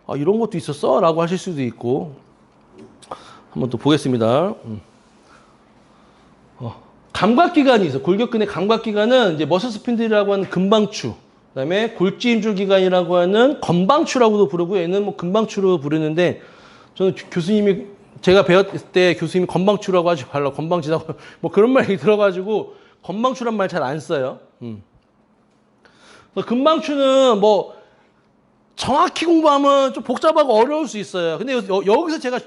아, 이런 것도 있었어? 라고 하실 수도 있고. 한번 또 보겠습니다. 감각기관이 있어. 골격근의 감각기관은 이제 머슬 스핀들이라고 하는 근방추, 그다음에 골지 힘줄 기관이라고 하는 건방추라고도 부르고, 얘는 뭐 근방추로 부르는데, 저는 교수님이 제가 배웠을 때 교수님이 건방추라고 하지 말라, 건방지다고 뭐 그런 말이 들어가지고 건방추란 말 잘 안 써요. 근방추는 뭐 정확히 공부하면 좀 복잡하고 어려울 수 있어요. 근데 여기서 제가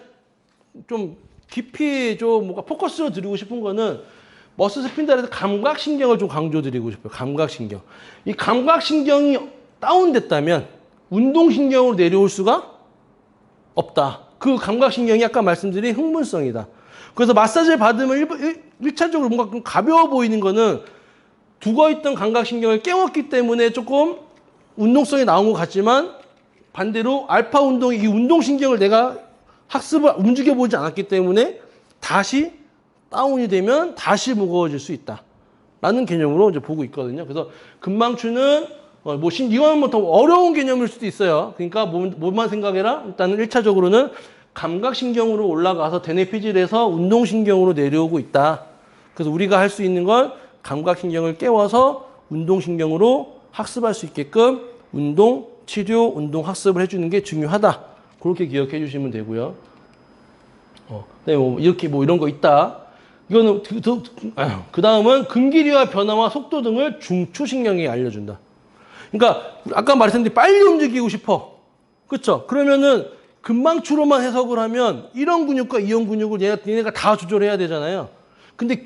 좀 깊이 좀 뭔가 포커스로 드리고 싶은 거는 머슬 스핀들에서 감각신경을 좀 강조드리고 싶어요. 감각신경. 이 감각신경이 다운됐다면 운동신경으로 내려올 수가 없다. 그 감각신경이 아까 말씀드린 흥분성이다. 그래서 마사지를 받으면 일차적으로 뭔가 좀 가벼워 보이는 거는 죽어있던 감각신경을 깨웠기 때문에 조금 운동성이 나온 것 같지만, 반대로 알파 운동이 이 운동신경을 내가 학습을 움직여보지 않았기 때문에 다시 다운이 되면 다시 무거워질 수 있다. 라는 개념으로 이제 보고 있거든요. 그래서 근방추는 이거는 뭐 더 어려운 개념일 수도 있어요. 그러니까 뭐만 생각해라? 일단은 1차적으로는 감각신경으로 올라가서 대뇌피질에서 운동신경으로 내려오고 있다. 그래서 우리가 할 수 있는 건 감각신경을 깨워서 운동신경으로 학습할 수 있게끔 운동, 치료, 운동 학습을 해주는 게 중요하다. 그렇게 기억해 주시면 되고요. 이렇게 뭐 이런 거 있다. 이거는 그 다음은 근길이와 변화와 속도 등을 중추신경이 알려준다. 그러니까 아까 말씀드린 빨리 움직이고 싶어. 그렇죠? 그러면은 근방추로만 해석을 하면 이런 근육과 이런 근육을 얘네가 다 조절해야 되잖아요. 근데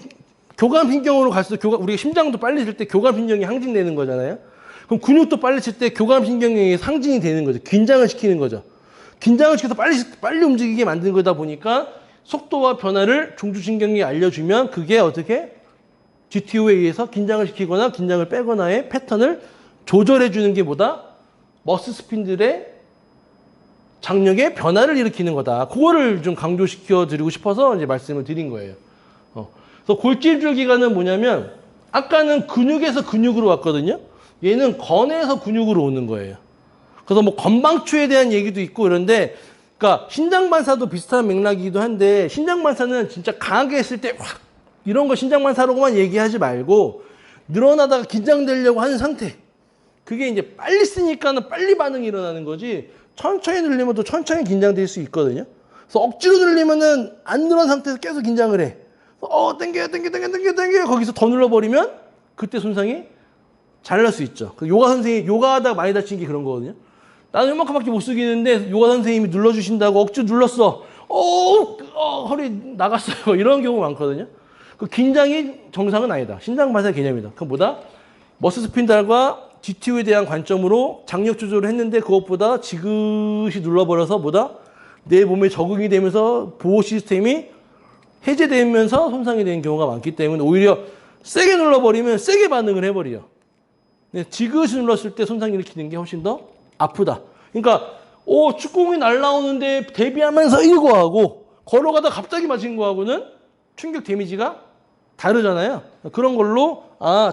교감신경으로 갈수록 우리가 심장도 빨리 칠 때 교감신경이 항진되는 거잖아요. 그럼 근육도 빨리 칠 때 교감신경이 상징이 되는 거죠. 긴장을 시키는 거죠. 긴장을 시켜서 빨리 움직이게 만드는 거다 보니까 속도와 변화를 중추신경이 알려주면 그게 어떻게 GTO에 의해서 긴장을 시키거나 긴장을 빼거나의 패턴을 조절해주는 게 뭐다? 머슬 스핀들의 장력의 변화를 일으키는 거다. 그거를 좀 강조시켜 드리고 싶어서 이제 말씀을 드린 거예요. 그래서 골질줄 기관은 뭐냐면 아까는 근육에서 근육으로 왔거든요. 얘는 건에서 근육으로 오는 거예요. 그래서 뭐 건방추에 대한 얘기도 있고 이런데, 그러니까 신장반사도 비슷한 맥락이기도 한데, 신장반사는 진짜 강하게 했을 때 확 이런 거 신장반사로만 얘기하지 말고 늘어나다가 긴장되려고 하는 상태. 그게 이제 빨리 쓰니까는 빨리 반응이 일어나는 거지, 천천히 늘리면 또 천천히 긴장될 수 있거든요. 그래서 억지로 늘리면은 안 늘어난 상태에서 계속 긴장을 해. 땡겨. 거기서 더 눌러버리면 그때 손상이 잘 날 수 있죠. 요가 선생님이 요가하다가 많이 다친 게 그런 거거든요. 나는 이만큼밖에 못 쓰겠는데 요가 선생님이 눌러주신다고 억지로 눌렀어. 허리 나갔어요. 이런 경우 많거든요. 그 긴장이 정상은 아니다. 신장반사 개념이다. 그럼 뭐다? 머슬 스핀달과 GTO에 대한 관점으로 장력 조절을 했는데 그것보다 지그시 눌러버려서 뭐다? 내 몸에 적응이 되면서 보호 시스템이 해제되면서 손상이 되는 경우가 많기 때문에 오히려 세게 눌러버리면 세게 반응을 해버려. 지그시 눌렀을 때 손상 일으키는 게 훨씬 더 아프다. 그러니까 축구공이 날라오는데 대비하면서 이거 하고 걸어가다 갑자기 맞은 거하고는 충격 데미지가 다르잖아요. 그런 걸로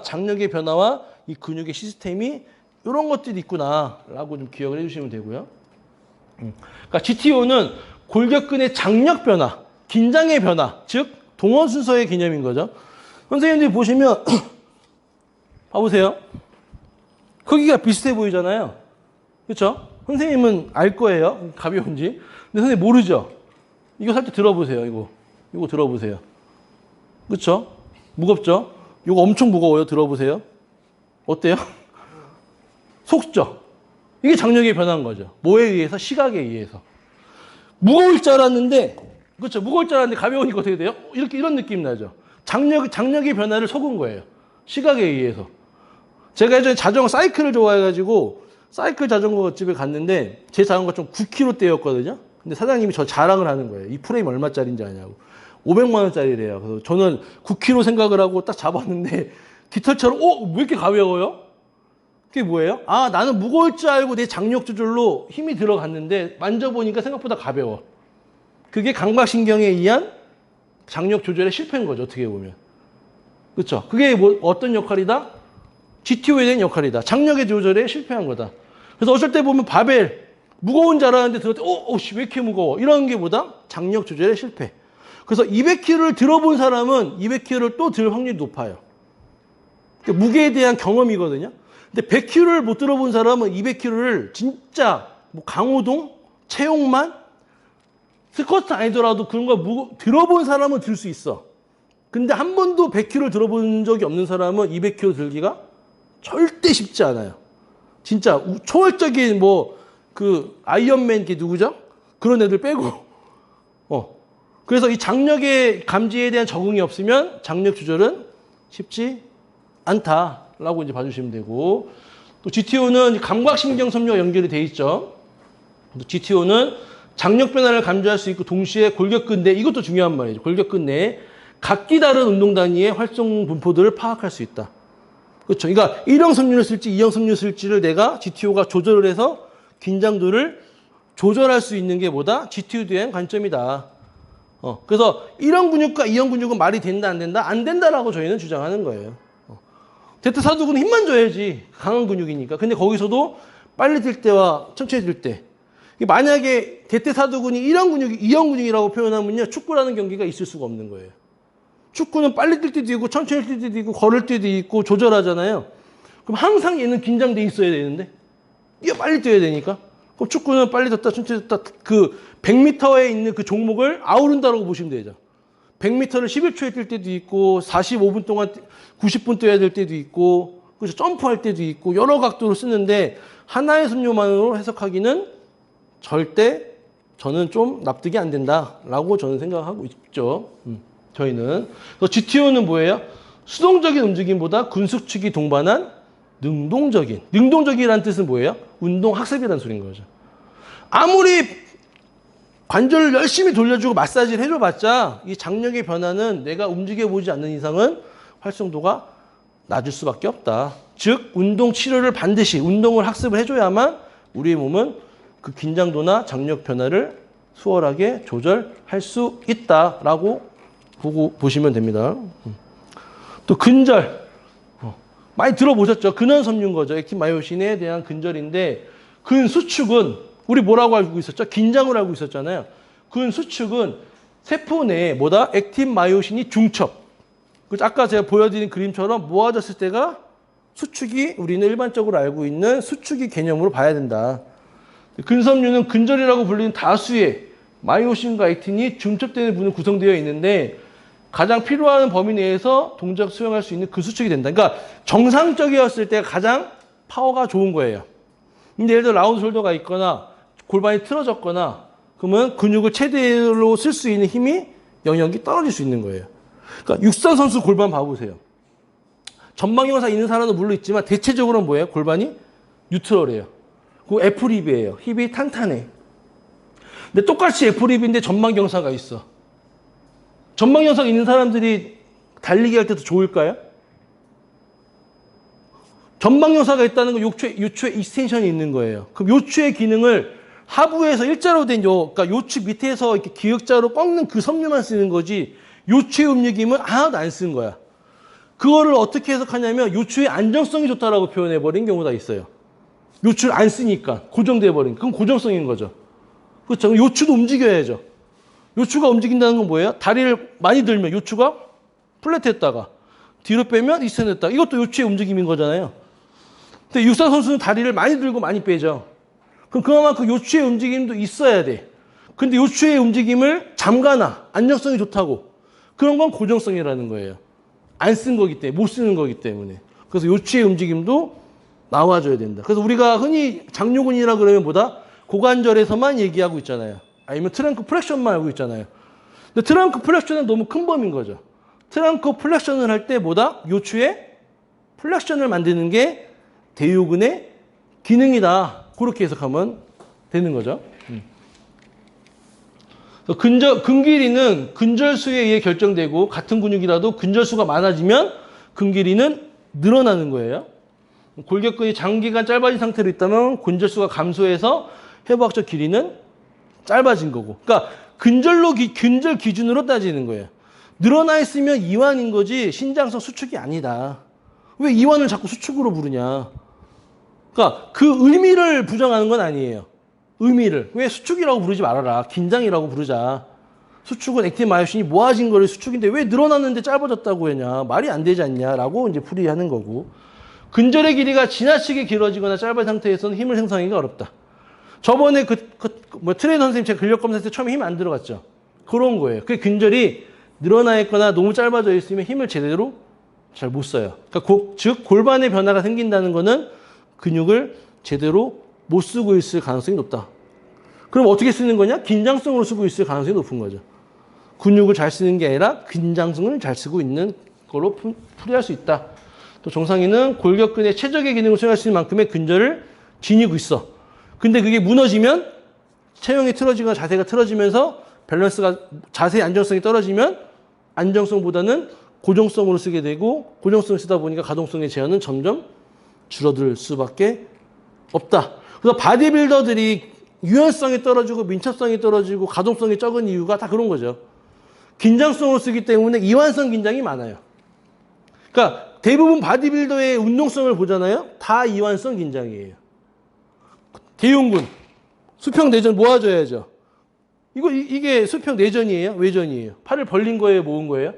장력의 변화와 이 근육의 시스템이 이런 것들이 있구나 라고 좀 기억을 해주시면 되고요. 그러니까 GTO는 골격근의 장력 변화, 긴장의 변화, 즉 동원 순서의 개념인 거죠. 선생님들이 보시면 봐보세요. 크기가 비슷해 보이잖아요. 그렇죠? 선생님은 알 거예요. 가벼운지. 근데 선생님 모르죠? 이거 살짝 들어보세요. 이거 들어보세요. 그렇죠? 무겁죠? 이거 엄청 무거워요. 들어보세요. 어때요? 속죠? 이게 장력의 변화인 거죠. 뭐에 의해서? 시각에 의해서. 무거울 줄 알았는데, 그렇죠? 무거울 줄 알았는데 가벼우니까 어떻게 돼요? 이런 느낌 나죠? 장력의 변화를 속은 거예요. 시각에 의해서. 제가 예전에 사이클을 좋아해가지고 사이클 자전거 집에 갔는데 제 자전거 좀 9kg대였거든요. 근데 사장님이 저 자랑을 하는 거예요. 이 프레임 얼마짜리인지 아냐고. 500만 원짜리래요. 그래서 저는 9kg 생각을 하고 딱 잡았는데 깃털처럼 왜 이렇게 가벼워요? 그게 뭐예요? 나는 무거울 줄 알고 내 장력 조절로 힘이 들어갔는데 만져보니까 생각보다 가벼워. 그게 감각신경에 의한 장력 조절의 실패인 거죠. 어떻게 보면. 그렇죠? 그게 어떤 역할이다? GTO에 대한 역할이다. 장력의 조절에 실패한 거다. 그래서 어쩔 때 보면 바벨 무거운 자라는데 들었을 때 씨, 왜 이렇게 무거워? 이런 게 보다 장력 조절의 실패. 그래서 200kg를 들어본 사람은 200kg를 또 들 확률이 높아요. 그러니까 무게에 대한 경험이거든요. 근데 100kg를 못 들어본 사람은 200kg를 진짜 뭐 강호동, 체육만, 스쿼트 아니더라도 그런 거 들어본 사람은 들 수 있어. 근데 한 번도 100kg를 들어본 적이 없는 사람은 200kg 들기가 절대 쉽지 않아요. 진짜 초월적인 그 아이언맨 게 누구죠? 그런 애들 빼고. 그래서 이 장력의 감지에 대한 적응이 없으면 장력 조절은 쉽지 않다라고 이제 봐주시면 되고, 또 GTO는 감각신경 섬유와 연결이 돼 있죠. 또 GTO는 장력 변화를 감지할 수 있고 동시에 골격근 내, 이것도 중요한 말이죠. 골격근 내에 각기 다른 운동 단위의 활동 분포들을 파악할 수 있다. 그렇죠. 그러니까 1형 섬유를 쓸지 2형 섬유를 쓸지를 내가 GTO가 조절을 해서 긴장도를 조절할 수 있는 게 뭐다? GTO에 대한 관점이다. 그래서 1형 근육과 2형 근육은 말이 된다, 안 된다? 안 된다라고 저희는 주장하는 거예요. 대퇴사두근은 힘만 줘야지. 강한 근육이니까. 근데 거기서도 빨리 들 때와 천천히 들 때. 만약에 대퇴사두근이 1형 근육이 2형 근육이라고 표현하면요, 축구라는 경기가 있을 수가 없는 거예요. 축구는 빨리 뛸 때도 있고 천천히 뛸 때도 있고 걸을 때도 있고 조절하잖아요. 그럼 항상 얘는 긴장돼 있어야 되는데 빨리 뛰어야 되니까. 그럼 축구는 빨리 떴다 천천히 떴다 그 100m에 있는 그 종목을 아우른다라고 보시면 되죠. 100m를 11초에 뛸 때도 있고 45분 동안 90분 뛰어야 될 때도 있고, 그래서 점프할 때도 있고 여러 각도로 쓰는데 하나의 섬유만으로 해석하기는 절대 저는 좀 납득이 안 된다라고 저는 생각하고 있죠. 저희는. 그래서 GTO는 뭐예요? 수동적인 움직임보다 근숙축이 동반한 능동적인. 능동적이라는 뜻은 뭐예요? 운동 학습이라는 소리인 거죠. 아무리 관절을 열심히 돌려주고 마사지를 해줘봤자 이 장력의 변화는 내가 움직여보지 않는 이상은 활성도가 낮을 수밖에 없다. 즉 운동 치료를 반드시 운동을 학습을 해줘야만 우리의 몸은 그 긴장도나 장력 변화를 수월하게 조절할 수 있다라고 보시면 됩니다. 또 근절. 많이 들어보셨죠? 근원섬유인 거죠. 액틴 마이오신에 대한 근절인데, 근수축은 우리 뭐라고 알고 있었죠? 긴장을 알고 있었잖아요. 근수축은 세포 내에 뭐다? 액틴 마이오신이 중첩. 아까 제가 보여드린 그림처럼 모아졌을 때가 수축이 우리는 일반적으로 알고 있는 수축의 개념으로 봐야 된다. 근섬유는 근절이라고 불리는 다수의 마이오신과 액틴이 중첩되는 부분으로 구성되어 있는데 가장 필요한 범위 내에서 동작 수행할 수 있는 그 수축이 된다. 그러니까 정상적이었을 때 가장 파워가 좋은 거예요. 근데 예를 들어 라운드 숄더가 있거나 골반이 틀어졌거나 그러면 근육을 최대로 쓸 수 있는 힘이 영역이 떨어질 수 있는 거예요. 그러니까 육상 선수 골반 봐보세요. 전방 영상 있는 사람도 물론 있지만 대체적으로는 뭐예요? 골반이 뉴트럴이에요. 그 F립이에요. 힙이 탄탄해. 근데 똑같이 F립인데 전방 경사가 있어. 전방 경사가 있는 사람들이 달리기 할 때도 좋을까요? 전방 경사가 있다는 건 요추에 익스텐션이 있는 거예요. 그럼 요추의 기능을 하부에서 일자로 된 그러니까 요추 밑에서 이렇게 기역자로 꺾는 그 섬유만 쓰는 거지 요추의 움직임은 하나도 안 쓴 거야. 그거를 어떻게 해석하냐면 요추의 안정성이 좋다라고 표현해버린 경우가 있어요. 요추를 안 쓰니까 고정돼버린. 그건 고정성인 거죠. 그렇죠. 요추도 움직여야죠. 요추가 움직인다는 건 뭐예요? 다리를 많이 들면 요추가 플랫했다가 뒤로 빼면 익스텐드했다가 이것도 요추의 움직임인 거잖아요. 근데 육상 선수는 다리를 많이 들고 많이 빼죠. 그럼 그만큼 요추의 움직임도 있어야 돼. 근데 요추의 움직임을 잠가나 안정성이 좋다고 그런 건 고정성이라는 거예요. 안 쓴 거기 때문에 못 쓰는 거기 때문에. 그래서 요추의 움직임도 나와줘야 된다. 그래서 우리가 흔히 장요근이라 그러면 뭐다? 고관절에서만 얘기하고 있잖아요. 아니면 트렁크 플렉션만 알고 있잖아요. 근데 트렁크 플렉션은 너무 큰 범위인 거죠. 트렁크 플렉션을 할 때 뭐다? 요추의 플렉션을 만드는 게 대요근의 기능이다. 그렇게 해석하면 되는 거죠. 근길이는 근절수에 의해 결정되고 같은 근육이라도 근절수가 많아지면 근길이는 늘어나는 거예요. 골격근이 장기간 짧아진 상태로 있다면 근절수가 감소해서 해부학적 길이는 짧아진 거고. 그러니까 근절 기준으로 따지는 거예요. 늘어나 있으면 이완인 거지 신장성 수축이 아니다. 왜 이완을 자꾸 수축으로 부르냐. 그러니까 그 의미를 부정하는 건 아니에요. 의미를. 왜 수축이라고 부르지 말아라. 긴장이라고 부르자. 수축은 액틴 마요신이 모아진 거를 수축인데 왜 늘어났는데 짧아졌다고 했냐. 말이 안 되지 않냐라고 이제 풀이하는 거고. 근절의 길이가 지나치게 길어지거나 짧은 상태에서는 힘을 생성하기가 어렵다. 저번에 트레이너 선생님 제가 근력 검사했을 때 처음에 힘 안 들어갔죠. 그런 거예요. 그 근절이 늘어나 있거나 너무 짧아져 있으면 힘을 제대로 잘 못 써요. 그러니까 즉 골반의 변화가 생긴다는 거는 근육을 제대로 못 쓰고 있을 가능성이 높다. 그럼 어떻게 쓰는 거냐? 긴장성으로 쓰고 있을 가능성이 높은 거죠. 근육을 잘 쓰는 게 아니라 긴장성을 잘 쓰고 있는 걸로 풀이할 수 있다. 또 정상인은 골격근의 최적의 기능을 수행할 수 있는 만큼의 근절을 지니고 있어. 근데 그게 무너지면 체형이 틀어지거나 자세가 틀어지면서 밸런스가 자세의 안정성이 떨어지면 안정성보다는 고정성으로 쓰게 되고 고정성을 쓰다 보니까 가동성의 제한은 점점 줄어들 수밖에 없다. 그래서 바디빌더들이 유연성이 떨어지고 민첩성이 떨어지고 가동성이 적은 이유가 다 그런 거죠. 긴장성으로 쓰기 때문에 이완성 긴장이 많아요. 그러니까 대부분 바디빌더의 운동성을 보잖아요. 다 이완성 긴장이에요. 대흉근, 수평 내전 모아줘야죠. 이게 수평 내전이에요? 외전이에요? 팔을 벌린 거예요? 모은 거예요?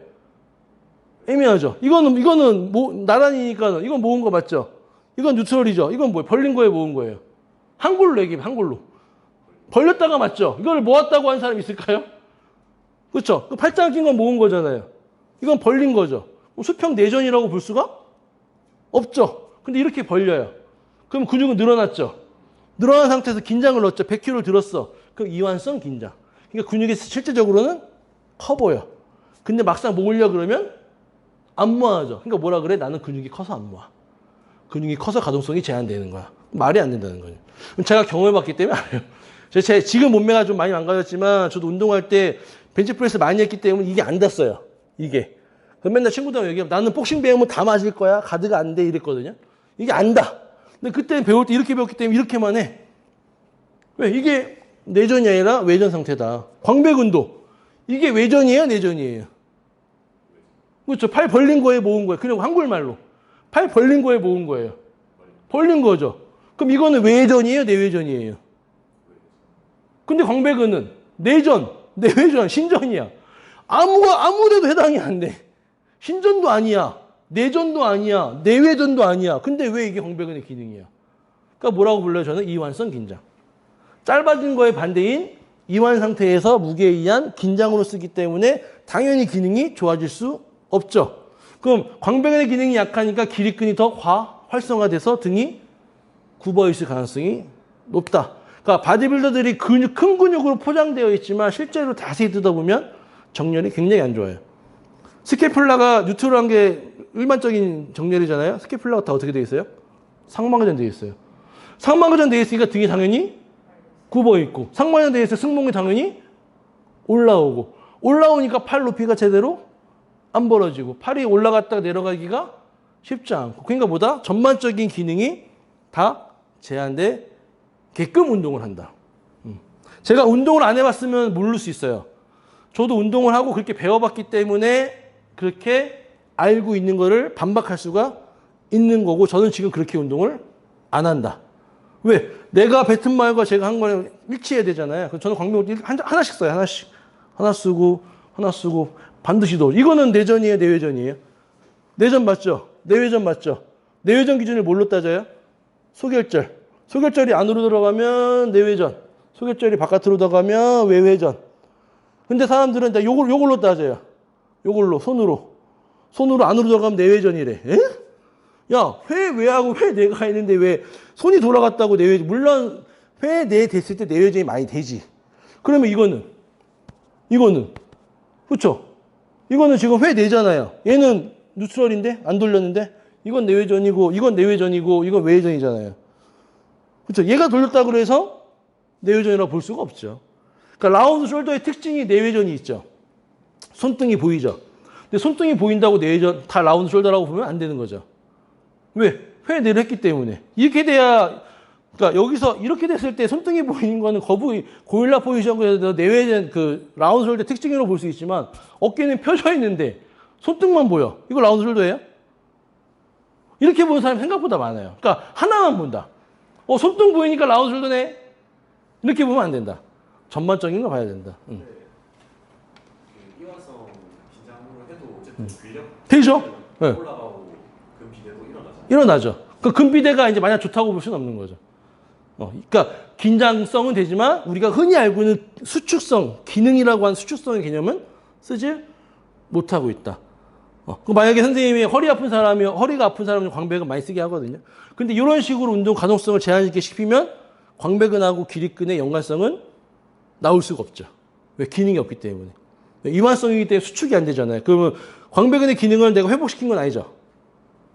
애매하죠. 이거는 나란히니까 이건 모은 거 맞죠? 이건 뉴트럴이죠. 이건 뭐예요? 벌린 거예요? 모은 거예요? 한글로 얘기해, 한글로. 벌렸다가 맞죠? 이걸 모았다고 하는 사람 있을까요? 그렇죠? 팔짱 낀 건 모은 거잖아요. 이건 벌린 거죠. 수평 내전이라고 볼 수가 없죠. 근데 이렇게 벌려요. 그럼 근육은 늘어났죠. 늘어난 상태에서 긴장을 넣었죠. 100kg를 들었어. 그럼 이완성 긴장. 그러니까 근육이 실제적으로는 커 보여. 근데 막상 모으려 그러면 안 모아져. 그러니까 뭐라 그래? 나는 근육이 커서 안 모아. 근육이 커서 가동성이 제한되는 거야. 말이 안 된다는 거예요. 제가 경험해봤기 때문에 알아요. 제 지금 몸매가 좀 많이 망가졌지만 저도 운동할 때 벤치프레스 많이 했기 때문에 이게 안 닿았어요. 이게. 그럼 맨날 친구들하고 얘기하면 나는 복싱 배우면 다 맞을 거야. 가드가 안 돼. 이랬거든요. 이게 안 닿아. 근데 그때 배울 때 이렇게 배웠기 때문에 이렇게만 해. 왜? 이게 내전이 아니라 외전 상태다. 광배근도. 이게 외전이에요? 내전이에요? 그렇죠. 팔 벌린 거에 모은 거예요. 그냥 한글말로. 팔 벌린 거에 모은 거예요. 벌린 거죠. 그럼 이거는 외전이에요? 내외전이에요? 근데 광배근은 내전, 내외전, 신전이야. 아무데도 해당이 안 돼. 신전도 아니야. 내전도 아니야. 내외전도 아니야. 근데 왜 이게 광배근의 기능이야? 그러니까 뭐라고 불러요? 저는 이완성 긴장. 짧아진 거의 반대인 이완 상태에서 무게에 의한 긴장으로 쓰기 때문에 당연히 기능이 좋아질 수 없죠. 그럼 광배근의 기능이 약하니까 기립근이 더 활성화돼서 등이 굽어 있을 가능성이 높다. 그러니까 바디빌더들이 큰 근육으로 포장되어 있지만 실제로 자세히 뜯어보면 정렬이 굉장히 안 좋아요. 스캐플라가 뉴트럴한 게 일반적인 정렬이잖아요. 스캐플라가 다 어떻게 되어 있어요? 상방전 되어 있어요. 상방전 되어 있으니까 등이 당연히 굽어 있고 상방전 되어 있으니까 승모근이 당연히 올라오고 올라오니까 팔 높이가 제대로 안 벌어지고 팔이 올라갔다가 내려가기가 쉽지 않고 그러니까 뭐다? 전반적인 기능이 다 제한되게끔 운동을 한다. 제가 운동을 안 해봤으면 모를 수 있어요. 저도 운동을 하고 그렇게 배워봤기 때문에 그렇게 알고 있는 거를 반박할 수가 있는 거고 저는 지금 그렇게 운동을 안 한다. 왜? 내가 뱉은 말과 제가 한 거는 일치해야 되잖아요. 그래서 저는 광배근 하나씩 써요. 하나씩. 하나 쓰고 반드시 도 이거는 내전이에요? 내외전이에요? 내전 맞죠? 내외전 맞죠? 내외전 기준을 뭘로 따져요? 소결절. 소결절이 안으로 들어가면 내외전. 소결절이 바깥으로 들어가면 외외전. 근데 사람들은 요걸로 따져요. 요걸로 손으로 안으로 들어가면 내외전이래. 에? 야, 회하고 회내가 있는데 왜 손이 돌아갔다고 내외전. 물론 회내 됐을 때 내외전이 많이 되지. 그러면 이거는 그렇죠? 이거는 지금 회내잖아요. 얘는 뉴트럴인데 안 돌렸는데 이건 내외전이고 이건 내외전이고 이건 외외전이잖아요. 그렇죠? 얘가 돌렸다고 해서 내외전이라고 볼 수가 없죠. 그러니까 라운드 숄더의 특징이 내외전이 있죠. 손등이 보이죠. 근데 손등이 보인다고 내외전 다 라운드 숄더라고 보면 안 되는 거죠. 왜? 회내를 했기 때문에. 이렇게 돼야 그러니까 여기서 이렇게 됐을 때 손등이 보이는 거는 거북이 고릴라 포지션에서 내외전 그 라운드 숄더 특징으로 볼 수 있지만 어깨는 펴져 있는데 손등만 보여. 이거 라운드 숄더예요? 이렇게 보는 사람이 생각보다 많아요. 그러니까 하나만 본다. 손등 보이니까 라운드 숄더네. 이렇게 보면 안 된다. 전반적인 거 봐야 된다. 그 이완성 긴장으로 해도 어쨌든 근력 되죠? 네. 올라가고 근비대도 일어나잖아요. 일어나죠. 그 근비대가 이제 마냥 좋다고 볼 수는 없는 거죠. 그러니까 긴장성은 되지만 우리가 흔히 알고 있는 수축성, 기능이라고 하는 수축성의 개념은 쓰지 못하고 있다. 그 만약에 선생님이 허리가 아픈 사람은 광배근 많이 쓰게 하거든요. 근데 이런 식으로 운동 가동성을 제한시켜 시키면 광배근하고 기립근의 연관성은 나올 수가 없죠. 왜? 기능이 없기 때문에. 이완성이기 때문에 수축이 안 되잖아요. 그러면 광배근의 기능을 내가 회복시킨 건 아니죠.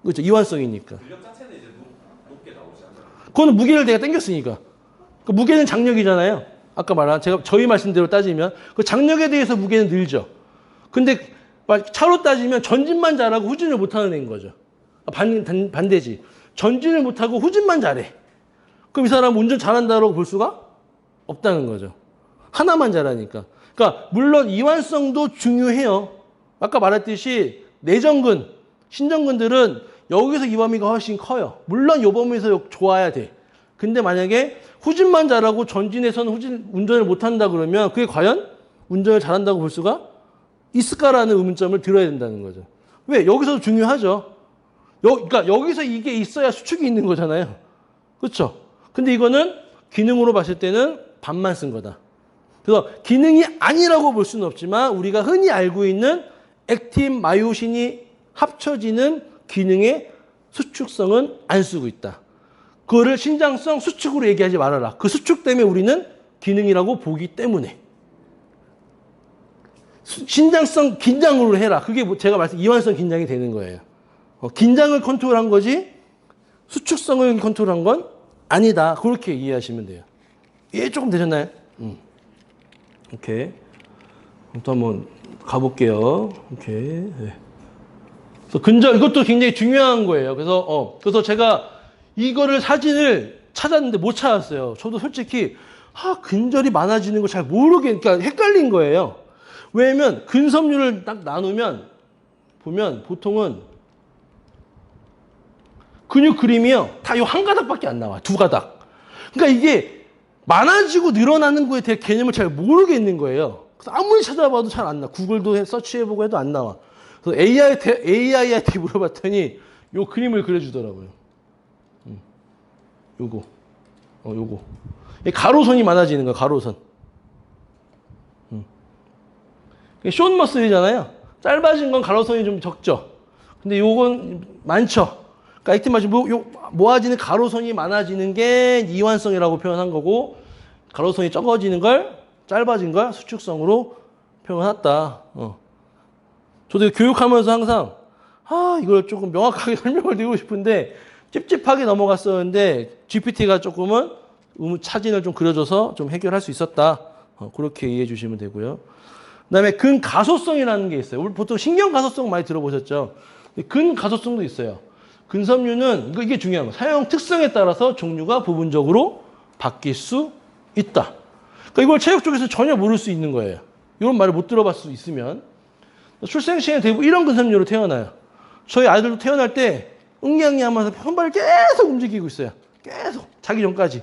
그렇죠. 이완성이니까. 근력 자체는 이제 높게 나오지 않아요. 그거는 무게를 내가 당겼으니까. 그 무게는 장력이잖아요. 아까 말한 저희 말씀대로 따지면 그 장력에 대해서 무게는 늘죠. 근데 차로 따지면 전진만 잘하고 후진을 못하는 애인 거죠. 반대지. 전진을 못하고 후진만 잘해. 그럼 이 사람은 운전 잘한다고 볼 수가 없다는 거죠. 하나만 잘하니까. 그러니까 물론 이완성도 중요해요. 아까 말했듯이 내전근, 신전근들은 여기서 이 범위가 훨씬 커요. 물론 이 범위에서 좋아야 돼. 근데 만약에 후진만 잘하고 전진에서는 운전을 못한다 그러면 그게 과연 운전을 잘한다고 볼 수가 있을까라는 의문점을 들어야 된다는 거죠. 왜? 여기서도 중요하죠. 그러니까 여기서 이게 있어야 수축이 있는 거잖아요. 그렇죠? 근데 이거는 기능으로 봤을 때는 반만 쓴 거다. 그래서 기능이 아니라고 볼 수는 없지만 우리가 흔히 알고 있는 액틴, 마요신이 합쳐지는 기능의 수축성은 안 쓰고 있다. 그거를 신장성 수축으로 얘기하지 말아라. 그 수축 때문에 우리는 기능이라고 보기 때문에. 신장성 긴장으로 해라. 그게 제가 말씀 이완성 긴장이 되는 거예요. 긴장을 컨트롤한 거지 수축성을 컨트롤한 건 아니다. 그렇게 이해하시면 돼요. 이해 조금 되셨나요? 오케이. 또 한번 가볼게요. 오케이. 네. 그래서 근절 이것도 굉장히 중요한 거예요. 그래서 제가 이거를 사진을 찾았는데 못 찾았어요. 저도 솔직히 근절이 많아지는 걸 잘 그러니까 헷갈린 거예요. 왜냐면 근섬유를 딱 나누면 보면 보통은 근육 그림이요. 다 이 한 가닥밖에 안 나와. 두 가닥. 그러니까 이게 많아지고 늘어나는 거에 대한 개념을 잘 모르겠는 거예요. 그래서 아무리 찾아봐도 잘 안 나와. 구글도 서치해보고 해도 안 나와. 그래서 AI한테 물어봤더니 요 그림을 그려주더라고요. 요거. 가로선이 많아지는 거야, 가로선. 숏 머슬이잖아요. 짧아진 건 가로선이 좀 적죠. 근데 요건 많죠. 그러니까 액틴 마신 모아지는 가로선이 많아지는 게 이완성이라고 표현한 거고 가로선이 적어지는 걸 짧아진 걸 수축성으로 표현했다. 저도 교육하면서 항상 이걸 조금 명확하게 설명을 드리고 싶은데 찝찝하게 넘어갔었는데 GPT가 조금은 사진을 좀 그려줘서 좀 해결할 수 있었다. 그렇게 이해해 주시면 되고요. 그다음에 근가소성이라는 게 있어요. 우리 보통 신경가소성 많이 들어보셨죠? 근가소성도 있어요. 근섬유는 이게 중요한 거예요. 사용 특성에 따라서 종류가 부분적으로 바뀔 수 있다. 그러니까 이걸 체육 쪽에서 전혀 모를 수 있는 거예요. 이런 말을 못 들어봤을 수 있으면 출생 시에 대부분 이런 근섬유로 태어나요. 저희 아이들도 태어날 때 응기응기하면서 손발을 계속 움직이고 있어요. 계속 자기 전까지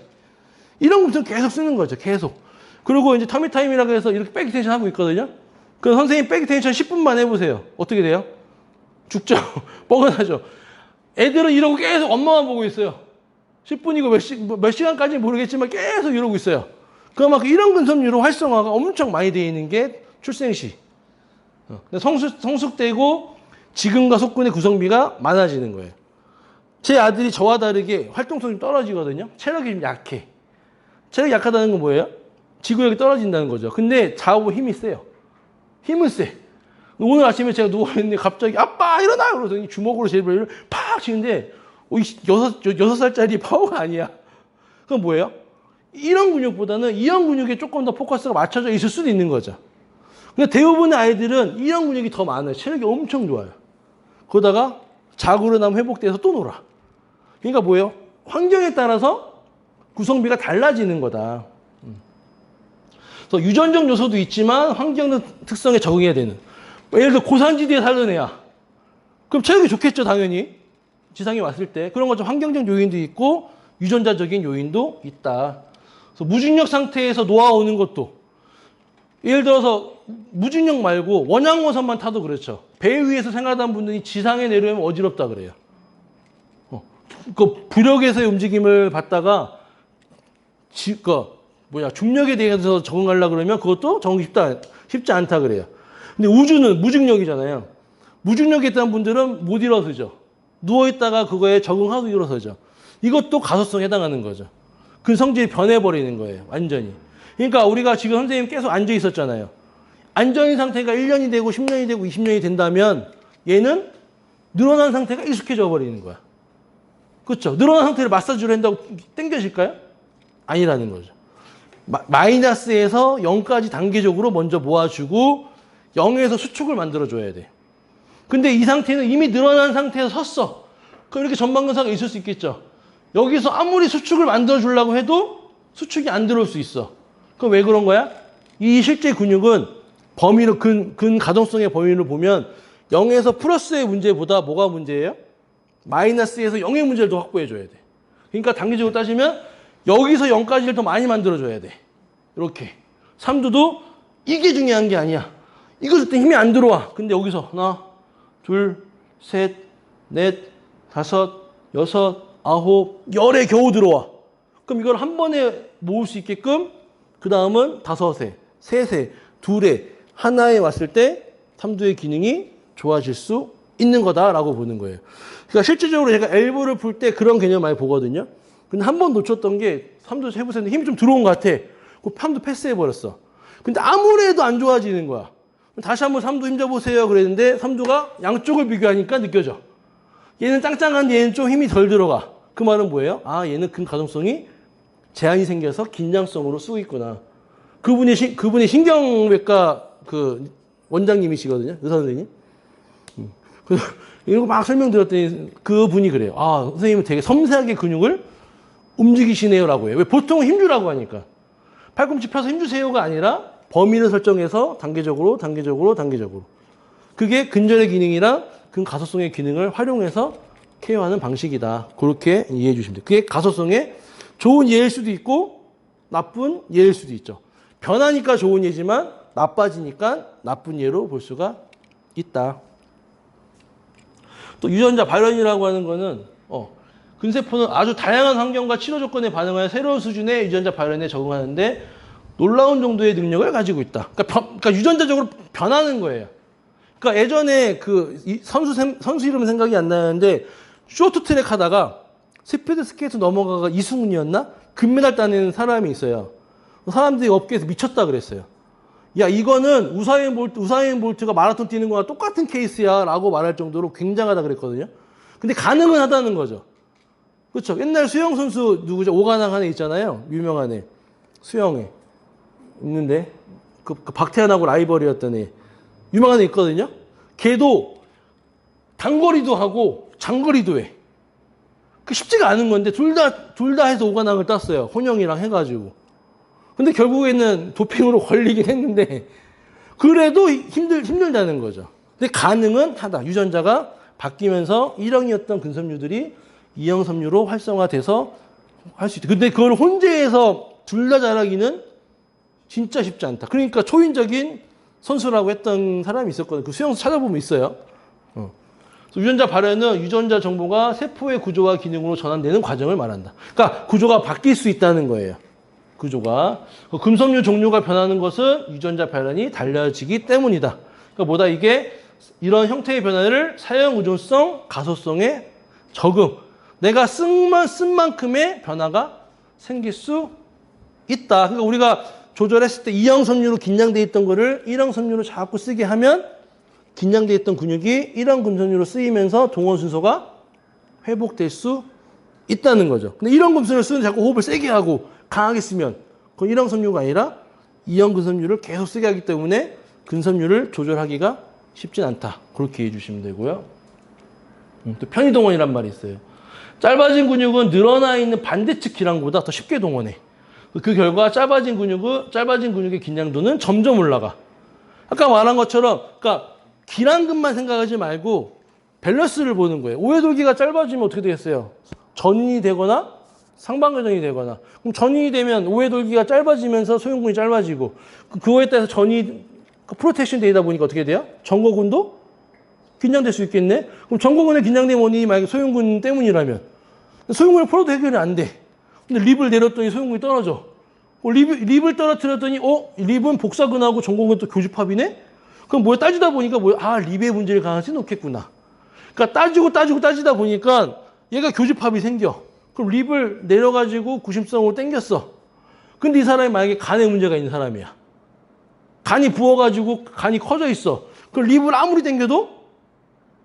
이런 근섬 계속 쓰는 거죠. 계속. 그리고 이제 터미타임이라고 해서 이렇게 백텐션 하고 있거든요. 그럼 선생님 백텐션 10분만 해보세요. 어떻게 돼요? 죽죠. 뻐근하죠. 애들은 이러고 계속 엄마만 보고 있어요. 10분이고 몇 시간까지는 모르겠지만 계속 이러고 있어요. 그만큼 이런 근섬유로 활성화가 엄청 많이 되어 있는 게 출생시. 성숙되고 지근과 속근의 구성비가 많아지는 거예요. 제 아들이 저와 다르게 활동성이 떨어지거든요. 체력이 좀 약해. 체력이 약하다는 건 뭐예요? 지구력이 떨어진다는 거죠. 근데 좌우 힘이 세요. 힘은 세. 오늘 아침에 제가 누워있는데 갑자기 아빠 일어나! 그러더니 주먹으로 제 머리를 팍 치는데 6살짜리 파워가 아니야. 그건 뭐예요? 이런 근육보다는 이형 근육에 조금 더 포커스가 맞춰져 있을 수도 있는 거죠. 근데 대부분의 아이들은 이형 근육이 더 많아요. 체력이 엄청 좋아요. 그러다가 자고 일어나면 회복돼서 또 놀아. 그러니까 뭐예요? 환경에 따라서 구성비가 달라지는 거다. 그래서 유전적 요소도 있지만 환경 특성에 적응해야 되는. 예를 들어 고산지대에 살던 애야. 그럼 체력이 좋겠죠, 당연히. 지상에 왔을 때. 그런 것처럼 환경적 요인도 있고 유전자적인 요인도 있다. 그래서 무중력 상태에서 놓아오는 것도 예를 들어서 무중력 말고 원양어선만 타도 그렇죠. 배 위에서 생활하던 분들이 지상에 내려오면 어지럽다 그래요. 그 부력에서의 움직임을 받다가 중력에 대해서 적응하려고 그러면 그것도 적응이 쉽지 않다 그래요. 근데 우주는 무중력이잖아요. 무중력에 있던 분들은 못 일어서죠. 누워있다가 그거에 적응하고 일어서죠. 이것도 가소성에 해당하는 거죠. 그 성질이 변해버리는 거예요. 완전히. 그러니까 우리가 지금 선생님 계속 앉아 있었잖아요. 앉아있는 상태가 1년이 되고 10년이 되고 20년이 된다면 얘는 늘어난 상태가 익숙해져 버리는 거야. 그렇죠? 늘어난 상태를 마사지를 한다고 당겨질까요? 아니라는 거죠. 마이너스에서 0까지 단계적으로 먼저 모아주고 0에서 수축을 만들어줘야 돼. 근데 이 상태는 이미 늘어난 상태에서 섰어. 그럼 이렇게 전방근사가 있을 수 있겠죠. 여기서 아무리 수축을 만들어주려고 해도 수축이 안 들어올 수 있어. 그럼 왜 그런 거야? 이 실제 근육은 범위로 근 가동성의 범위를 보면 0에서 플러스의 문제보다 뭐가 문제예요? 마이너스에서 0의 문제를 더 확보해 줘야 돼. 그러니까 단기적으로 따지면 여기서 0까지를 더 많이 만들어 줘야 돼. 이렇게. 삼두도 이게 중요한 게 아니야. 이거 줄 때 힘이 안 들어와. 근데 여기서 하나, 둘, 셋, 넷, 다섯, 여섯, 아홉, 열에 겨우 들어와. 그럼 이걸 한 번에 모을 수 있게끔 그 다음은 다섯에, 셋에, 둘에, 하나에 왔을 때 삼두의 기능이 좋아질 수 있는 거다라고 보는 거예요. 그러니까 실질적으로 제가 엘보를 풀 때 그런 개념 많이 보거든요. 근데 한 번 놓쳤던 게 삼두 해보셨는데 힘이 좀 들어온 것 같아. 그 삼두 패스해버렸어. 근데 아무래도 안 좋아지는 거야. 다시 한번 삼두 힘줘보세요 그랬는데 삼두가 양쪽을 비교하니까 느껴져. 얘는 짱짱한데 얘는 좀 힘이 덜 들어가. 그 말은 뭐예요? 아, 얘는 근 가동성이 제한이 생겨서 긴장성으로 쓰고 있구나. 그분이 신경외과 그 원장님이시거든요. 의사 선생님. 그래서 이런 거 막 설명드렸더니 그분이 그래요. 아, 선생님은 되게 섬세하게 근육을 움직이시네요라고 해요. 왜? 보통은 힘주라고 하니까. 팔꿈치 펴서 힘주세요가 아니라 범위를 설정해서 단계적으로. 그게 근전의 기능이랑 근 가소성의 기능을 활용해서 케어하는 방식이다. 그렇게 이해해 주시면 돼요. 그게 가소성의 좋은 예일 수도 있고 나쁜 예일 수도 있죠. 변하니까 좋은 예지만 나빠지니까 나쁜 예로 볼 수가 있다. 또 유전자 발현이라고 하는 거는 근세포는 아주 다양한 환경과 치료 조건에 반응하여 새로운 수준의 유전자 발현에 적응하는데 놀라운 정도의 능력을 가지고 있다. 그러니까 유전자적으로 변하는 거예요. 그러니까 예전에 선수 이름 생각이 안 나는데 쇼트트랙 하다가 스피드 스케이트 넘어가가 이승훈이었나? 금메달 따는 사람이 있어요. 사람들이 업계에서 미쳤다 그랬어요. 야, 이거는 우사인 볼트가 마라톤 뛰는 거랑 똑같은 케이스야 라고 말할 정도로 굉장하다 그랬거든요. 근데 가능은 하다는 거죠. 그렇죠. 옛날 수영 선수 누구죠? 오가낭 안에 있잖아요. 유명한 애. 수영에 있는데 그 박태환하고 라이벌이었던 애. 유명한 애 있거든요. 걔도 단거리도 하고 장거리도 해. 그 쉽지가 않은 건데 둘 다 해서 오가낭을 땄어요. 혼영이랑 해가지고. 근데 결국에는 도핑으로 걸리긴 했는데 그래도 힘들다는 거죠. 근데 가능은 하다. 유전자가 바뀌면서 1형이었던 근섬유들이 2형 섬유로 활성화돼서 할 수 있다. 근데 그걸 혼재해서 둘 다 잘하기는 진짜 쉽지 않다. 그러니까 초인적인 선수라고 했던 사람이 있었거든요. 그 수영수 찾아보면 있어요. 유전자 발현은 유전자 정보가 세포의 구조와 기능으로 전환되는 과정을 말한다. 그러니까 구조가 바뀔 수 있다는 거예요. 구조가. 금섬유 종류가 변하는 것은 유전자 발현이 달라지기 때문이다. 그러니까 뭐다 이게 이런 형태의 변화를 사용 의존성, 가소성에 적응. 내가 쓴 만큼의 변화가 생길 수 있다. 그러니까 우리가 조절했을 때 2형 섬유로 긴장돼 있던 거를 1형 섬유로 자꾸 쓰게 하면 긴장돼 있던 근육이 1형 금섬유로 쓰이면서 동원 순서가 회복될 수 있다는 거죠. 근데 1형 금섬유를 쓰는 자꾸 호흡을 세게 하고 강하게 쓰면 그건 1형 섬유가 아니라 2형 근섬유를 계속 쓰게 하기 때문에 근섬유를 조절하기가 쉽진 않다. 그렇게 이해해 주시면 되고요. 또 편의동원이란 말이 있어요. 짧아진 근육은 늘어나 있는 반대측 기랑보다 더 쉽게 동원해. 그 결과 짧아진 근육의 긴장도는 점점 올라가. 아까 말한 것처럼, 그러니까 기랑근만 생각하지 말고 밸런스를 보는 거예요. 오해돌기가 짧아지면 어떻게 되겠어요? 전이 되거나 상방교정이 되거나 그럼 전이이 되면 오해돌기가 짧아지면서 소형근이 짧아지고 그거에 따라서 전이 프로텍션 되다 보니까 어떻게 돼요? 전거근도 긴장될 수 있겠네? 그럼 전거근의 긴장된 원인이 만약에 소형근 때문이라면 소형근을 풀어도 해결이 안 돼. 근데 립을 내렸더니 소형근이 떨어져. 립을 떨어뜨렸더니 립은 복사근하고 전거근 또 교집합이네? 그럼 뭐야 따지다 보니까 립의 문제일 가능성이 높겠구나. 그러니까 따지다 보니까 얘가 교집합이 생겨. 그럼 립을 내려가지고 구심성으로 당겼어. 근데 이 사람이 만약에 간에 문제가 있는 사람이야. 간이 부어가지고 간이 커져 있어. 그럼 립을 아무리 당겨도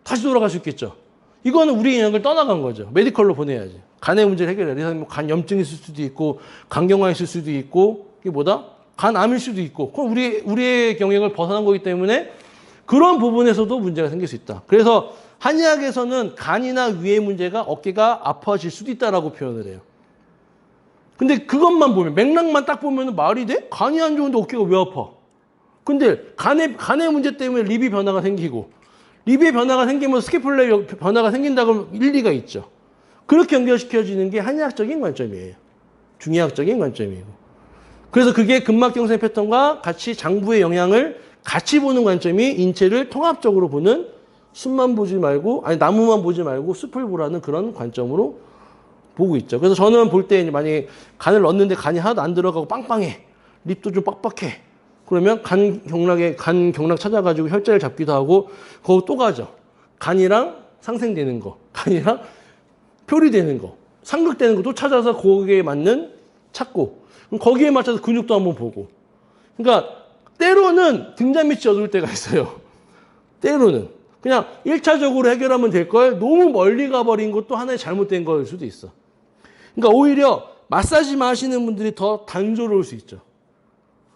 다시 돌아갈 수 있겠죠. 이거는 우리의 영역을 떠나간 거죠. 메디컬로 보내야지. 간의 문제를 해결해야 돼. 그래서 간 염증이 있을 수도 있고, 간경화가 있을 수도 있고, 이게 뭐다? 간암일 수도 있고. 그럼 우리의 영역을 벗어난 거기 때문에 그런 부분에서도 문제가 생길 수 있다. 그래서 한의학에서는 간이나 위의 문제가 어깨가 아파질 수도 있다라고 표현을 해요. 근데 그것만 보면, 맥락만 딱 보면 말이 돼? 간이 안 좋은데 어깨가 왜 아파? 근데 간의 문제 때문에 립이 변화가 생기고, 립의 변화가 생기면 스캐폴라의 변화가 생긴다고 일리가 있죠. 그렇게 연결시켜지는 게 한의학적인 관점이에요. 중의학적인 관점이고. 그래서 그게 근막경색 패턴과 같이 장부의 영향을 같이 보는 관점이 인체를 통합적으로 보는 숲만 보지 말고, 나무만 보지 말고 숲을 보라는 그런 관점으로 보고 있죠. 그래서 저는 볼 때 만약에 간을 넣었는데 간이 하나도 안 들어가고 빵빵해. 립도 좀 빡빡해. 그러면 간 경락 찾아가지고 혈자를 잡기도 하고, 거기 또 가죠. 간이랑 상생되는 거, 간이랑 표리되는 거, 상극되는 거 또 찾아서 거기에 맞는 찾고, 그럼 거기에 맞춰서 근육도 한번 보고. 그러니까 때로는 등잔 밑이 어두울 때가 있어요. 때로는. 그냥 1차적으로 해결하면 될 걸 너무 멀리 가버린 것도 하나의 잘못된 거일 수도 있어. 그러니까 오히려 마사지만 하시는 분들이 더 단조로울 수 있죠.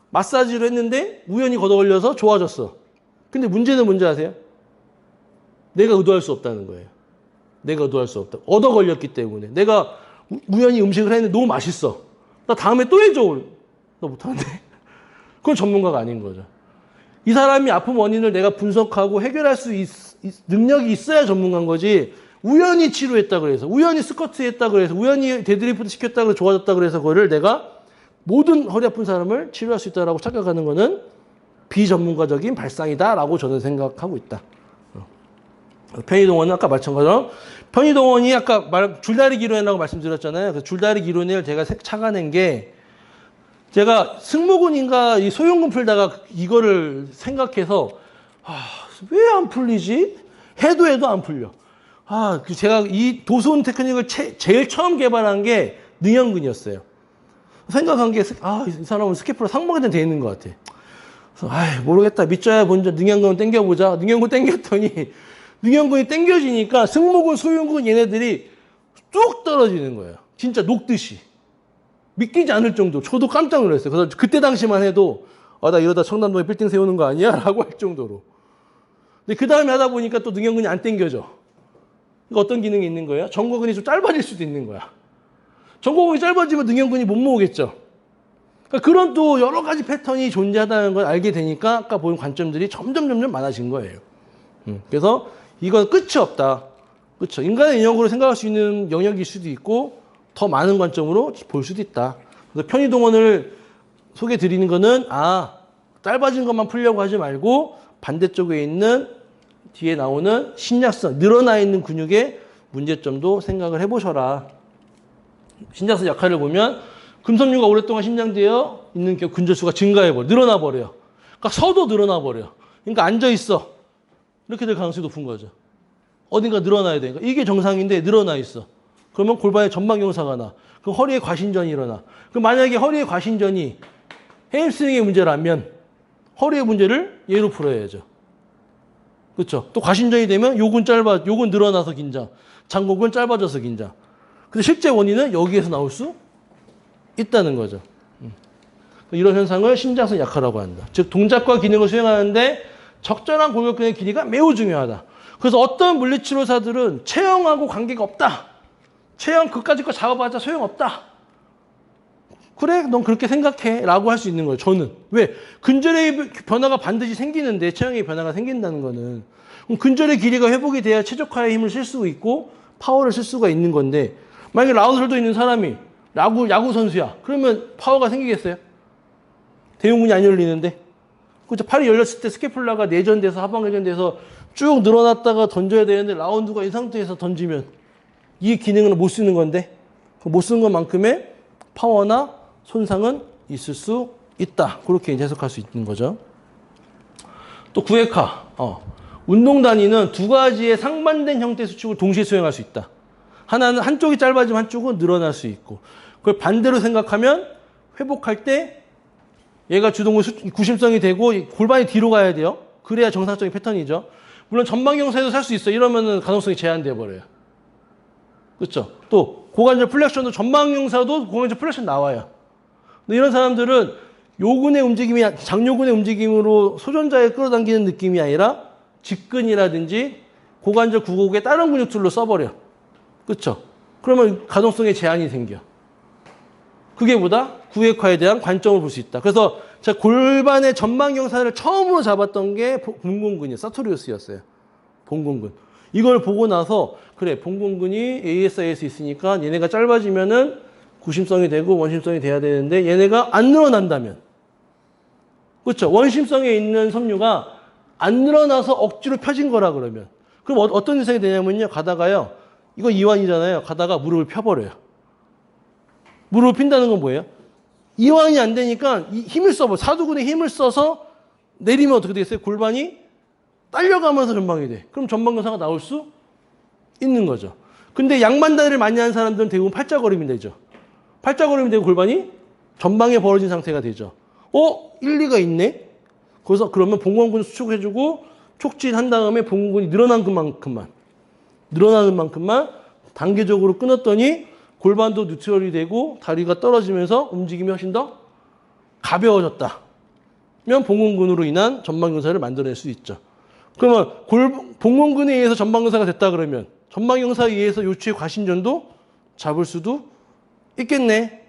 마사지를 했는데 우연히 걷어걸려서 좋아졌어. 근데 문제는 뭔지 아세요? 내가 의도할 수 없다는 거예요. 내가 의도할 수 없다. 얻어 걸렸기 때문에. 내가 우연히 음식을 했는데 너무 맛있어. 나 다음에 또 해줘. 너 못하는데. 그건 전문가가 아닌 거죠. 이 사람이 아픈 원인을 내가 분석하고 해결할 수 능력이 있어야 전문가인 거지. 우연히 치료했다 그래서, 우연히 스쿼트 했다 그래서, 우연히 데드리프트 시켰다 그래서 좋아졌다 그래서 그거를 내가 모든 허리 아픈 사람을 치료할 수 있다라고 착각하는 거는 비전문가적인 발상이다라고 저는 생각하고 있다. 편의동원은 아까 마찬가지로 편의동원이 아까 줄다리기 이론이라고 말씀드렸잖아요. 그 줄다리기 이론을 제가 착안한 게 제가 승모근인가 이 소형근 풀다가 이거를 생각해서 왜 안 풀리지? 해도 안 풀려. 제가 이 도수운 테크닉을 제일 처음 개발한 게 능형근이었어요. 생각한 게 이 사람은 스캐폴라 상방에 돼 있는 것 같아. 그래서 모르겠다. 믿져야 먼저 능형근 당겨보자. 능형근 당겼더니 능형근이 당겨지니까 승모근, 소형근 얘네들이 쭉 떨어지는 거예요. 진짜 녹듯이. 믿기지 않을 정도. 저도 깜짝 놀랐어요. 그래서 그때 당시만 해도 나 이러다 청담동에 빌딩 세우는 거 아니야? 라고 할 정도로. 근데 그 다음에 하다 보니까 또 능형근이 안 당겨져. 그러니까 어떤 기능이 있는 거예요? 전거근이 좀 짧아질 수도 있는 거야. 전거근이 짧아지면 능형근이 못 모으겠죠. 그러니까 그런 또 여러 가지 패턴이 존재하다는 걸 알게 되니까 아까 본 관점들이 점점 많아진 거예요. 그래서 이건 끝이 없다. 그렇죠. 인간의 영역으로 생각할 수 있는 영역일 수도 있고 더 많은 관점으로 볼 수도 있다. 그래서 편의동원을 소개해 드리는 거는 짧아진 것만 풀려고 하지 말고 반대쪽에 있는 뒤에 나오는 신약성, 늘어나 있는 근육의 문제점도 생각을 해보셔라. 신약성 역할을 보면 금섬유가 오랫동안 신장되어 있는 근절수가 증가해버려. 늘어나 버려요. 그러니까 서도 늘어나 버려. 그러니까 앉아있어. 이렇게 될 가능성이 높은 거죠. 어딘가 늘어나야 되니까. 이게 정상인데 늘어나 있어. 그러면 골반에 전방경사가 나. 그럼 허리에 과신전이 일어나. 그럼 만약에 허리에 과신전이 햄스트링의 문제라면 허리의 문제를 얘로 풀어야죠. 그렇죠. 또 과신전이 되면 요근 늘어나서 긴장. 장곡은 짧아져서 긴장. 근데 실제 원인은 여기에서 나올 수 있다는 거죠. 이런 현상을 신장성 약화라고 한다. 즉 동작과 기능을 수행하는데 적절한 골격근의 길이가 매우 중요하다. 그래서 어떤 물리치료사들은 체형하고 관계가 없다. 체형 그까짓 거 잡아봤자 소용없다. 그래, 넌 그렇게 생각해 라고 할 수 있는 거예요. 저는. 왜? 근절의 변화가 반드시 생기는데 체형의 변화가 생긴다는 거는 그럼 근절의 길이가 회복이 돼야 최적화의 힘을 쓸 수 있고 파워를 쓸 수가 있는 건데 만약에 라운설도 있는 사람이 야구 선수야. 그러면 파워가 생기겠어요? 대흉근이 안 열리는데. 그렇죠. 팔이 열렸을 때 스캐플라가 내전돼서 하방내전돼서 쭉 늘어났다가 던져야 되는데 라운드가 이 상태에서 던지면 이 기능은 못 쓰는 건데 못 쓰는 것만큼의 파워나 손상은 있을 수 있다. 그렇게 이제 해석할 수 있는 거죠. 또 구획화. 운동 단위는 두 가지의 상반된 형태의 수축을 동시에 수행할 수 있다. 하나는 한쪽이 짧아지면 한쪽은 늘어날 수 있고 그걸 반대로 생각하면 회복할 때 얘가 주동근 구심성이 되고 골반이 뒤로 가야 돼요. 그래야 정상적인 패턴이죠. 물론 전방경사에도 살 수 있어요. 이러면은 가동성이 제한돼 버려요. 그렇죠? 또 고관절 플렉션도 전방경사도 고관절 플렉션 나와요. 근데 이런 사람들은 요근의 움직임이 장요근의 움직임으로 소존자에 끌어당기는 느낌이 아니라 직근이라든지 고관절 구곡의 다른 근육들로 써버려. 그렇죠? 그러면 가동성에 제한이 생겨. 그게 보다 구획화에 대한 관점을 볼 수 있다. 그래서 제가 골반의 전방경사를 처음으로 잡았던 게 봉공근이에요. 사토리우스였어요. 봉공근. 이걸 보고 나서 그래 봉공근이 ASI에서 있으니까 얘네가 짧아지면은 구심성이 되고 원심성이 돼야 되는데 얘네가 안 늘어난다면 그렇죠. 원심성에 있는 섬유가 안 늘어나서 억지로 펴진 거라 그러면 그럼 어떤 현상이 되냐면요. 가다가요. 이거 이완이잖아요. 가다가 무릎을 펴버려요. 무릎을 핀다는 건 뭐예요? 이완이 안 되니까 힘을 써버 사두근에 힘을 써서 내리면 어떻게 되겠어요? 골반이 딸려가면서 전방이 돼. 그럼 전방경사가 나올 수 있는 거죠. 근데 양반다리를 많이 하는 사람들은 대부분 팔자걸음이 되죠. 팔자걸음이 되고 골반이 전방에 벌어진 상태가 되죠. 일리가 있네? 그래서 그러면 봉공근 수축해주고 촉진한 다음에 봉공근이 늘어나는 만큼만 단계적으로 끊었더니 골반도 뉴트럴이 되고 다리가 떨어지면서 움직임이 훨씬 더 가벼워졌다. 면 봉공근으로 인한 전방경사를 만들어낼 수 있죠. 그러면 봉공근에 의해서 전방경사가 됐다 그러면 전방경사에 의해서 요추의 과신전도 잡을 수도 있겠네.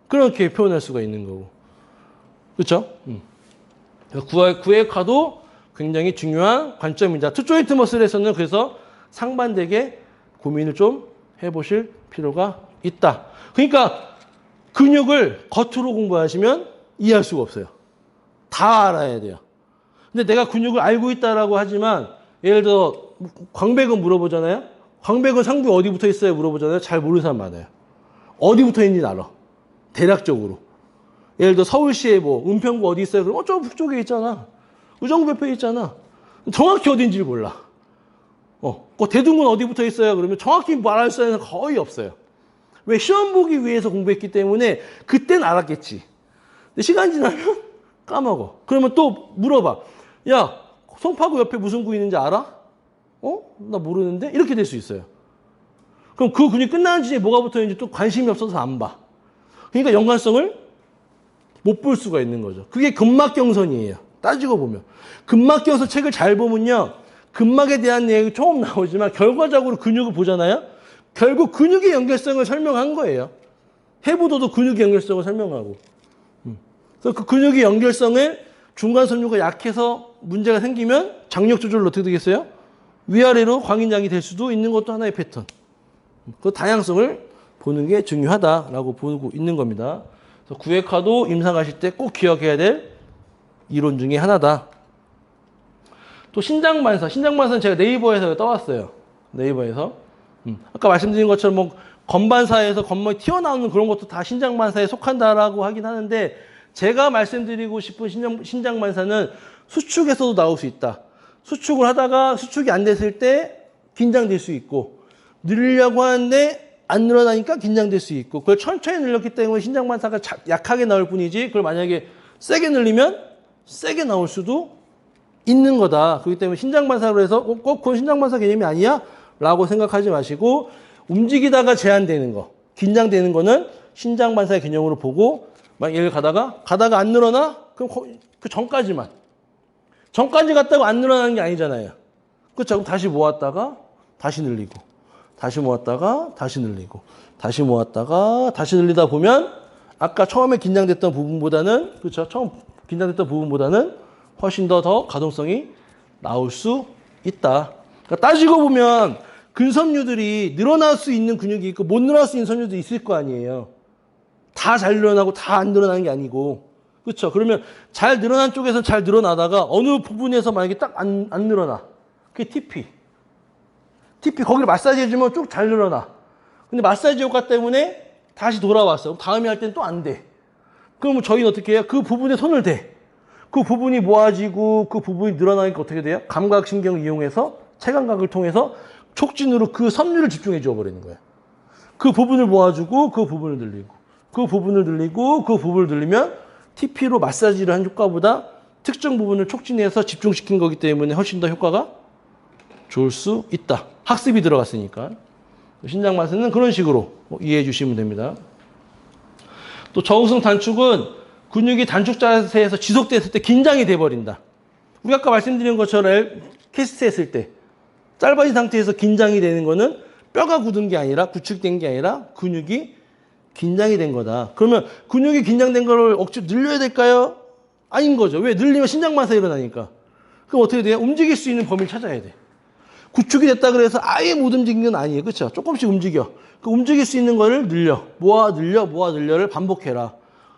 그렇게 표현할 수가 있는 거고. 그렇죠? 구획화도 굉장히 중요한 관점입니다. 투조인트 머슬에서는 그래서 상반되게 고민을 좀 해보실 필요가 있다. 그러니까 근육을 겉으로 공부하시면 이해할 수가 없어요. 다 알아야 돼요. 근데 내가 근육을 알고 있다라고 하지만 예를 들어 광배근 물어보잖아요. 광배근 상부 어디 붙어 있어요? 물어보잖아요. 잘 모르는 사람 많아요. 어디 붙어 있는지 알아. 대략적으로. 예를 들어 서울시에 뭐 은평구 어디 있어요? 그럼 저 북쪽에 있잖아. 의정부 옆에 있잖아. 정확히 어딘지를 몰라. 대둔근 어디 붙어 있어요? 그러면 정확히 말할 수 있는 거의 없어요. 왜? 시험 보기 위해서 공부했기 때문에 그땐 알았겠지. 근데 시간 지나면 까먹어. 그러면 또 물어봐. 야, 송파구 옆에 무슨 구 있는지 알아? 나 모르는데? 이렇게 될 수 있어요. 그럼 그 근육이 끝나는 지점에 뭐가 붙어 있는지 또 관심이 없어서 안 봐. 그러니까 연관성을 못 볼 수가 있는 거죠. 그게 근막경선이에요. 따지고 보면. 근막경선 책을 잘 보면요. 근막에 대한 얘기 조금 나오지만 결과적으로 근육을 보잖아요. 결국 근육의 연결성을 설명한 거예요. 해부도도 근육의 연결성을 설명하고. 그래서 그 근육의 연결성을 중간 섬유가 약해서 문제가 생기면 장력 조절로 어떻게 되겠어요? 위아래로 광인장이 될 수도 있는 것도 하나의 패턴. 그 다양성을 보는 게 중요하다라고 보고 있는 겁니다. 그래서 구획화도 임상 가실 때 꼭 기억해야 될 이론 중에 하나다. 또 신장반사는 제가 네이버에서 떠왔어요. 네이버에서. 아까 말씀드린 것처럼 뭐 건반사에서 건물이 튀어나오는 그런 것도 다 신장반사에 속한다라고 하긴 하는데 제가 말씀드리고 싶은 신장반사는 수축에서도 나올 수 있다. 수축을 하다가 수축이 안 됐을 때 긴장될 수 있고 늘리려고 하는데 안 늘어나니까 긴장될 수 있고 그걸 천천히 늘렸기 때문에 신장반사가 약하게 나올 뿐이지 그걸 만약에 세게 늘리면 세게 나올 수도 있는 거다. 그렇기 때문에 신장반사로 해서 꼭 그건 신장반사 개념이 아니야? 라고 생각하지 마시고 움직이다가 제한되는 거, 긴장되는 거는 신장반사의 개념으로 보고 막 예를 가다가 안 늘어나? 그럼 그 전까지만. 전까지 갔다고 안 늘어나는 게 아니잖아요. 그렇죠? 그럼 다시 모았다가 다시 늘리고 다시 모았다가 다시 늘리고 다시 모았다가 다시 늘리다 보면 아까 처음에 긴장됐던 부분보다는 그렇죠? 처음 긴장됐던 부분보다는 훨씬 더 가동성이 나올 수 있다. 그러니까 따지고 보면 근섬유들이 늘어날 수 있는 근육이 있고 못 늘어날 수 있는 섬유도 있을 거 아니에요. 다 잘 늘어나고 다 안 늘어나는 게 아니고. 그렇죠? 그러면 잘 늘어난 쪽에서 잘 늘어나다가 어느 부분에서 만약에 딱 안 늘어나. 그게 TP. TP 거기를 마사지 해주면 쭉 잘 늘어나. 근데 마사지 효과 때문에 다시 돌아왔어. 그럼 다음에 할 때는 또 안 돼. 그러면 저희는 어떻게 해요? 그 부분에 손을 대. 그 부분이 모아지고 그 부분이 늘어나니까 어떻게 돼요? 감각신경을 이용해서 체감각을 통해서 촉진으로 그 섬유를 집중해 줘버리는 거예요. 그 부분을 모아주고 그 부분을 늘리고 그 부분을 늘리고 그 부분을 늘리면 TP로 마사지를 한 효과보다 특정 부분을 촉진해서 집중시킨 거기 때문에 훨씬 더 효과가 좋을 수 있다. 학습이 들어갔으니까. 신장 마사지는 그런 식으로 이해해 주시면 됩니다. 또 저우성 단축은 근육이 단축 자세에서 지속됐을 때 긴장이 돼버린다. 우리 아까 말씀드린 것처럼 캐스트 했을 때 짧아진 상태에서 긴장이 되는 거는 뼈가 굳은 게 아니라 구축된 게 아니라 근육이 긴장이 된 거다. 그러면 근육이 긴장된 거를 억지로 늘려야 될까요? 아닌 거죠. 왜? 늘리면 신장 마사가 일어나니까. 그럼 어떻게 돼요? 움직일 수 있는 범위를 찾아야 돼. 구축이 됐다 그래서 아예 못 움직이는 건 아니에요. 그렇죠? 조금씩 움직여. 그 움직일 수 있는 거를 늘려. 모아 늘려를 반복해라.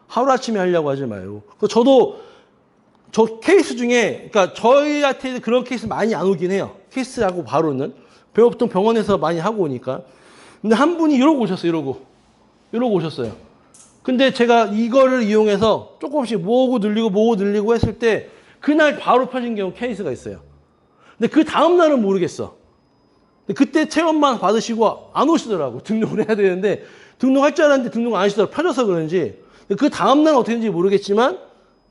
하루아침에 하려고 하지 말고. 저도 저 케이스 중에, 그러니까 저희한테 그런 케이스 많이 안 오긴 해요. 케이스하고 바로는. 보통 병원에서 많이 하고 오니까. 근데 한 분이 이러고 오셨어요. 이러고 오셨어요. 근데 제가 이거를 이용해서 조금씩 모으고 늘리고 했을 때 그날 바로 펴진 경우 케이스가 있어요. 근데 그 다음날은 모르겠어. 근데 그때 체험만 받으시고 안 오시더라고. 등록을 해야 되는데 등록할 줄 알았는데 등록 안 하시더라고. 펴져서 그런지. 그 다음날은 어떻게 되는지 모르겠지만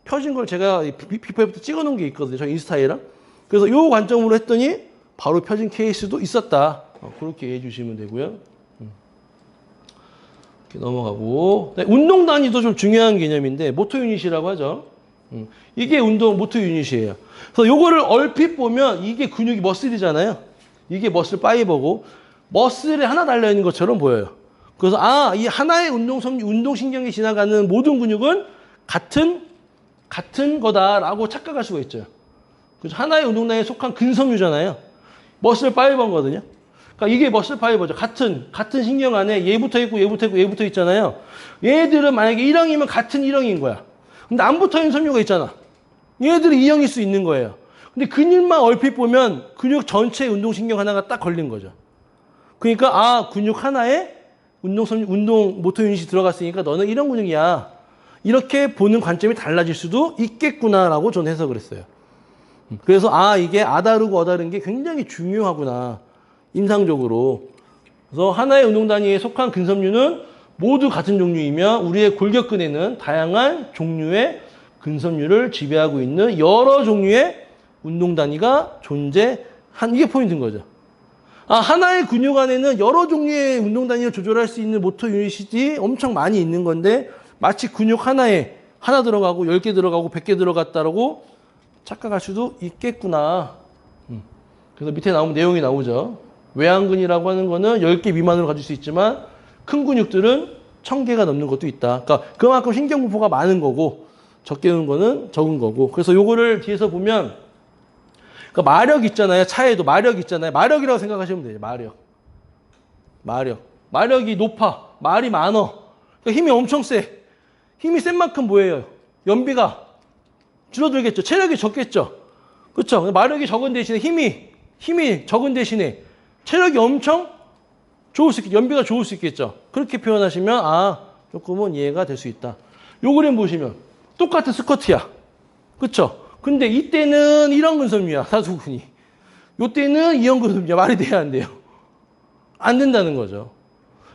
펴진 걸 제가 비포부터 찍어놓은 게 있거든요. 저 인스타에랑. 그래서 요 관점으로 했더니 바로 펴진 케이스도 있었다. 그렇게 이해해 주시면 되고요. 이렇게 넘어가고. 네, 운동 단위도 좀 중요한 개념인데 모터 유닛이라고 하죠. 이게 모터 유닛이에요. 그래서 요거를 얼핏 보면 이게 근육이 머슬이잖아요. 이게 머슬 파이버고 머슬에 하나 달려 있는 것처럼 보여요. 그래서 이 하나의 운동신경이 지나가는 모든 근육은 같은 거다라고 착각할 수가 있죠. 그래서 하나의 운동단위에 속한 근섬유잖아요. 머슬 파이버거든요. 그러니까 이게 머슬 파이버죠. 같은 신경 안에 얘부터 있고 얘부터 있잖아요. 얘들은 만약에 1형이면 같은 1형인 거야. 근데 안 붙어 있는 섬유가 있잖아. 얘들은 2형일 수 있는 거예요. 근데 근육만 얼핏 보면 근육 전체의 운동신경 하나가 딱 걸린 거죠. 그러니까 근육 하나에 운동 모터 유닛이 들어갔으니까 너는 이런 근육이야. 이렇게 보는 관점이 달라질 수도 있겠구나라고 저는 해석을 했어요. 그래서 이게 아다르고 어다른 게 굉장히 중요하구나. 임상적으로. 그래서 하나의 운동 단위에 속한 근섬유는 모두 같은 종류이며 우리의 골격근에는 다양한 종류의 근섬유를 지배하고 있는 여러 종류의 운동 단위가 이게 포인트인 거죠. 하나의 근육 안에는 여러 종류의 운동 단위를 조절할 수 있는 모터 유닛이 엄청 많이 있는 건데 마치 근육 하나에 하나 들어가고 10개 들어가고 100개 들어갔다라고 착각할 수도 있겠구나. 그래서 밑에 나오면 내용이 나오죠. 외양근이라고 하는 거는 10개 미만으로 가질 수 있지만 큰 근육들은 1000개가 넘는 것도 있다. 그러니까 그만큼 신경분포가 많은 거고 적게 오는 거는 적은 거고. 그래서 요거를 뒤에서 보면 그러니까 마력 있잖아요. 차에도 마력 있잖아요. 마력이라고 생각하시면 돼요. 마력이 높아. 말이 많어. 그러니까 힘이 엄청 세. 힘이 센 만큼 뭐예요? 연비가 줄어들겠죠. 체력이 적겠죠. 그렇죠? 마력이 적은 대신에 힘이 적은 대신에 체력이 엄청 좋을 수 있겠죠. 연비가 좋을 수 있겠죠. 그렇게 표현하시면 조금은 이해가 될 수 있다. 요 그림 보시면 똑같은 스쿼트야. 그렇죠? 근데 이때는 이런 근섬유야. 사두근이. 요때는 이런 근섬유야. 말이 돼야 안 돼요. 안 된다는 거죠.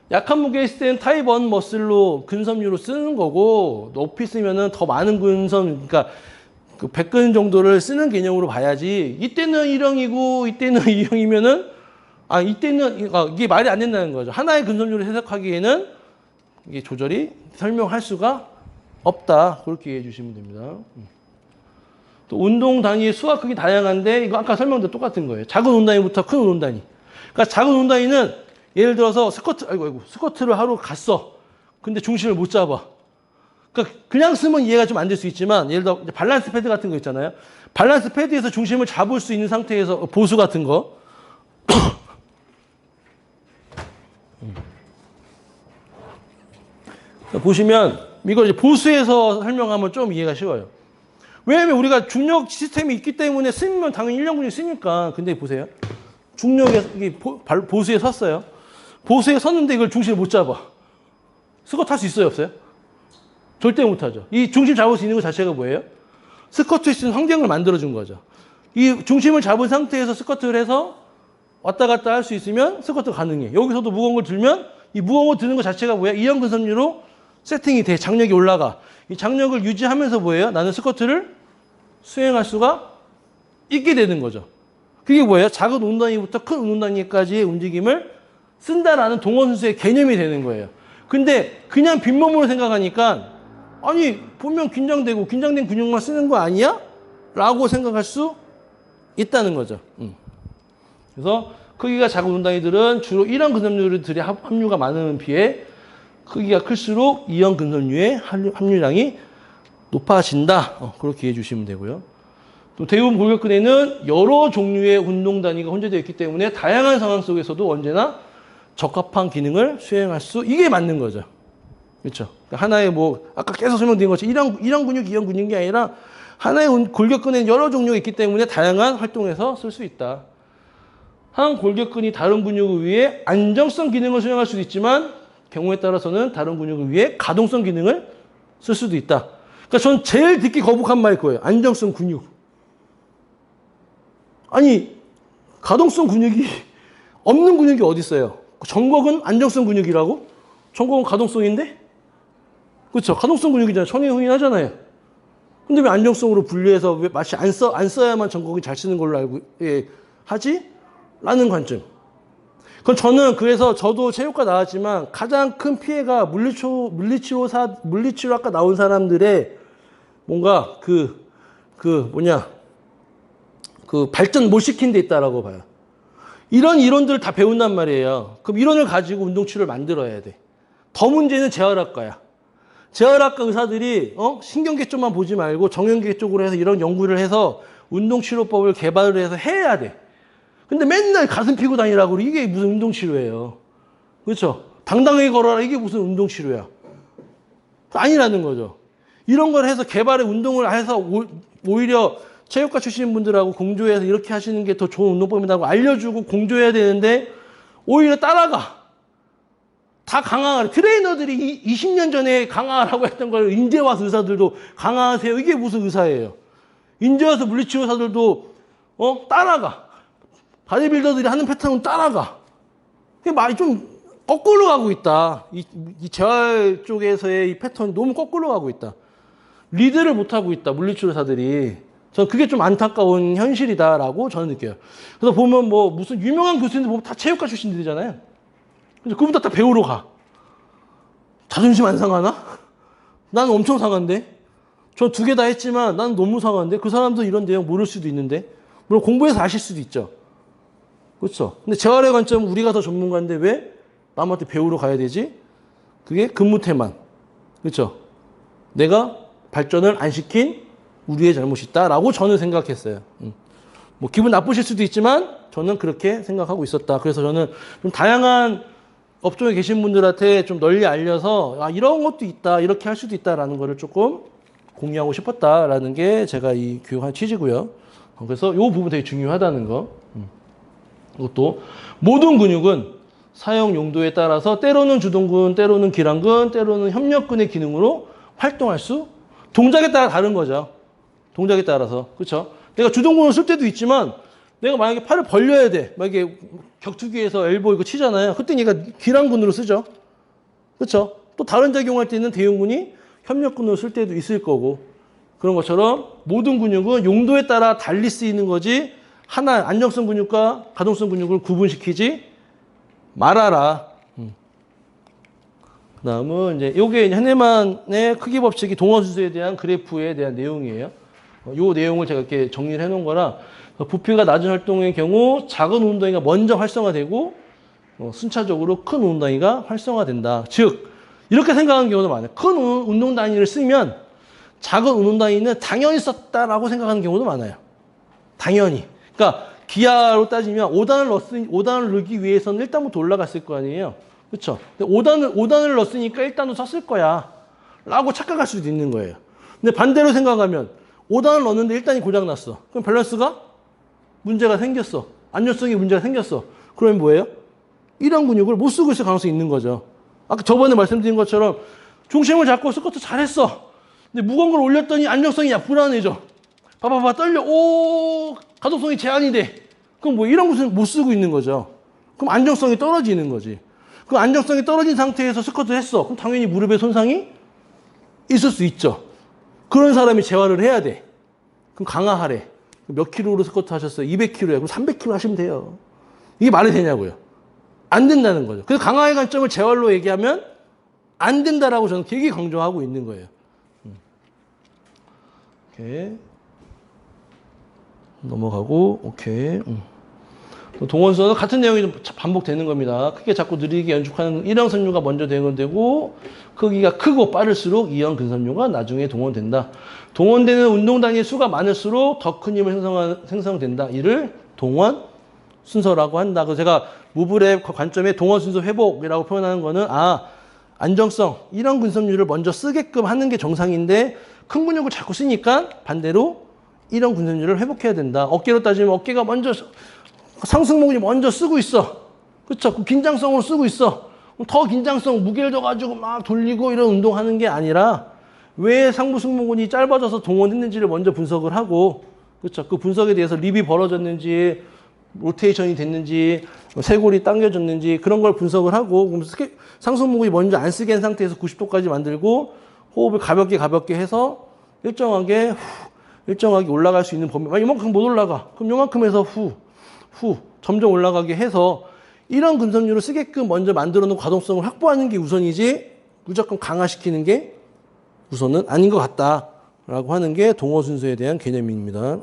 약한 무게 있을 때는 타입 1 머슬로 근섬유로 쓰는 거고 높이 쓰면은 더 많은 그러니까 그 100근 정도를 쓰는 개념으로 봐야지. 이때는 1형이고 이때는 2형이면은 이게 말이 안 된다는 거죠. 하나의 근섬유를 해석하기에는 이게 조절이 설명할 수가 없다. 그렇게 이해해 주시면 됩니다. 또 운동 단위의 수와 크기 다양한데 이거 아까 설명도 똑같은 거예요. 작은 운동 단위부터 큰 운동 단위. 그러니까 작은 운동 단위는 예를 들어서 스쿼트를 하러 갔어. 근데 중심을 못 잡아. 그러니까 그냥 쓰면 이해가 좀 안 될 수 있지만 예를 들어 밸런스 패드 같은 거 있잖아요. 밸런스 패드에서 중심을 잡을 수 있는 상태에서 보수 같은 거. 보시면 이걸 이제 보수해서 설명하면 좀 이해가 쉬워요. 왜냐면 우리가 중력 시스템이 있기 때문에 쓰면 당연히 일련 근육이 쓰니까. 근데 보세요. 중력에 이게 보수에 섰어요. 보수에 섰는데 이걸 중심을 못 잡아. 스쿼트 할 수 있어요, 없어요? 절대 못 하죠. 이 중심 잡을 수 있는 것 자체가 뭐예요? 스쿼트 할 수 있는 환경을 만들어준 거죠. 이 중심을 잡은 상태에서 스쿼트를 해서 왔다 갔다 할 수 있으면 스쿼트 가능해. 여기서도 무거운 걸 들면 이 무거운 거 드는 것 자체가 뭐야? 이형근섬유로 세팅이 돼. 장력이 올라가. 이 장력을 유지하면서 뭐예요? 나는 스쿼트를 수행할 수가 있게 되는 거죠. 그게 뭐예요? 작은 운동단위부터 큰 운동단위까지의 움직임을 쓴다라는 동원순수의 개념이 되는 거예요. 근데 그냥 빈몸으로 생각하니까 아니 보면 긴장되고 긴장된 근육만 쓰는 거 아니야? 라고 생각할 수 있다는 거죠. 그래서 크기가 작은 운동단위들은 주로 1형 근섬유들의 함유가 많은 비해 크기가 클수록 2형 근섬유의 함유량이 높아진다. 그렇게 이해해 주시면 되고요. 또 대부분 골격근에는 여러 종류의 운동 단위가 혼재되어 있기 때문에 다양한 상황 속에서도 언제나 적합한 기능을 수행할 수 이게 맞는 거죠. 그렇죠? 하나의 뭐 아까 계속 설명드린 것처럼 1형 근육, 2형 근육이 아니라 하나의 골격근에는 여러 종류가 있기 때문에 다양한 활동에서 쓸 수 있다. 한 골격근이 다른 근육을 위해 안정성 기능을 수행할 수도 있지만 경우에 따라서는 다른 근육을 위해 가동성 기능을 쓸 수도 있다. 그러니까 전 제일 듣기 거북한 말일 거예요. 안정성 근육. 아니 가동성 근육이 없는 근육이 어디 있어요? 정곡은 안정성 근육이라고? 정곡은 가동성인데? 그렇죠. 가동성 근육이잖아요. 천회후인하잖아요. 근데 왜 안정성으로 분리해서 왜 마치 안 써야만 정곡이 잘 쓰는 걸로 알고 하지? 라는 관점. 그건 저는 그래서 저도 체육과 나왔지만 가장 큰 피해가 물리치료학과 나온 사람들의 뭔가 그 발전 못 시킨 데 있다라고 봐요. 이런 이론들을 다 배운단 말이에요. 그럼 이론을 가지고 운동치료를 만들어야 돼. 더 문제는 재활학과야. 재활학과 의사들이 신경계 쪽만 보지 말고 정형계 쪽으로 해서 이런 연구를 해서 운동치료법을 개발을 해서 해야 돼. 근데 맨날 가슴 피고 다니라고 이게 무슨 운동치료예요. 그렇죠? 당당하게 걸어라 이게 무슨 운동치료야. 아니라는 거죠. 이런 걸 해서 개발의 운동을 해서 오히려 체육과 출신 분들하고 공조해서 이렇게 하시는 게 더 좋은 운동법이라고 알려주고 공조해야 되는데 오히려 따라가. 다 강화하라. 트레이너들이 20년 전에 강화하라고 했던 걸 인제 와서 의사들도 강화하세요. 이게 무슨 의사예요. 인제 와서 물리치료 의사들도 따라가. 바디빌더들이 하는 패턴은 따라가. 그게 많이 좀 거꾸로 가고 있다. 이 재활 쪽에서의 이 패턴이 너무 거꾸로 가고 있다. 리드를 못하고 있다. 물리치료사들이. 저는 그게 좀 안타까운 현실이다라고 저는 느껴요. 그래서 보면 뭐 무슨 유명한 교수님들 보면 다 체육과 출신들이잖아요. 그래서 그분들 다 배우러 가. 자존심 안 상하나? 나는 엄청 상한데. 저 2개 다 했지만 나는 너무 상한데. 그 사람도 이런 내용 모를 수도 있는데. 물론 공부해서 아실 수도 있죠. 그렇죠. 근데 재활의 관점은 우리가 더 전문가인데 왜 남한테 배우러 가야 되지? 그게 근무태만. 그렇죠. 내가 발전을 안 시킨 우리의 잘못이다라고 저는 생각했어요. 뭐 기분 나쁘실 수도 있지만 저는 그렇게 생각하고 있었다. 그래서 저는 좀 다양한 업종에 계신 분들한테 좀 널리 알려서 이런 것도 있다. 이렇게 할 수도 있다라는 거를 조금 공유하고 싶었다라는 게 제가 이 교육한 취지고요. 그래서 이 부분 되게 중요하다는 거. 이것도 모든 근육은 사용 용도에 따라서 때로는 주동근, 때로는 기랑근, 때로는 협력근의 기능으로 활동할 수 동작에 따라 다른 거죠. 동작에 따라서. 그렇죠? 내가 주동근을 쓸 때도 있지만 내가 만약에 팔을 벌려야 돼. 만약에 격투기에서 엘보 이거 치잖아요. 그때 얘가 기랑근으로 쓰죠. 그렇죠? 또 다른 작용할 때는 대흉근이 협력근으로 쓸 때도 있을 거고. 그런 것처럼 모든 근육은 용도에 따라 달리 쓰이는 거지 하나 안정성 근육과 가동성 근육을 구분시키지 말아라. 그 다음은 이제 요게 하네만의 크기 법칙이 동원수소에 대한 그래프에 대한 내용이에요. 요 내용을 제가 이렇게 정리를 해 놓은 거라 부피가 낮은 활동의 경우 작은 운동이가 먼저 활성화되고 순차적으로 큰 운동이가 활성화된다. 즉 이렇게 생각하는 경우도 많아요. 큰 운동 단위를 쓰면 작은 운동 단위는 당연히 썼다라고 생각하는 경우도 많아요. 당연히. 그러니까 기하로 따지면 5단을 넣기 위해서는 1단부터 올라갔을 거 아니에요. 그렇죠? 5단을 넣었으니까 1단도 썼을 거야. 라고 착각할 수도 있는 거예요. 근데 반대로 생각하면 5단을 넣었는데 1단이 고장났어. 그럼 밸런스가 문제가 생겼어. 안정성에 문제가 생겼어. 그러면 뭐예요? 이런 근육을 못 쓰고 있을 가능성이 있는 거죠. 아까 저번에 말씀드린 것처럼 중심을 잡고 스쿼트 잘했어. 근데 무거운 걸 올렸더니 안정성이 불안해져. 봐봐봐 떨려. 오 가동성이 제한이 돼. 그럼 뭐 이런 것은 못 쓰고 있는 거죠. 그럼 안정성이 떨어지는 거지. 그 안정성이 떨어진 상태에서 스쿼트를 했어. 그럼 당연히 무릎에 손상이 있을 수 있죠. 그런 사람이 재활을 해야 돼. 그럼 강화하래. 몇 킬로로 스쿼트 하셨어요? 200킬로야. 그럼 300킬로 하시면 돼요. 이게 말이 되냐고요. 안 된다는 거죠. 그래서 강화의 관점을 재활로 얘기하면 안 된다라고 저는 되게 강조하고 있는 거예요. 오케이. 넘어가고, 오케이. 동원선은 같은 내용이 좀 반복되는 겁니다. 크게 작고 느리게 연축하는 일형 선류가 먼저 동원되고, 크기가 크고 빠를수록 이형 근선류가 나중에 동원된다. 동원되는 운동 단위 수가 많을수록 더 큰 힘을 생성된다. 이를 동원 순서라고 한다. 그래서 제가 무브랩 관점에 동원 순서 회복이라고 표현하는 거는 안정성, 일형 근섬유를 먼저 쓰게끔 하는 게 정상인데 큰 근육을 자꾸 쓰니까 반대로 일형 근섬유를 회복해야 된다. 어깨로 따지면 어깨가 먼저 상승목이 먼저 쓰고 있어. 그렇죠? 긴장성으로 쓰고 있어. 더 긴장성, 무게를 져가지고 막 돌리고 이런 운동하는 게 아니라 왜 상부 승모근이 짧아져서 동원했는지를 먼저 분석을 하고, 그렇죠? 그 분석에 대해서 립이 벌어졌는지, 로테이션이 됐는지, 쇄골이 당겨졌는지 그런 걸 분석을 하고, 그럼 상승목이 먼저 안 쓰게 한 상태에서 90도까지 만들고 호흡을 가볍게 해서 일정하게 올라갈 수 있는 범위. 이만큼 못 올라가. 그럼 이만큼 해서 후 점점 올라가게 해서 이런 근섬유를 쓰게끔 먼저 만들어 놓은 가동성을 확보하는 게 우선이지 무조건 강화시키는 게 우선은 아닌 것 같다라고 하는 게 동원 순서에 대한 개념입니다.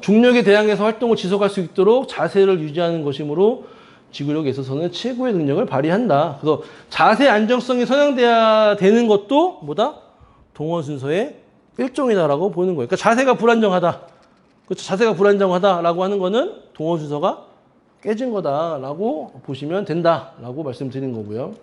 중력에 대항해서 활동을 지속할 수 있도록 자세를 유지하는 것이므로 지구력에 있어서는 최고의 능력을 발휘한다. 그래서 자세 안정성이 선양돼야 되는 것도 뭐다? 동원 순서의 일종이다라고 보는 거예요. 그러니까 자세가 불안정하다. 그렇죠? 자세가 불안정하다라고 하는 거는 동원 순서가 깨진 거다라고 보시면 된다라고 말씀드리는 거고요.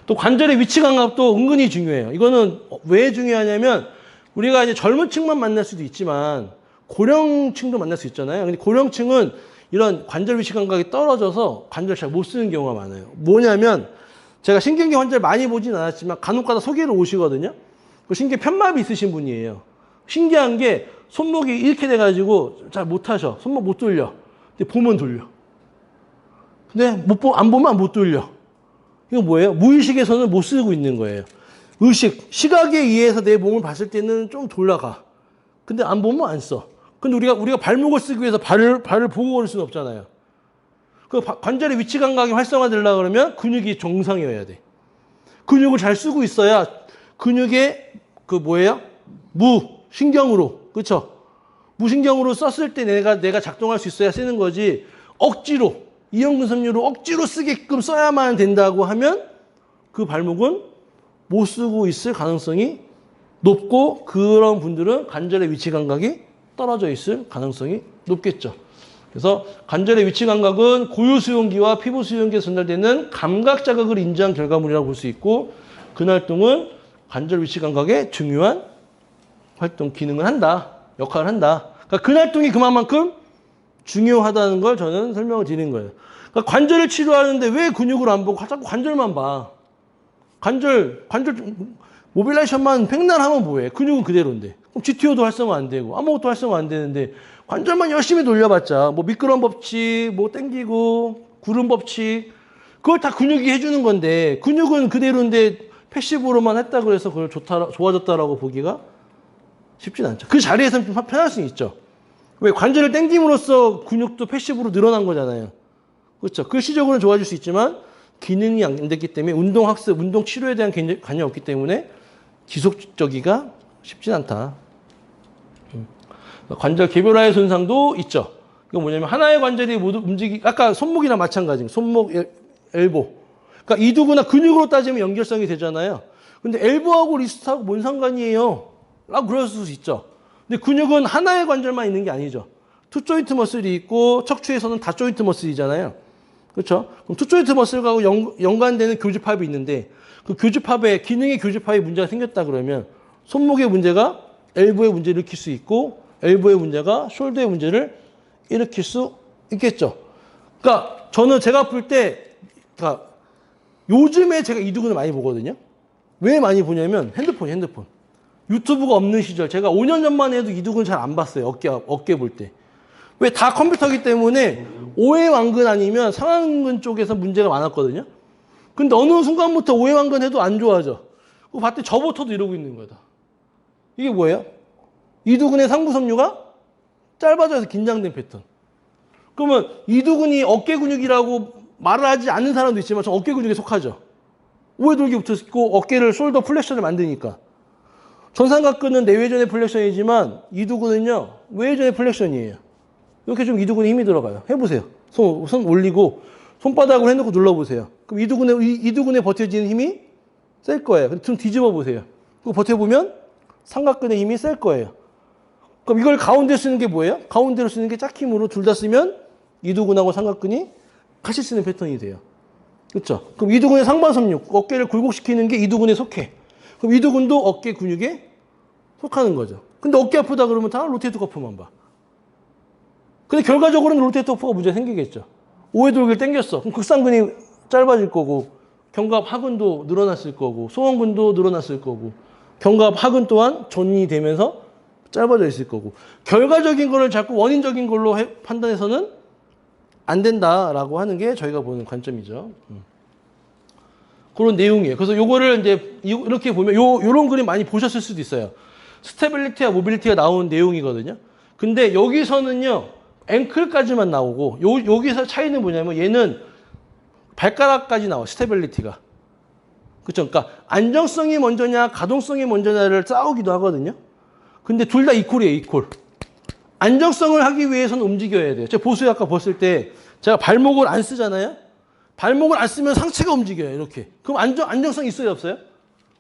또 관절의 위치 감각도 은근히 중요해요. 이거는 왜 중요하냐면 우리가 이제 젊은 층만 만날 수도 있지만 고령층도 만날 수 있잖아요. 근데 고령층은 이런 관절 위치 감각이 떨어져서 관절 잘 못 쓰는 경우가 많아요. 뭐냐면 제가 신경계 환자를 많이 보진 않았지만 간혹가다 소개를 오시거든요. 그 신경 편마비 있으신 분이에요. 신기한 게 손목이 이렇게 돼가지고 잘 못하셔. 손목 못 돌려. 근데 보면 돌려. 근데 안 보면 못 돌려. 이거 뭐예요? 무의식에서는 못 쓰고 있는 거예요. 시각에 의해서 내 몸을 봤을 때는 좀 돌아가. 근데 안 보면 안 써. 근데 우리가 발목을 쓰기 위해서 발을 보고 걸을 수는 없잖아요. 그 관절의 위치 감각이 활성화되려고 그러면 근육이 정상이어야 돼. 근육을 잘 쓰고 있어야 근육의 무신경으로, 그렇죠? 무신경으로 썼을 때 내가 작동할 수 있어야 쓰는 거지. 억지로 이형근섬유로 억지로 쓰게끔 써야만 된다고 하면 그 발목은 못 쓰고 있을 가능성이 높고 그런 분들은 관절의 위치 감각이 떨어져 있을 가능성이 높겠죠. 그래서 관절의 위치 감각은 고유 수용기와 피부 수용기에 전달되는 감각 자극을 인지한 결과물이라고 볼 수 있고 근활동은 관절 위치 감각에 중요한 활동 기능을 한다. 역할을 한다. 그러니까 근활동이 그만큼 중요하다는 걸 저는 설명을 드리는 거예요. 그러니까 관절을 치료하는데 왜 근육을 안 보고 자꾸 관절만 봐. 관절 모빌라이션만 백날 하면 뭐해? 근육은 그대로인데. 그럼 GTO도 활성화 안 되고 아무것도 활성화 안 되는데 관절만 열심히 돌려봤자 뭐 미끄럼 법칙, 뭐 땡기고 구름 법칙 그걸 다 근육이 해주는 건데 근육은 그대로인데 패시브로만 했다고 해서 그걸 좋아졌다라고 보기가 쉽진 않죠. 그 자리에서는 좀 편할 수는 있죠. 왜? 관절을 땡김으로써 근육도 패시브로 늘어난 거잖아요. 그렇죠. 그 시적으로는 좋아질 수 있지만 기능이 안 됐기 때문에 운동학습, 운동치료에 대한 개념이 없기 때문에 지속적이가 쉽진 않다. 관절 개별화의 손상도 있죠. 이거 뭐냐면 하나의 관절이 모두 아까 손목이랑 마찬가지입니다. 손목, 엘보. 그러니까 이두구나 근육으로 따지면 연결성이 되잖아요. 근데 엘보하고 리스트하고 뭔 상관이에요? 라고 그럴 수 있죠. 근데 근육은 하나의 관절만 있는 게 아니죠. 투 조인트 머슬이 있고 척추에서는 다 조인트 머슬이잖아요. 그렇죠? 그럼 투조인트 머슬하고 연관되는 교집합이 있는데 그 교집합에 기능의 교집합에 문제가 생겼다 그러면 손목의 문제가 엘보의 문제를 일으킬 수 있고 엘보의 문제가 숄더의 문제를 일으킬 수 있겠죠. 그러니까 저는 제가 아플 때 그러니까 요즘에 제가 이두근을 많이 보거든요. 왜 많이 보냐면 핸드폰. 유튜브가 없는 시절 제가 5년 전만 해도 이두근 잘 안 봤어요. 어깨 볼 때. 왜 다 컴퓨터기 때문에 오해왕근 아니면 상완근 쪽에서 문제가 많았거든요. 근데 어느 순간부터 오해왕근 해도 안 좋아져. 그거 봤더니 저부터도 이러고 있는 거다. 이게 뭐예요? 이두근의 상부섬유가 짧아져서 긴장된 패턴. 그러면 이두근이 어깨 근육이라고 말을 하지 않는 사람도 있지만 저 어깨 근육에 속하죠. 오해돌기부터 있고 어깨를 숄더 플렉션을 만드니까. 전삼각근은 내외전의 플렉션이지만 이두근은요 외전의 플렉션이에요. 이렇게 좀 이두근에 힘이 들어가요. 해보세요. 손 올리고 손바닥으로 해놓고 눌러보세요. 그럼 이두근에 버텨지는 힘이 셀 거예요. 근데 좀 뒤집어 보세요. 그거 버텨보면 삼각근의 힘이 셀 거예요. 그럼 이걸 가운데 쓰는 게 뭐예요? 가운데로 쓰는 게 짝힘으로 둘 다 쓰면 이두근하고 삼각근이 같이 쓰는 패턴이 돼요. 그렇죠? 그럼 이두근의 상반섬유, 어깨를 굴곡시키는 게 이두근에 속해. 그럼 이두근도 어깨 근육에 속하는 거죠. 근데 어깨 아프다 그러면 다 로테이터 커프만 봐. 근데 결과적으로는 로테이터 커프가 문제 생기겠죠. 오해돌기를 당겼어. 그럼 극상근이 짧아질 거고 견갑 하근도 늘어났을 거고 소원근도 늘어났을 거고 견갑 하근 또한 전이 되면서 짧아져 있을 거고 결과적인 거를 자꾸 원인적인 걸로 판단해서는 안 된다라고 하는 게 저희가 보는 관점이죠. 그런 내용이에요. 그래서 요거를 이제 이렇게 보면 요런 그림 많이 보셨을 수도 있어요. 스테빌리티와 모빌리티가 나오는 내용이거든요. 근데 여기서는요, 앵클까지만 나오고, 여기서 차이는 뭐냐면 얘는 발가락까지 나와, 스테빌리티가. 그쵸? 그러니까 안정성이 먼저냐, 가동성이 먼저냐를 싸우기도 하거든요. 근데 둘 다 이퀄이에요, 이퀄. 안정성을 하기 위해서는 움직여야 돼요. 제가 보수에 아까 봤을 때 제가 발목을 안 쓰잖아요. 발목을 안 쓰면 상체가 움직여요. 이렇게. 그럼 안정성 있어요? 없어요?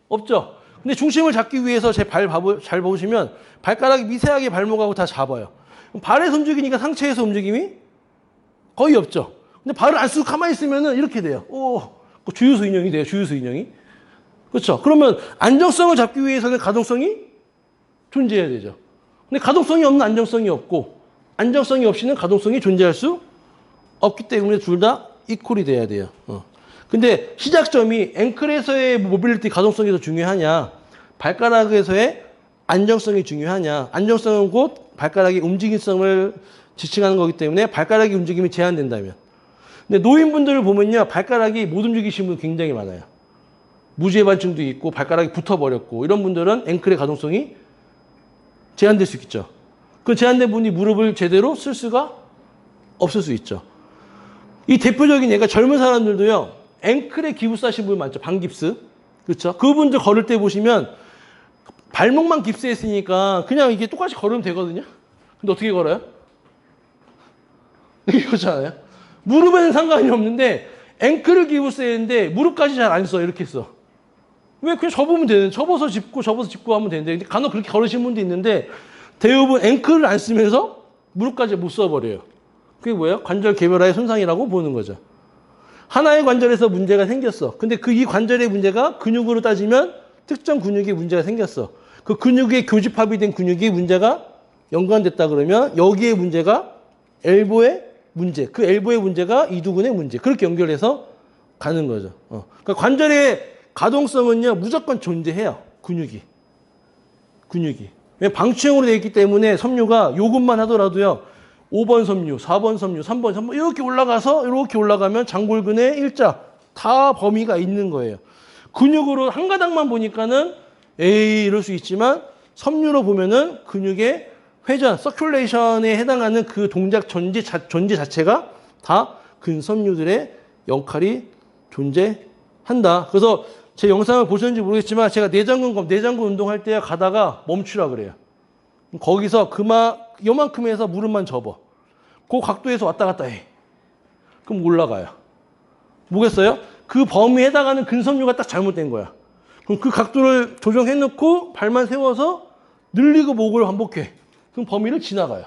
없죠. 근데 중심을 잡기 위해서 제 발 잘 보시면 발가락이 미세하게 발목하고 다 잡아요. 그럼 발에서 움직이니까 상체에서 움직임이 거의 없죠. 근데 발을 안 쓰고 가만히 있으면 이렇게 돼요. 주유소 인형이 돼요. 주유소 인형이. 그렇죠. 그러면 안정성을 잡기 위해서는 가동성이 존재해야 되죠. 근데 가동성이 없는 안정성이 없고 안정성이 없이는 가동성이 존재할 수 없기 때문에 둘 다 이퀄이 돼야 돼요. 근데 시작점이 앵클에서의 모빌리티 가동성이 더 중요하냐, 발가락에서의 안정성이 중요하냐. 안정성은 곧 발가락의 움직임성을 지칭하는 거기 때문에 발가락의 움직임이 제한된다면. 근데 노인분들을 보면요, 발가락이 못 움직이시는 분 굉장히 많아요. 무지해반증도 있고 발가락이 붙어버렸고 이런 분들은 앵클의 가동성이 제한될 수 있겠죠. 그 제한된 분이 무릎을 제대로 쓸 수가 없을 수 있죠. 이 대표적인 예가 젊은 사람들도요, 앵클에 기부스하신 분 많죠. 반깁스. 그렇죠? 그분들 걸을 때 보시면 발목만 깁스했으니까 그냥 이게 똑같이 걸으면 되거든요. 근데 어떻게 걸어요? 이거잖아요. 무릎에는 상관이 없는데 앵클을 기부스했는데 무릎까지 잘 안 써. 이렇게 써. 왜? 그냥 접으면 되는데, 접어서 짚고 하면 되는데, 근데 간혹 그렇게 걸으시는 분도 있는데, 대부분 앵클을 안 쓰면서 무릎까지 못 써버려요. 그게 뭐예요? 관절 개별화의 손상이라고 보는 거죠. 하나의 관절에서 문제가 생겼어. 근데 이 관절의 문제가 근육으로 따지면 특정 근육에 문제가 생겼어. 그 근육의 교집합이 된 근육이 문제가 연관됐다 그러면 여기에 문제가 엘보의 문제, 그 엘보의 문제가 이두근의 문제. 그렇게 연결해서 가는 거죠. 그러니까 관절의 가동성은요, 무조건 존재해요. 근육이. 왜 방치형으로 되어 있기 때문에 섬유가 요것만 하더라도요, 5번 섬유, 4번 섬유, 3번 섬유, 이렇게 올라가면 장골근의 일자, 다 범위가 있는 거예요. 근육으로 한 가닥만 보니까는, 이럴 수 있지만, 섬유로 보면은 근육의 회전, 서큘레이션에 해당하는 그 동작 존재 자체가 다 근섬유들의 역할이 존재한다. 그래서 제 영상을 보셨는지 모르겠지만 제가 내장근 운동할 때 가다가 멈추라 그래요. 거기서 요만큼 해서 무릎만 접어. 그 각도에서 왔다 갔다 해. 그럼 올라가요. 뭐겠어요? 그 범위에 해당하는 근섬유가 딱 잘못된 거야. 그럼 그 각도를 조정해 놓고 발만 세워서 늘리고 목을 반복해. 그럼 범위를 지나가요.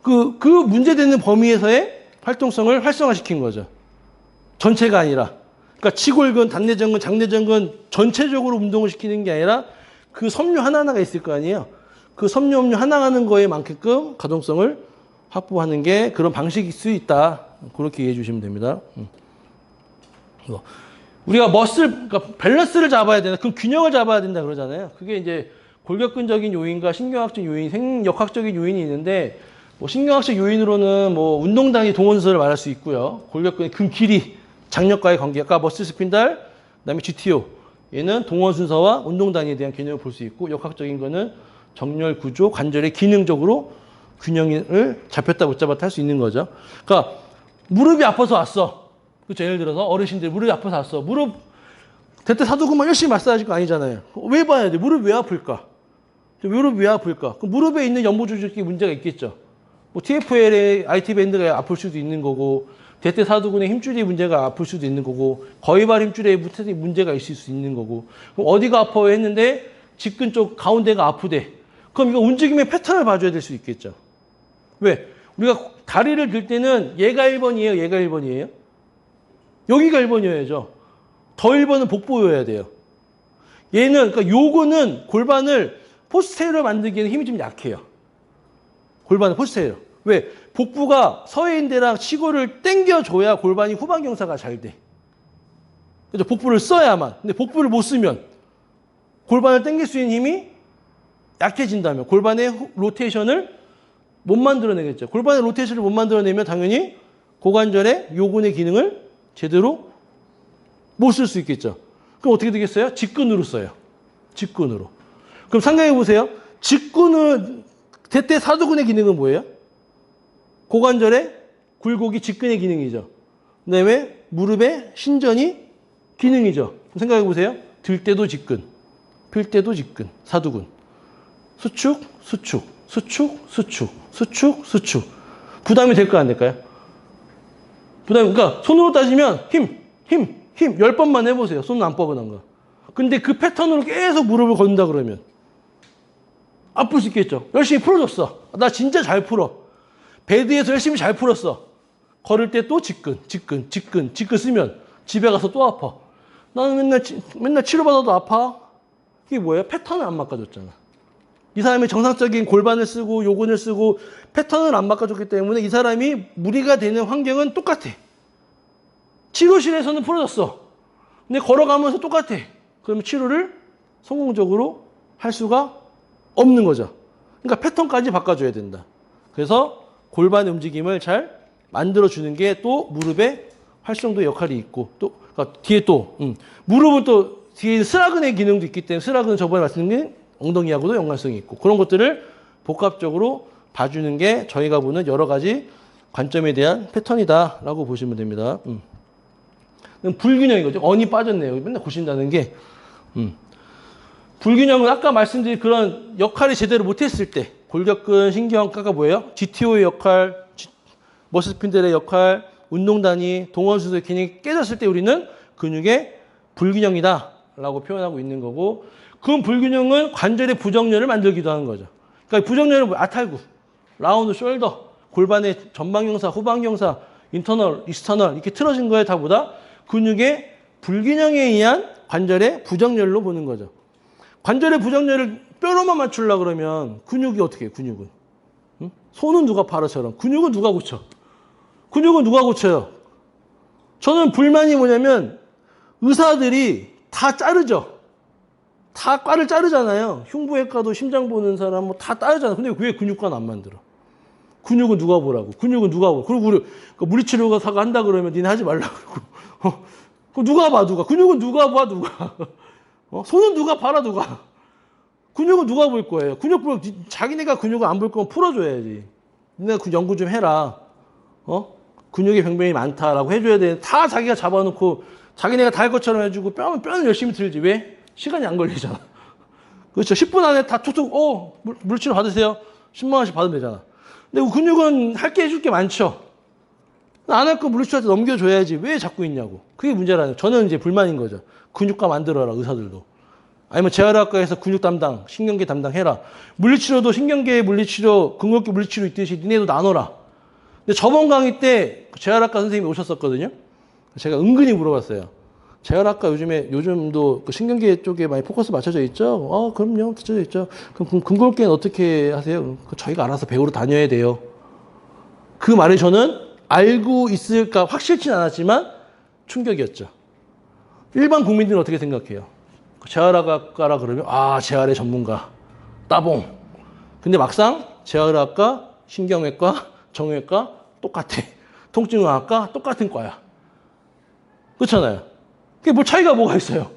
그 문제되는 범위에서의 활동성을 활성화시킨 거죠. 전체가 아니라. 그러니까 치골근, 단내전근, 장내전근 전체적으로 운동을 시키는 게 아니라 그 섬유 하나하나가 있을 거 아니에요. 그 섬유 업무 하나 하는 거에 만큼 가동성을 확보하는 게 그런 방식일 수 있다. 그렇게 이해해 주시면 됩니다. 우리가 그러니까 밸런스를 잡아야 된다. 그럼 균형을 잡아야 된다 그러잖아요. 그게 이제 골격근적인 요인과 신경학적 요인, 생역학적인 요인이 있는데 뭐 신경학적 요인으로는 뭐 운동단위 동원수를 말할 수 있고요. 골격근의 근 길이, 장력과의 관계, 아까 머슬 스핀달, 그다음에 GTO. 얘는 동원 순서와 운동 단위에 대한 개념을 볼 수 있고 역학적인 거는 정렬 구조, 관절의 기능적으로 균형을 잡혔다 못 잡았다 할 수 있는 거죠. 그러니까 무릎이 아파서 왔어. 그렇죠. 예를 들어서 어르신들 무릎이 아파서 왔어. 무릎 대퇴 사두근만 열심히 마사지 할 거 아니잖아요. 왜 봐야 돼? 무릎 왜 아플까? 무릎 왜 아플까? 그 무릎에 있는 연부 조직에 문제가 있겠죠. 뭐 TFL의 IT 밴드가 아플 수도 있는 거고 대퇴 사두근의 힘줄이 문제가 아플 수도 있는 거고 거위발 힘줄에 문제가 있을 수 있는 거고 그럼 어디가 아파요 했는데 직근 쪽 가운데가 아프대. 그럼 이거 움직임의 패턴을 봐줘야 될 수 있겠죠. 왜? 우리가 다리를 들 때는 얘가 1번이에요? 얘가 1번이에요? 여기가 1번이어야죠. 더 1번은 복부여야 돼요. 얘는 그러니까 요거는 골반을 포스테리어 만들기에는 힘이 좀 약해요. 골반은 포스테리어. 왜? 복부가 서해인대랑 치골을 당겨줘야 골반이 후방경사가 잘 돼. 그죠? 복부를 써야만. 근데 복부를 못 쓰면 골반을 당길 수 있는 힘이 약해진다면 골반의 로테이션을 못 만들어내겠죠. 골반의 로테이션을 못 만들어내면 당연히 고관절의 요근의 기능을 제대로 못 쓸 수 있겠죠. 그럼 어떻게 되겠어요? 직근으로 써요. 직근으로. 그럼 생각해 보세요. 직근은 대퇴 사두근의 기능은 뭐예요? 고관절의 굴곡이 직근의 기능이죠. 그 다음에 무릎의 신전이 기능이죠. 생각해 보세요. 들 때도 직근, 필 때도 직근, 사두근. 수축, 수축, 수축, 수축, 수축, 수축. 부담이 될까요? 안 될까요? 그러니까 손으로 따지면 힘, 10번만 해보세요. 손은 안 뻐근한 거. 근데 그 패턴으로 계속 무릎을 건다 그러면 아플 수 있겠죠. 열심히 풀어줬어. 나 진짜 잘 풀어. 베드에서 열심히 잘 풀었어. 걸을 때 또 직근 쓰면 집에 가서 또 아파. 나는 맨날 치료받아도 아파. 이게 뭐예요? 패턴을 안 바꿔줬잖아. 이 사람이 정상적인 골반을 쓰고 요근을 쓰고 패턴을 안 바꿔줬기 때문에 이 사람이 무리가 되는 환경은 똑같아. 치료실에서는 풀어졌어. 근데 걸어가면서 똑같아. 그러면 치료를 성공적으로 할 수가 없는 거죠. 그러니까 패턴까지 바꿔줘야 된다. 그래서 골반의 움직임을 잘 만들어주는 게 또 무릎의 활성도 역할이 있고 또 그러니까 뒤에 또 무릎은 또 뒤에 스라근의 기능도 있기 때문에 스라근은 저번에 말씀드린 엉덩이하고도 연관성이 있고 그런 것들을 복합적으로 봐주는 게 저희가 보는 여러 가지 관점에 대한 패턴이다라고 보시면 됩니다. 불균형인 거죠. 언이 빠졌네요. 맨날 고신다는 게. 불균형은 아까 말씀드린 그런 역할이 제대로 못했을 때 골격근, 신경과가 뭐예요? GTO의 역할, 머슬스핀들의 역할, 운동단위, 동원수소의 기능이 깨졌을 때 우리는 근육의 불균형이다라고 표현하고 있는 거고 그 불균형은 관절의 부정렬을 만들기도 하는 거죠. 그러니까 부정렬은 아탈구, 라운드 숄더, 골반의 전방경사, 후방경사, 인터널, 익스터널 이렇게 틀어진 거에 다보다 근육의 불균형에 의한 관절의 부정렬로 보는 거죠. 관절의 부정렬을 뼈로만 맞추려고 그러면 근육이 어떻게 해요? 근육은. 응? 손은 누가 팔아처럼. 근육은 누가 고쳐? 근육은 누가 고쳐요? 저는 불만이 뭐냐면 의사들이 다 자르죠. 다 과를 자르잖아요. 흉부외과도 심장 보는 사람 뭐 다 자르잖아요. 근데 왜 근육과는 안 만들어? 근육은 누가 보라고? 근육은 누가 보고? 그리고 우리 물리치료사가 한다 그러면 니네 하지 말라고 그러고. 그럼 누가 봐, 누가? 근육은 누가 봐, 누가? 손은 누가 봐라, 누가? 근육은 누가 볼 거예요? 자기네가 근육을 안 볼 거면 풀어줘야지. 니네 그 연구 좀 해라. 근육의 병변이 많다라고 해줘야 돼. 다 자기가 잡아놓고 자기네가 다 할 것처럼 해주고 뼈는 열심히 들지. 왜? 시간이 안 걸리잖아. 그렇죠. 10분 안에 다 툭툭, 물리치료 받으세요. 10만 원씩 받으면 되잖아. 근데 근육은 할 게 해줄 게 많죠. 안 할 거 물리치료한테 넘겨줘야지. 왜 자꾸 있냐고. 그게 문제라는. 저는 이제 불만인 거죠. 근육과 만들어라, 의사들도. 아니면 재활학과에서 근육 담당, 신경계 담당 해라. 물리치료도 신경계 물리치료, 근육계 물리치료 있듯이 니네도 나눠라. 근데 저번 강의 때 재활학과 선생님이 오셨었거든요. 제가 은근히 물어봤어요. 재활학과 요즘도 그 신경계 쪽에 많이 포커스 맞춰져 있죠? 그럼요. 맞춰져 있죠. 그럼 근골계는 어떻게 하세요? 저희가 알아서 배우러 다녀야 돼요. 그 말에 저는 알고 있을까 확실치는 않았지만 충격이었죠. 일반 국민들은 어떻게 생각해요? 재활학과라 그러면 재활의 전문가 따봉. 근데 막상 재활학과, 신경외과, 정형외과 똑같아. 통증의학과 똑같은 과야. 그렇잖아요. 그게 뭐 차이가 뭐가 있어요?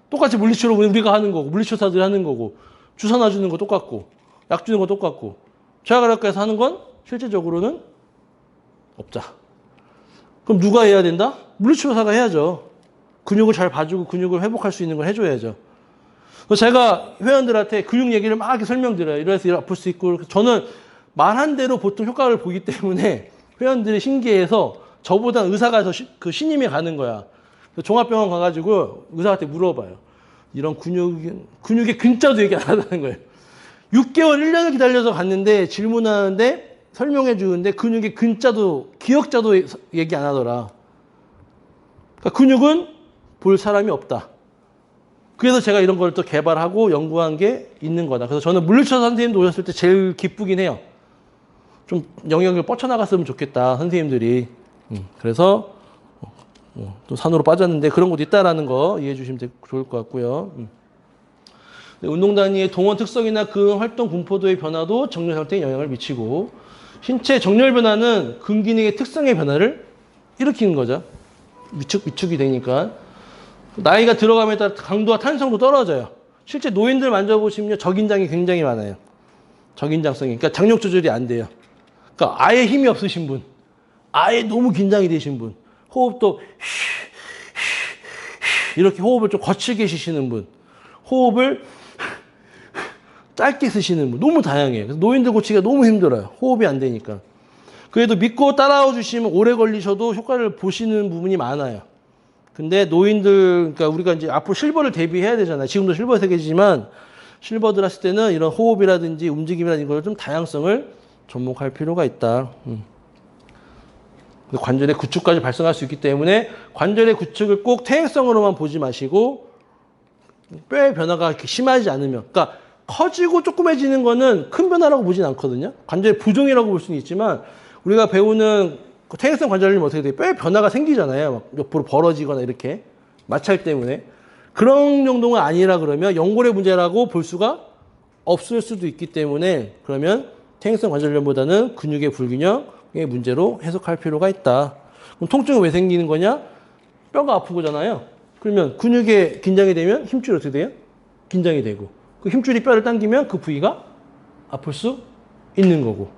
똑같이 물리치료 우리가 하는 거고, 물리치료사들이 하는 거고, 주사 놔주는 거 똑같고, 약 주는 거 똑같고, 재활학과에서 하는 건 실제적으로는 없자. 그럼 누가 해야 된다? 물리치료사가 해야죠. 근육을 잘 봐주고 근육을 회복할 수 있는 걸 해줘야죠. 그래서 제가 회원들한테 근육 얘기를 막 이렇게 설명드려요. 이래서 아플 수 있고. 저는 말한 대로 보통 효과를 보기 때문에 회원들이 신기해서 저보다 의사가 더 그 신임이 가는 거야. 종합병원 가가지고 의사한테 물어봐요. 이런 근육의 근자도 얘기 안 한다는 거예요. 6개월, 1년을 기다려서 갔는데 질문하는데 설명해 주는데 근육의 근자도, 기억자도 얘기 안 하더라. 그러니까 근육은 볼 사람이 없다. 그래서 제가 이런 걸 또 개발하고 연구한 게 있는 거다. 그래서 저는 물리치료 선생님도 오셨을 때 제일 기쁘긴 해요. 좀 영역을 뻗쳐나갔으면 좋겠다, 선생님들이. 그래서 또 산으로 빠졌는데 그런 것도 있다라는 거 이해해 주시면 좋을 것 같고요. 운동 단위의 동원 특성이나 그 활동 분포도의 변화도 정렬 상태에 영향을 미치고 신체 정렬 변화는 근기능의 특성의 변화를 일으키는 거죠. 위축이 되니까. 나이가 들어감에 따라 강도와 탄성도 떨어져요. 실제 노인들 만져보시면 저긴장이 굉장히 많아요. 저긴장성이. 그러니까 장력 조절이 안 돼요. 그러니까 아예 힘이 없으신 분, 아예 너무 긴장이 되신 분, 호흡도 이렇게 호흡을 좀 거칠게 쉬시는 분, 호흡을 짧게 쓰시는 분, 너무 다양해요. 그래서 노인들 고치기가 너무 힘들어요. 호흡이 안 되니까. 그래도 믿고 따라와 주시면 오래 걸리셔도 효과를 보시는 부분이 많아요. 근데 노인들, 그러니까 우리가 이제 앞으로 실버를 대비해야 되잖아요. 지금도 실버 세계지만 실버들 했을 때는 이런 호흡이라든지 움직임이라든지 이걸 좀 다양성을 접목할 필요가 있다. 관절의 구축까지 발생할 수 있기 때문에 관절의 구축을 꼭 퇴행성으로만 보지 마시고 뼈의 변화가 이렇게 심하지 않으면, 그러니까 커지고 조그매지는 거는 큰 변화라고 보진 않거든요. 관절의 부종이라고 볼 수는 있지만 우리가 배우는 퇴행성 관절염이 어떻게 돼요? 뼈의 변화가 생기잖아요. 막 옆으로 벌어지거나 이렇게 마찰 때문에. 그런 정도가 아니라 그러면 연골의 문제라고 볼 수가 없을 수도 있기 때문에 그러면 퇴행성 관절염보다는 근육의 불균형의 문제로 해석할 필요가 있다. 그럼 통증은 왜 생기는 거냐? 뼈가 아픈 거잖아요. 그러면 근육에 긴장이 되면 힘줄이 어떻게 돼요? 긴장이 되고 그 힘줄이 뼈를 당기면 그 부위가 아플 수 있는 거고.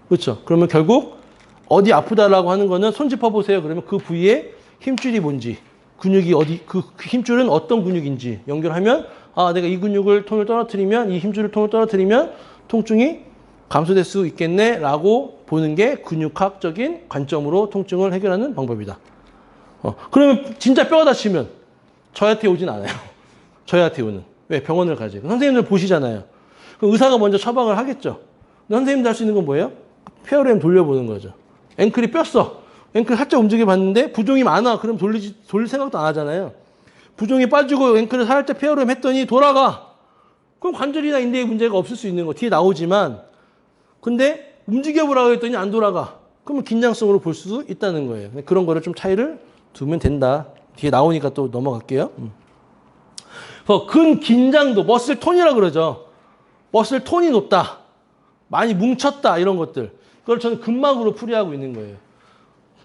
그렇죠? 그러면 결국 어디 아프다라고 하는 거는 손 짚어보세요. 그러면 그 부위에 힘줄이 뭔지, 근육이 어디, 그 힘줄은 어떤 근육인지 연결하면 내가 이 근육을 톤을 떨어뜨리면, 이 힘줄을 톤을 떨어뜨리면 통증이 감소될 수 있겠네 라고 보는 게 근육학적인 관점으로 통증을 해결하는 방법이다. 그러면 진짜 뼈가 다치면 저한테 오진 않아요. 저한테 오는. 왜? 병원을 가지. 선생님들 보시잖아요. 그럼 의사가 먼저 처방을 하겠죠. 근데 선생님들 할 수 있는 건 뭐예요? 페어램 돌려보는 거죠. 앵클이 뼈어. 앵클 살짝 움직여봤는데 부종이 많아. 그럼 돌릴 생각도 안 하잖아요. 부종이 빠지고 앵클을 살짝 페어램 했더니 돌아가. 그럼 관절이나 인대에 문제가 없을 수 있는 거. 뒤에 나오지만 근데 움직여보라고 했더니 안 돌아가. 그러면 긴장성으로 볼 수도 있다는 거예요. 그런 거를 좀 차이를 두면 된다. 뒤에 나오니까 또 넘어갈게요. 그래서 근긴장도, 머슬 톤이라고 그러죠. 머슬 톤이 높다. 많이 뭉쳤다. 이런 것들. 그걸 저는 근막으로 풀이하고 있는 거예요.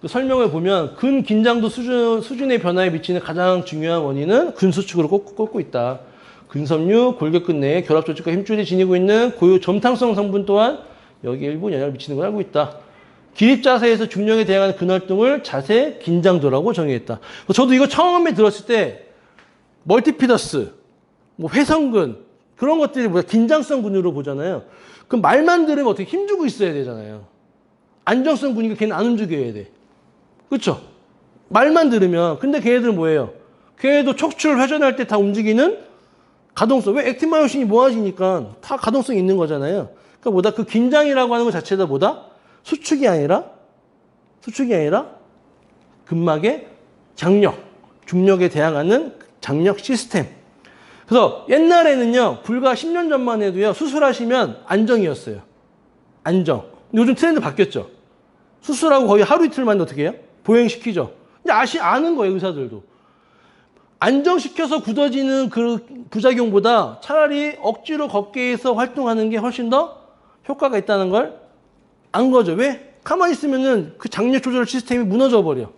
그 설명을 보면 근긴장도 수준의 변화에 미치는 가장 중요한 원인은 근수축으로 꽂고 있다. 근섬유, 골격근 내에 결합 조직과 힘줄이 지니고 있는 고유 점탕성 성분 또한 여기에 일부 영향을 미치는 걸 알고 있다. 기립 자세에서 중력에 대항하는 근활동을 자세 긴장도라고 정의했다. 저도 이거 처음에 들었을 때 멀티피더스, 뭐 회성근 그런 것들이 뭐야 긴장성 근육으로 보잖아요. 그럼 말만 들으면 어떻게 힘주고 있어야 되잖아요. 안정성 근육이 걔는 안 움직여야 돼. 그렇죠? 말만 들으면. 근데 걔네들은 뭐예요? 걔네도 척추를 회전할 때 다 움직이는 가동성. 왜? 액틴마요신이 모아지니까 다 가동성이 있는 거잖아요. 그러니까 뭐다? 그 긴장이라고 하는 것 자체가 뭐다? 수축이 아니라 수축이 아니라 근막의 장력, 중력에 대항하는 장력 시스템. 그래서 옛날에는요, 불과 10년 전만 해도요, 수술하시면 안정이었어요. 안정. 근데 요즘 트렌드 바뀌었죠. 수술하고 거의 하루 이틀 만에 어떻게 해요? 보행시키죠. 이제 아는 거예요, 의사들도. 안정시켜서 굳어지는 그 부작용보다 차라리 억지로 걷게 해서 활동하는 게 훨씬 더 효과가 있다는 걸 안 거죠. 왜? 가만히 있으면은 그 장력 조절 시스템이 무너져 버려.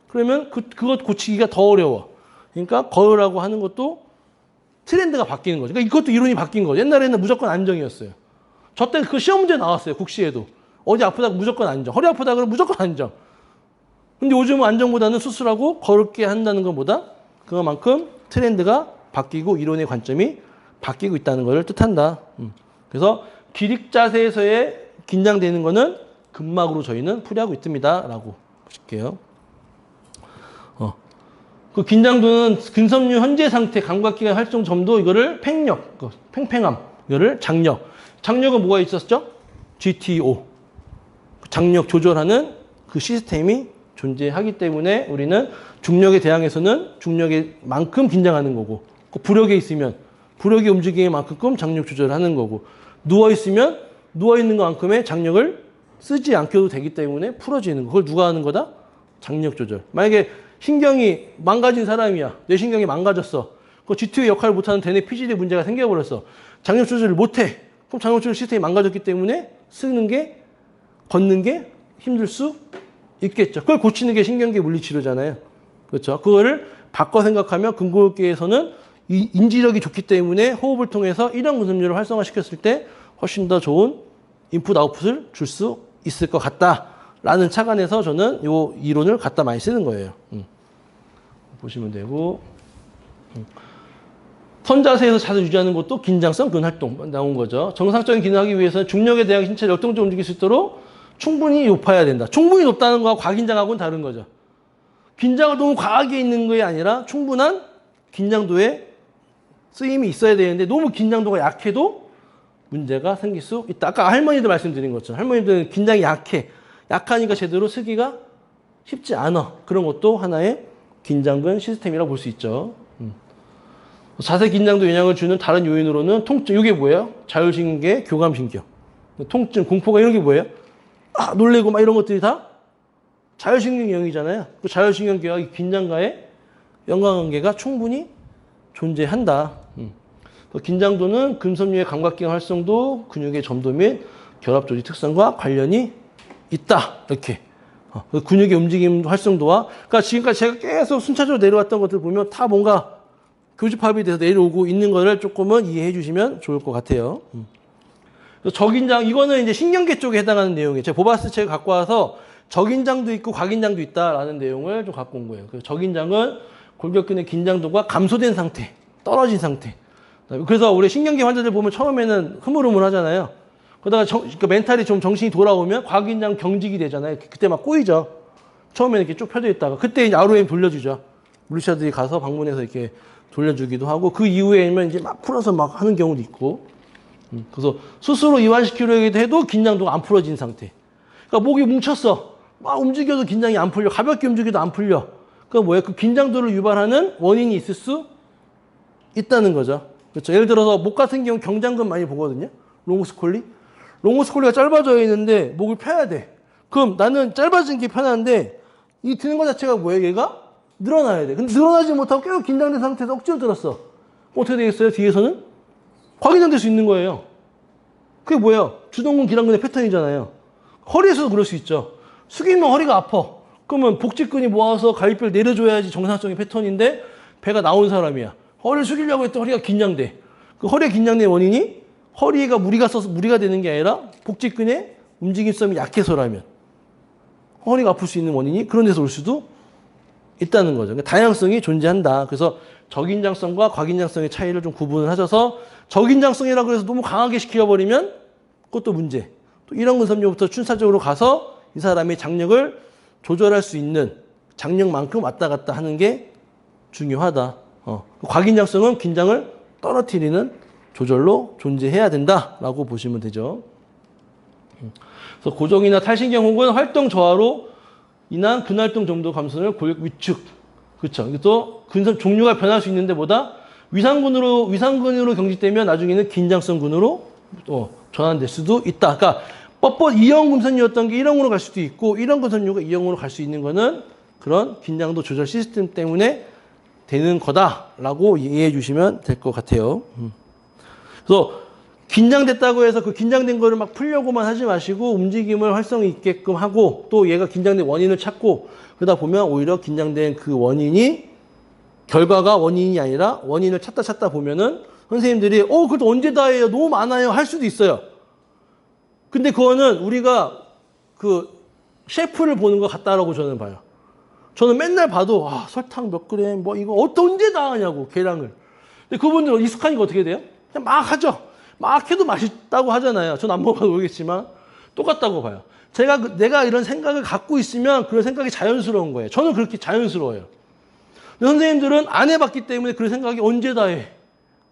그러면 그것 고치기가 더 어려워. 그러니까 걸으라고 하는 것도 트렌드가 바뀌는 거죠. 그러니까 이것도 이론이 바뀐 거죠. 옛날에는 무조건 안정이었어요. 저 때 그 시험 문제 나왔어요. 국시에도. 어디 아프다 무조건 안정. 허리 아프다 그러면 무조건 안정. 근데 요즘은 안정보다는 수술하고 걸게 한다는 것보다 그만큼 트렌드가 바뀌고 이론의 관점이 바뀌고 있다는 것을 뜻한다. 그래서 기립 자세에서의 긴장되는 거는 근막으로 저희는 풀이하고 있습니다. 라고 보실게요. 그 긴장도는 근섬유 현재 상태, 감각기관 활동 점도 이거를 팽력, 팽팽함, 이거를 장력. 장력은 뭐가 있었죠? GTO. 장력 조절하는 그 시스템이 존재하기 때문에 우리는 중력에 대항해서는 중력에 만큼 긴장하는 거고, 부력에 있으면 부력의 움직임에 만큼 장력 조절을 하는 거고, 누워있으면 누워있는 것만큼의 장력을 쓰지 않겨도 되기 때문에 풀어지는 거. 그걸 누가 하는 거다? 장력 조절. 만약에 신경이 망가진 사람이야. 뇌신경이 망가졌어. 그 GTO 역할을 못하는 대뇌 피질에 문제가 생겨버렸어. 장력 조절을 못해. 그럼 장력 조절 시스템이 망가졌기 때문에 쓰는 게, 걷는 게 힘들 수 있겠죠. 그걸 고치는 게 신경계 물리치료잖아요. 그렇죠. 그거를 바꿔 생각하면 근골격계에서는 이 인지력이 좋기 때문에 호흡을 통해서 일형 근섬유를 활성화시켰을 때 훨씬 더 좋은 인풋 아웃풋을 줄 수 있을 것 같다라는 차관에서 저는 이 이론을 갖다 많이 쓰는 거예요. 보시면 되고, 선 자세에서 자세 유지하는 것도 긴장성 근활동 나온 거죠. 정상적인 기능하기 위해서는 중력에 대한 신체를 역동적으로 움직일 수 있도록 충분히 높아야 된다. 충분히 높다는 거와 과긴장하고는 다른 거죠. 긴장을 너무 과하게 있는 게 아니라 충분한 긴장도에 쓰임이 있어야 되는데 너무 긴장도가 약해도 문제가 생길 수 있다. 아까 할머니들 말씀드린 것처럼 할머니들은 긴장이 약해. 약하니까 제대로 쓰기가 쉽지 않아. 그런 것도 하나의 긴장근 시스템이라고 볼 수 있죠. 자세 긴장도 영향을 주는 다른 요인으로는 통증. 이게 뭐예요? 자율신경계, 교감신경. 통증, 공포가 이런 게 뭐예요? 놀래고 막 이런 것들이 다 자율신경계형이잖아요. 그 자율신경계와 긴장과의 연관관계가 충분히 존재한다. 긴장도는 근섬유의 감각기관 활성도, 근육의 점도 및 결합 조직 특성과 관련이 있다. 이렇게. 근육의 움직임 활성도와, 그러니까 지금까지 제가 계속 순차적으로 내려왔던 것들 보면 다 뭔가 교집합이 돼서 내려오고 있는 거를 조금은 이해해 주시면 좋을 것 같아요. 저긴장, 이거는 이제 신경계 쪽에 해당하는 내용이에요. 제가 보바스 책을 갖고 와서 저긴장도 있고 과긴장도 있다라는 내용을 좀 갖고 온 거예요. 그래서 저긴장은 골격근의 긴장도가 감소된 상태, 떨어진 상태. 그래서 우리 신경계 환자들 보면 처음에는 흐물흐물 하잖아요. 그러다가 그러니까 멘탈이 좀 정신이 돌아오면 과긴장 경직이 되잖아요. 그때 막 꼬이죠. 처음에는 이렇게 쭉 펴져 있다가 그때 이제 ROM 돌려주죠. 물리치료들이 가서 방문해서 이렇게 돌려주기도 하고, 그 이후에는 이제 막 풀어서 막 하는 경우도 있고. 그래서 스스로 이완시키려고 해도 긴장도가 안 풀어진 상태. 그러니까 목이 뭉쳤어. 막 움직여도 긴장이 안 풀려. 가볍게 움직여도 안 풀려. 그거 뭐예요? 그 긴장도를 유발하는 원인이 있을 수 있다는 거죠. 그렇죠. 예를 들어서 목 같은 경우 경장근 많이 보거든요. 롱스콜리. 롱스콜리가 짧아져 있는데 목을 펴야 돼. 그럼 나는 짧아진 게 편한데 이 드는 것 자체가 뭐예요? 얘가 늘어나야 돼. 근데 늘어나지 못하고 계속 긴장된 상태에서 억지로 들었어. 어떻게 되겠어요? 뒤에서는 과긴장될 수 있는 거예요. 그게 뭐예요? 주동근 기랑근의 패턴이잖아요. 허리에서도 그럴 수 있죠. 숙이면 허리가 아파. 그러면 복직근이 모아서 갈비뼈를 내려줘야지 정상적인 패턴인데 배가 나온 사람이야. 허리를 숙이려고 했더니 허리가 긴장돼. 그 허리가 긴장된 원인이 허리가 무리가 되는 게 아니라 복직근의 움직임성이 약해서라면 허리가 아플 수 있는 원인이 그런 데서 올 수도 있다는 거죠. 그러니까 다양성이 존재한다. 그래서 저긴장성과 과긴장성의 차이를 좀 구분을 하셔서 저긴장성이라고 해서 너무 강하게 시켜버리면 그것도 문제. 또 일형근섬유부터 순차적으로 가서 이 사람의 장력을 조절할 수 있는 장력만큼 왔다 갔다 하는 게 중요하다. 과긴장성은 긴장을 떨어뜨리는 조절로 존재해야 된다라고 보시면 되죠. 그래서 고정이나 탈신경 혹은 활동 저하로 인한 근활동 정도 감소를 골격 위축. 그렇죠. 또 근선 종류가 변할 수 있는데 보다 위상근으로 경직되면 나중에는 긴장성근으로 전환될 수도 있다. 그러니까 뻣뻣 2형 금선류였던 게 1형으로 갈 수도 있고 1형 금선류가 2형으로 갈 수 있는 거는 그런 긴장도 조절 시스템 때문에 되는 거다라고 이해해 주시면 될 것 같아요. 그래서 긴장됐다고 해서 그 긴장된 거를 막 풀려고만 하지 마시고 움직임을 활성 있게끔 하고 또 얘가 긴장된 원인을 찾고 그러다 보면 오히려 긴장된 그 결과가 원인이 아니라 원인을 찾다 보면은 선생님들이 그것도 언제 다 해요? 너무 많아요. 할 수도 있어요. 근데 그거는 우리가 그 셰프를 보는 것 같다라고 저는 봐요. 저는 맨날 봐도 설탕 몇 그램 이거 언제 다 하냐고 계량을. 근데 그분들은 익숙하니까 어떻게 돼요? 그냥 막 하죠. 막 해도 맛있다고 하잖아요. 전 안 먹어도 모르겠지만 똑같다고 봐요. 내가 이런 생각을 갖고 있으면 그런 생각이 자연스러운 거예요. 저는 그렇게 자연스러워요. 근데 선생님들은 안 해봤기 때문에 그런 생각이 언제 다 해?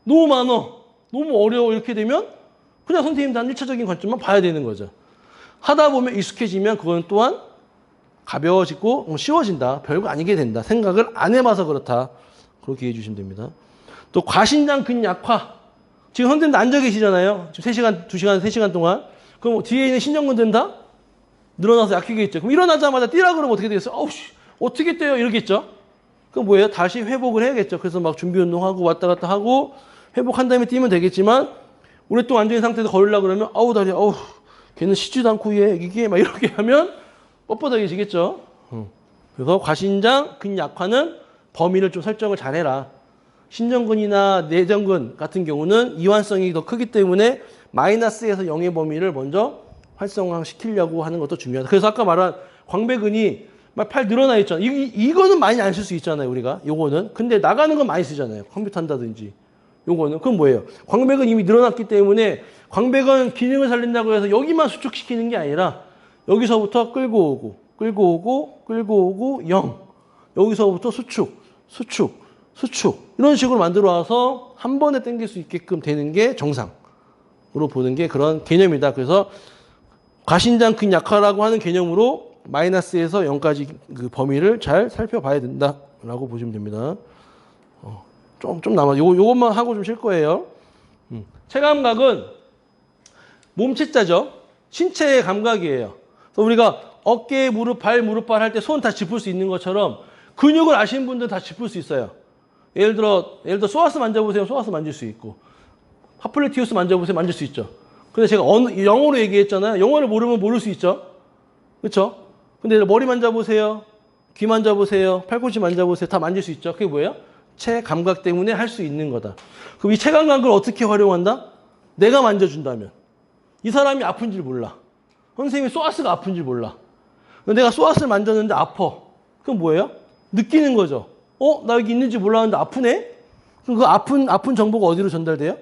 너무 많어. 너무 어려워. 이렇게 되면 그냥 선생님들 한 1차적인 관점만 봐야 되는 거죠. 하다 보면 익숙해지면 그건 또한 가벼워지고 쉬워진다. 별거 아니게 된다. 생각을 안 해봐서 그렇다. 그렇게 이해해 주시면 됩니다. 또 과신장 근약화. 지금 선생님들 앉아 계시잖아요. 지금 3시간, 2시간, 3시간 동안. 그럼 뒤에 있는 신경근들은 다 늘어나서 약해지겠죠. 그럼 일어나자마자 뛰라 그러면 어떻게 되겠어요? 어떻게 뛰어요? 이러겠죠. 그럼 뭐예요? 다시 회복을 해야겠죠. 그래서 막 준비 운동하고 왔다 갔다 하고 회복한 다음에 뛰면 되겠지만 오랫동안 앉아있는 상태에서 걸으려고 그러면 다리 걔는 쉬지도 않고 이게 막 이렇게 하면 뻣뻣하게지겠죠. 그래서 과신장 근약화는 범위를 좀 설정을 잘해라. 신전근이나 내전근 같은 경우는 이완성이 더 크기 때문에 마이너스에서 0의 범위를 먼저 활성화시키려고 하는 것도 중요하다. 그래서 아까 말한 광배근이 막 팔 늘어나 있잖아요. 이거는 많이 안 쓸 수 있잖아요, 우리가. 요거는. 근데 나가는 건 많이 쓰잖아요. 컴퓨터 한다든지. 요거는. 그럼 뭐예요? 광배근 이미 늘어났기 때문에 광배근 기능을 살린다고 해서 여기만 수축시키는 게 아니라 여기서부터 끌고 오고 0. 여기서부터 수축. 이런 식으로 만들어 와서 한 번에 당길 수 있게끔 되는 게 정상으로 보는 게 그런 개념이다. 그래서 과신장 근약화라고 하는 개념으로 마이너스에서 0까지 그 범위를 잘 살펴봐야 된다라고 보시면 됩니다. 좀 남아. 요것만 하고 좀 쉴 거예요. 체감각은 몸체자죠. 신체의 감각이에요. 그래서 우리가 어깨, 무릎, 무릎발 할 때 손 다 짚을 수 있는 것처럼 근육을 아시는 분들 다 짚을 수 있어요. 예를 들어 소아스 만져보세요. 소아스 만질 수 있고 하플레티우스 만져보세요. 만질 수 있죠. 근데 제가 영어로 얘기했잖아요. 영어를 모르면 모를 수 있죠. 그렇죠? 근데 머리 만져보세요. 귀 만져보세요. 팔꿈치 만져보세요. 다 만질 수 있죠. 그게 뭐예요? 체감각 때문에 할 수 있는 거다. 그럼 이 체감각을 어떻게 활용한다? 내가 만져준다면. 이 사람이 아픈 줄 몰라. 선생님이 소아스가 아픈 줄 몰라. 내가 소아스를 만졌는데 아파. 그럼 뭐예요? 느끼는 거죠. 나 여기 있는지 몰랐는데 아프네? 그럼 그 아픈 정보가 어디로 전달돼요?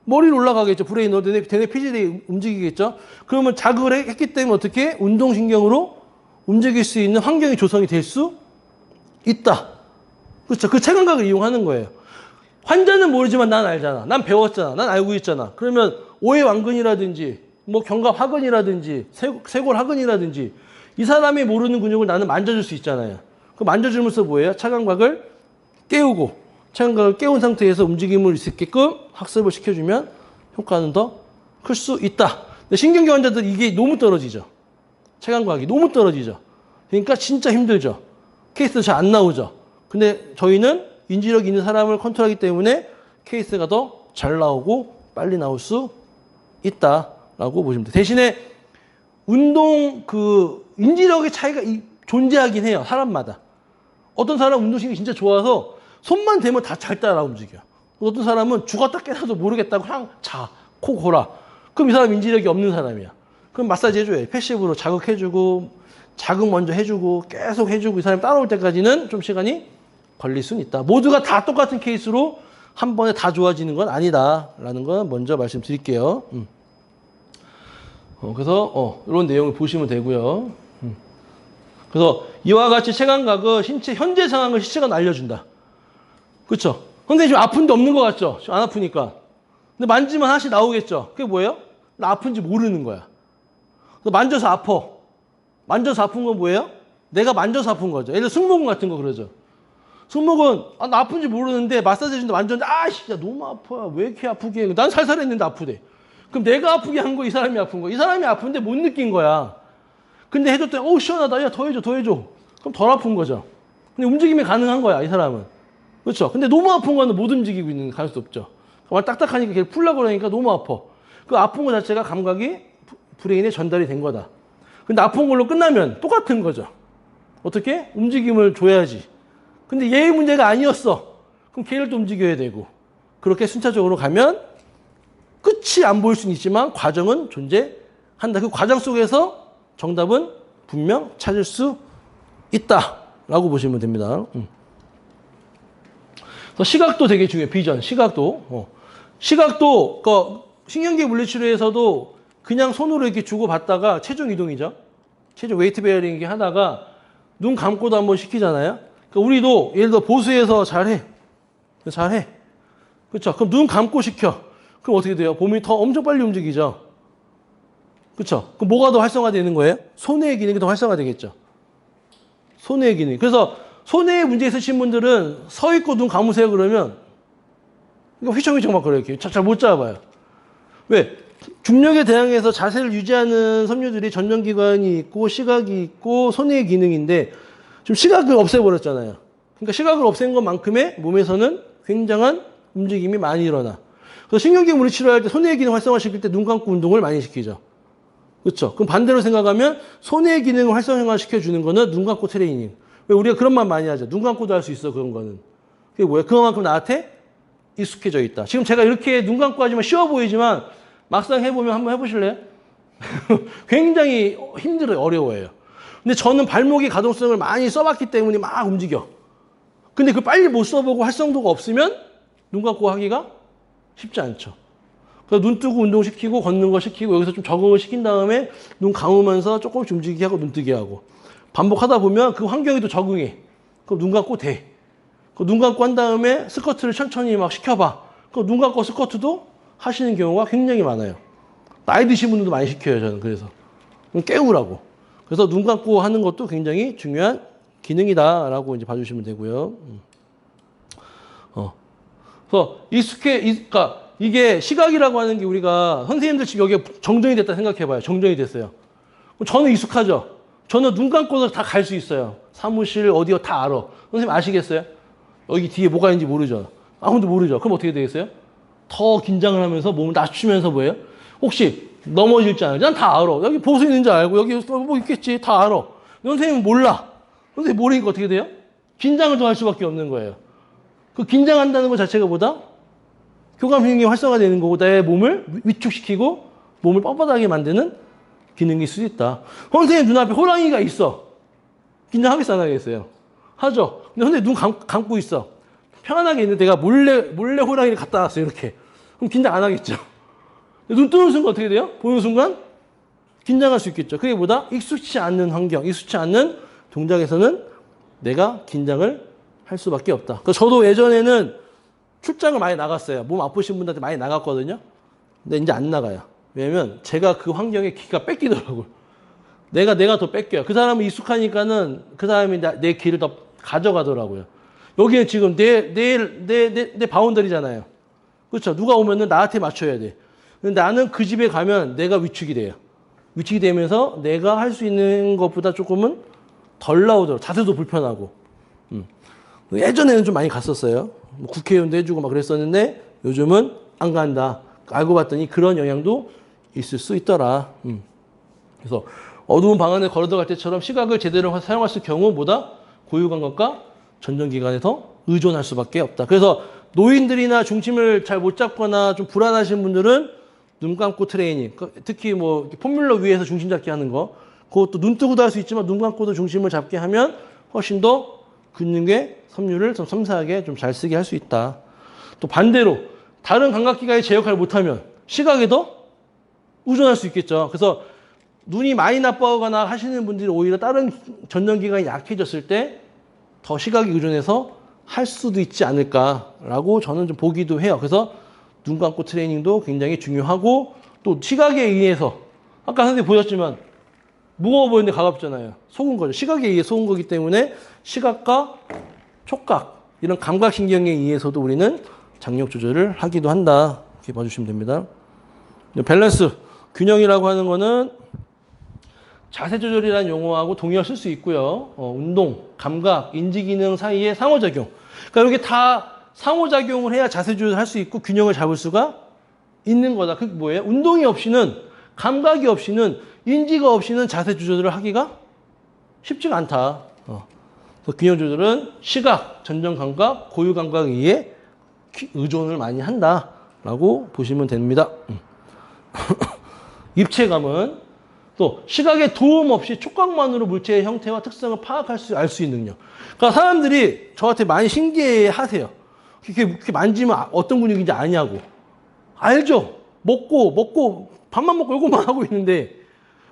머리로 올라가겠죠. 브레인으로. 대뇌 피지들이 움직이겠죠. 그러면 자극을 했기 때문에 어떻게? 운동신경으로 움직일 수 있는 환경이 조성이 될 수 있다. 그렇죠. 그 체감각을 이용하는 거예요. 환자는 모르지만 난 알잖아. 난 배웠잖아. 난 알고 있잖아. 그러면 오해완근이라든지 견갑하근이라든지 쇄골하근이라든지 이 사람이 모르는 근육을 나는 만져줄 수 있잖아요. 그 만져주면서 뭐예요? 체감각을 깨우고 체감각을 깨운 상태에서 움직임을 수 있게끔 학습을 시켜주면 효과는 더 클 수 있다. 근데 신경계 환자들 이게 너무 떨어지죠. 체감각이 너무 떨어지죠. 그러니까 진짜 힘들죠. 케이스도 잘 안 나오죠. 근데 저희는 인지력 있는 사람을 컨트롤하기 때문에 케이스가 더 잘 나오고 빨리 나올 수 있다라고 보시면 돼요. 대신에 인지력의 차이가 존재하긴 해요. 사람마다. 어떤 사람은 운동신경이 진짜 좋아서 손만 대면 다 잘 따라 움직여. 어떤 사람은 죽었다 깨나도 모르겠다고 그냥 코 골아. 그럼 이 사람 인지력이 없는 사람이야. 그럼 마사지 해줘요. 패시브로 자극해주고 자극 먼저 해주고 계속 해주고 이 사람이 따라올 때까지는 좀 시간이 걸릴 수는 있다. 모두가 다 똑같은 케이스로 한 번에 다 좋아지는 건 아니다라는 건 먼저 말씀드릴게요. 그래서 이런 내용을 보시면 되고요. 그래서 이와 같이 체감각은 신체 현재 상황을 실시간 알려준다. 그렇죠? 선생님 지금 아픈데 없는 것 같죠? 안 아프니까. 근데 만지면 하나씩 나오겠죠? 그게 뭐예요? 나 아픈지 모르는 거야. 그래서 만져서 아파. 만져서 아픈 건 뭐예요? 내가 만져서 아픈 거죠. 예를 들어 승모근 같은 거 그러죠. 승모근 나 아픈지 모르는데 마사지 해준다 만졌는데 아씨 야 너무 아파. 왜 이렇게 아프게 해? 난 살살했는데 아프대. 그럼 내가 아프게 한 거 이 사람이 아픈 거. 이 사람이 아픈데 못 느낀 거야. 근데 해줬더니 어우 시원하다. 야 더 해줘 더 해줘. 그럼 덜 아픈 거죠. 근데 움직임이 가능한 거야 이 사람은. 그렇죠. 근데 너무 아픈 거는 못 움직이고 있는 가능수 없죠. 정말 딱딱하니까 걔를 풀려고 그러니까 너무 아파. 그 아픈 거 자체가 감각이 브레인에 전달이 된 거다. 근데 아픈 걸로 끝나면 똑같은 거죠. 어떻게? 움직임을 줘야지. 근데 얘의 문제가 아니었어. 그럼 걔를 또 움직여야 되고. 그렇게 순차적으로 가면 끝이 안 보일 수는 있지만 과정은 존재한다. 그 과정 속에서 정답은 분명 찾을 수 있다라고 보시면 됩니다. 그래서 시각도 되게 중요해요. 비전, 시각도. 시각도 신경계 물리치료에서도 그냥 손으로 이렇게 주고 받다가 체중 이동이죠. 체중 웨이트 베어링 이렇게 하다가 눈 감고도 한번 시키잖아요. 그러니까 우리도 예를 들어 보수해서 잘해. 그렇죠. 그럼 눈 감고 시켜. 그럼 어떻게 돼요? 몸이 더 엄청 빨리 움직이죠. 그렇죠. 그럼 뭐가 더 활성화되는 거예요? 손해의 기능이 더 활성화되겠죠. 손해의 기능. 그래서 손해에 문제 있으신 분들은 서 있고 눈 감으세요 그러면 휘청휘청 막 그래요. 잘 못 잡아요. 왜? 중력에 대항해서 자세를 유지하는 섬유들이 전정기관이 있고 시각이 있고 손해의 기능인데 지금 시각을 없애버렸잖아요. 그러니까 시각을 없앤 것만큼의 몸에서는 굉장한 움직임이 많이 일어나. 그래서 신경계 물리 치료할 때 손해의 기능 활성화시킬 때 눈 감고 운동을 많이 시키죠. 그렇죠? 그럼 반대로 생각하면 손해의 기능을 활성화시켜주는 거는 눈 감고 트레이닝. 왜 우리가 그런 말 많이 하죠. 눈 감고도 할 수 있어 그런 거는. 그게 뭐야? 그만큼 나한테 익숙해져 있다. 지금 제가 이렇게 눈 감고 하지만 쉬워 보이지만 막상 해보면 한번 해보실래요? 굉장히 힘들어요. 어려워요. 근데 저는 발목의 가동성을 많이 써봤기 때문에 막 움직여. 근데 그 빨리 못 써보고 활성도가 없으면 눈 감고 하기가 쉽지 않죠. 그래서 눈 뜨고 운동시키고 걷는 거 시키고 여기서 좀 적응을 시킨 다음에 눈 감으면서 조금씩 움직이게 하고 눈 뜨게 하고 반복하다 보면 그 환경에 도 적응해. 그럼 눈 감고 돼. 눈 감고 한 다음에 스쿼트를 천천히 막 시켜봐. 그럼 눈 감고 스쿼트도 하시는 경우가 굉장히 많아요. 나이 드신 분들도 많이 시켜요, 저는. 그래서. 깨우라고. 그래서 눈 감고 하는 것도 굉장히 중요한 기능이다라고 이제 봐주시면 되고요. 그래서 그러니까 이게 시각이라고 하는 게 우리가 선생님들 지금 여기에 정정이 됐다 생각해봐요. 정정이 됐어요. 저는 익숙하죠. 저는 눈 감고도 다 갈 수 있어요. 사무실 어디요 다 알아. 선생님 아시겠어요? 여기 뒤에 뭐가 있는지 모르죠. 아무도 모르죠. 그럼 어떻게 되겠어요? 더 긴장을 하면서 몸을 낮추면서 뭐예요? 혹시 넘어질지 않을지 난 다 알아. 여기 보수 있는지 알고 여기 뭐 있겠지 다 알아. 선생님은 몰라. 선생님 모르니까 어떻게 돼요? 긴장을 더 할 수밖에 없는 거예요. 그 긴장한다는 것 자체가 보다 교감신경이 활성화되는 거고 내 몸을 위축시키고 몸을 뻣뻣하게 만드는 기능일 수 있다. 선생님 눈앞에 호랑이가 있어. 긴장하겠어 안 하겠어요? 하죠. 근데 선생님 눈 감고 있어. 편안하게 있는데 내가 몰래 호랑이를 갖다 놨어요 이렇게. 그럼 긴장 안 하겠죠. 눈 뜨는 순간 어떻게 돼요? 보는 순간 긴장할 수 있겠죠. 그게 보다 익숙치 않는 환경, 익숙치 않는 동작에서는 내가 긴장을 할 수밖에 없다. 그래서 저도 예전에는 출장을 많이 나갔어요. 몸 아프신 분들한테 많이 나갔거든요. 근데 이제 안 나가요. 왜냐면 제가 그 환경에 기가 뺏기더라고요. 내가 더 뺏겨요. 그 사람은 익숙하니까는 그 사람이 내 기를 더 가져가더라고요. 여기에 지금 내 바운더리잖아요. 그렇죠. 누가 오면은 나한테 맞춰야 돼. 근데 나는 그 집에 가면 내가 위축이 돼요. 위축이 되면서 내가 할 수 있는 것보다 조금은 덜 나오더라고요. 자세도 불편하고. 예전에는 좀 많이 갔었어요. 뭐 국회의원도 해주고 막 그랬었는데 요즘은 안 간다. 알고 봤더니 그런 영향도 있을 수 있더라. 그래서 어두운 방 안에 걸어 들어갈 때처럼 시각을 제대로 사용했을 경우보다 고유감각과 전정기관에서 의존할 수밖에 없다. 그래서 노인들이나 중심을 잘 못 잡거나 좀 불안하신 분들은 눈 감고 트레이닝, 특히 뭐 폼뮬러 위에서 중심 잡기 하는 거, 그것도 눈 뜨고도 할 수 있지만 눈 감고도 중심을 잡게 하면 훨씬 더 근육의 섬유를 좀 섬세하게 좀 잘 쓰게 할 수 있다. 또 반대로 다른 감각기관이 제 역할을 못하면 시각에도 의존할 수 있겠죠. 그래서 눈이 많이 나빠거나 하시는 분들이 오히려 다른 전정기관이 약해졌을 때 더 시각에 의존해서 할 수도 있지 않을까라고 저는 좀 보기도 해요. 그래서 눈 감고 트레이닝도 굉장히 중요하고 또 시각에 의해서 아까 선생님 보셨지만 무거워 보이는데 가깝잖아요. 속은 거죠. 시각에 의해 속은 거기 때문에 시각과 촉각 이런 감각신경에 의해서도 우리는 장력 조절을 하기도 한다. 이렇게 봐주시면 됩니다. 밸런스, 균형이라고 하는 거는 자세 조절이라는 용어하고 동의어 쓸 수 있고요. 운동, 감각, 인지기능 사이의 상호작용. 그러니까 이게 다 상호작용을 해야 자세 조절을 할 수 있고 균형을 잡을 수가 있는 거다. 그게 뭐예요? 운동이 없이는, 감각이 없이는, 인지가 없이는 자세 조절을 하기가 쉽지가 않다. 그래서 균형 조절은 시각, 전정 감각, 고유 감각에 의해 의존을 많이 한다라고 보시면 됩니다. 입체감은 또 시각의 도움 없이 촉각만으로 물체의 형태와 특성을 파악할 수, 알 수 있는 능력. 그러니까 사람들이 저한테 많이 신기해 하세요. 그렇게 만지면 어떤 근육인지 아냐고. 알죠? 먹고, 밥만 먹고 이것만 하고 있는데,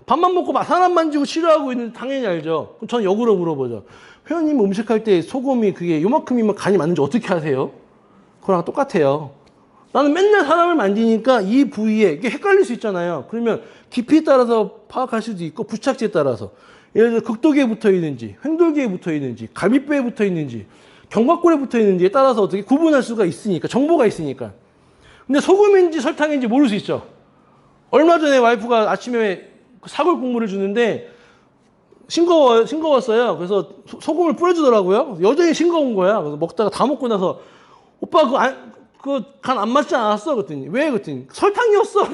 밥만 먹고 사람 만지고 싫어하고 있는데 당연히 알죠? 그럼 저는 역으로 물어보죠. 회원님 음식할 때 소금이 그게 요만큼이면 간이 맞는지 어떻게 하세요? 그거랑 똑같아요. 나는 맨날 사람을 만지니까 이 부위에 이게 헷갈릴 수 있잖아요. 그러면 깊이에 따라서 파악할 수도 있고 부착지에 따라서 예를 들어 극도기에 붙어 있는지 횡돌기에 붙어 있는지 갈비뼈에 붙어 있는지 견갑골에 붙어 있는지에 따라서 어떻게 구분할 수가 있으니까 정보가 있으니까. 근데 소금인지 설탕인지 모를 수 있죠. 얼마 전에 와이프가 아침에 사골 국물을 주는데 싱거웠어요. 그래서 소금을 뿌려주더라고요. 여전히 싱거운 거야. 그래서 먹다가 다 먹고 나서 오빠 그 간 안 맞지 않았어? 그랬더니 왜? 그랬더니 설탕이었어.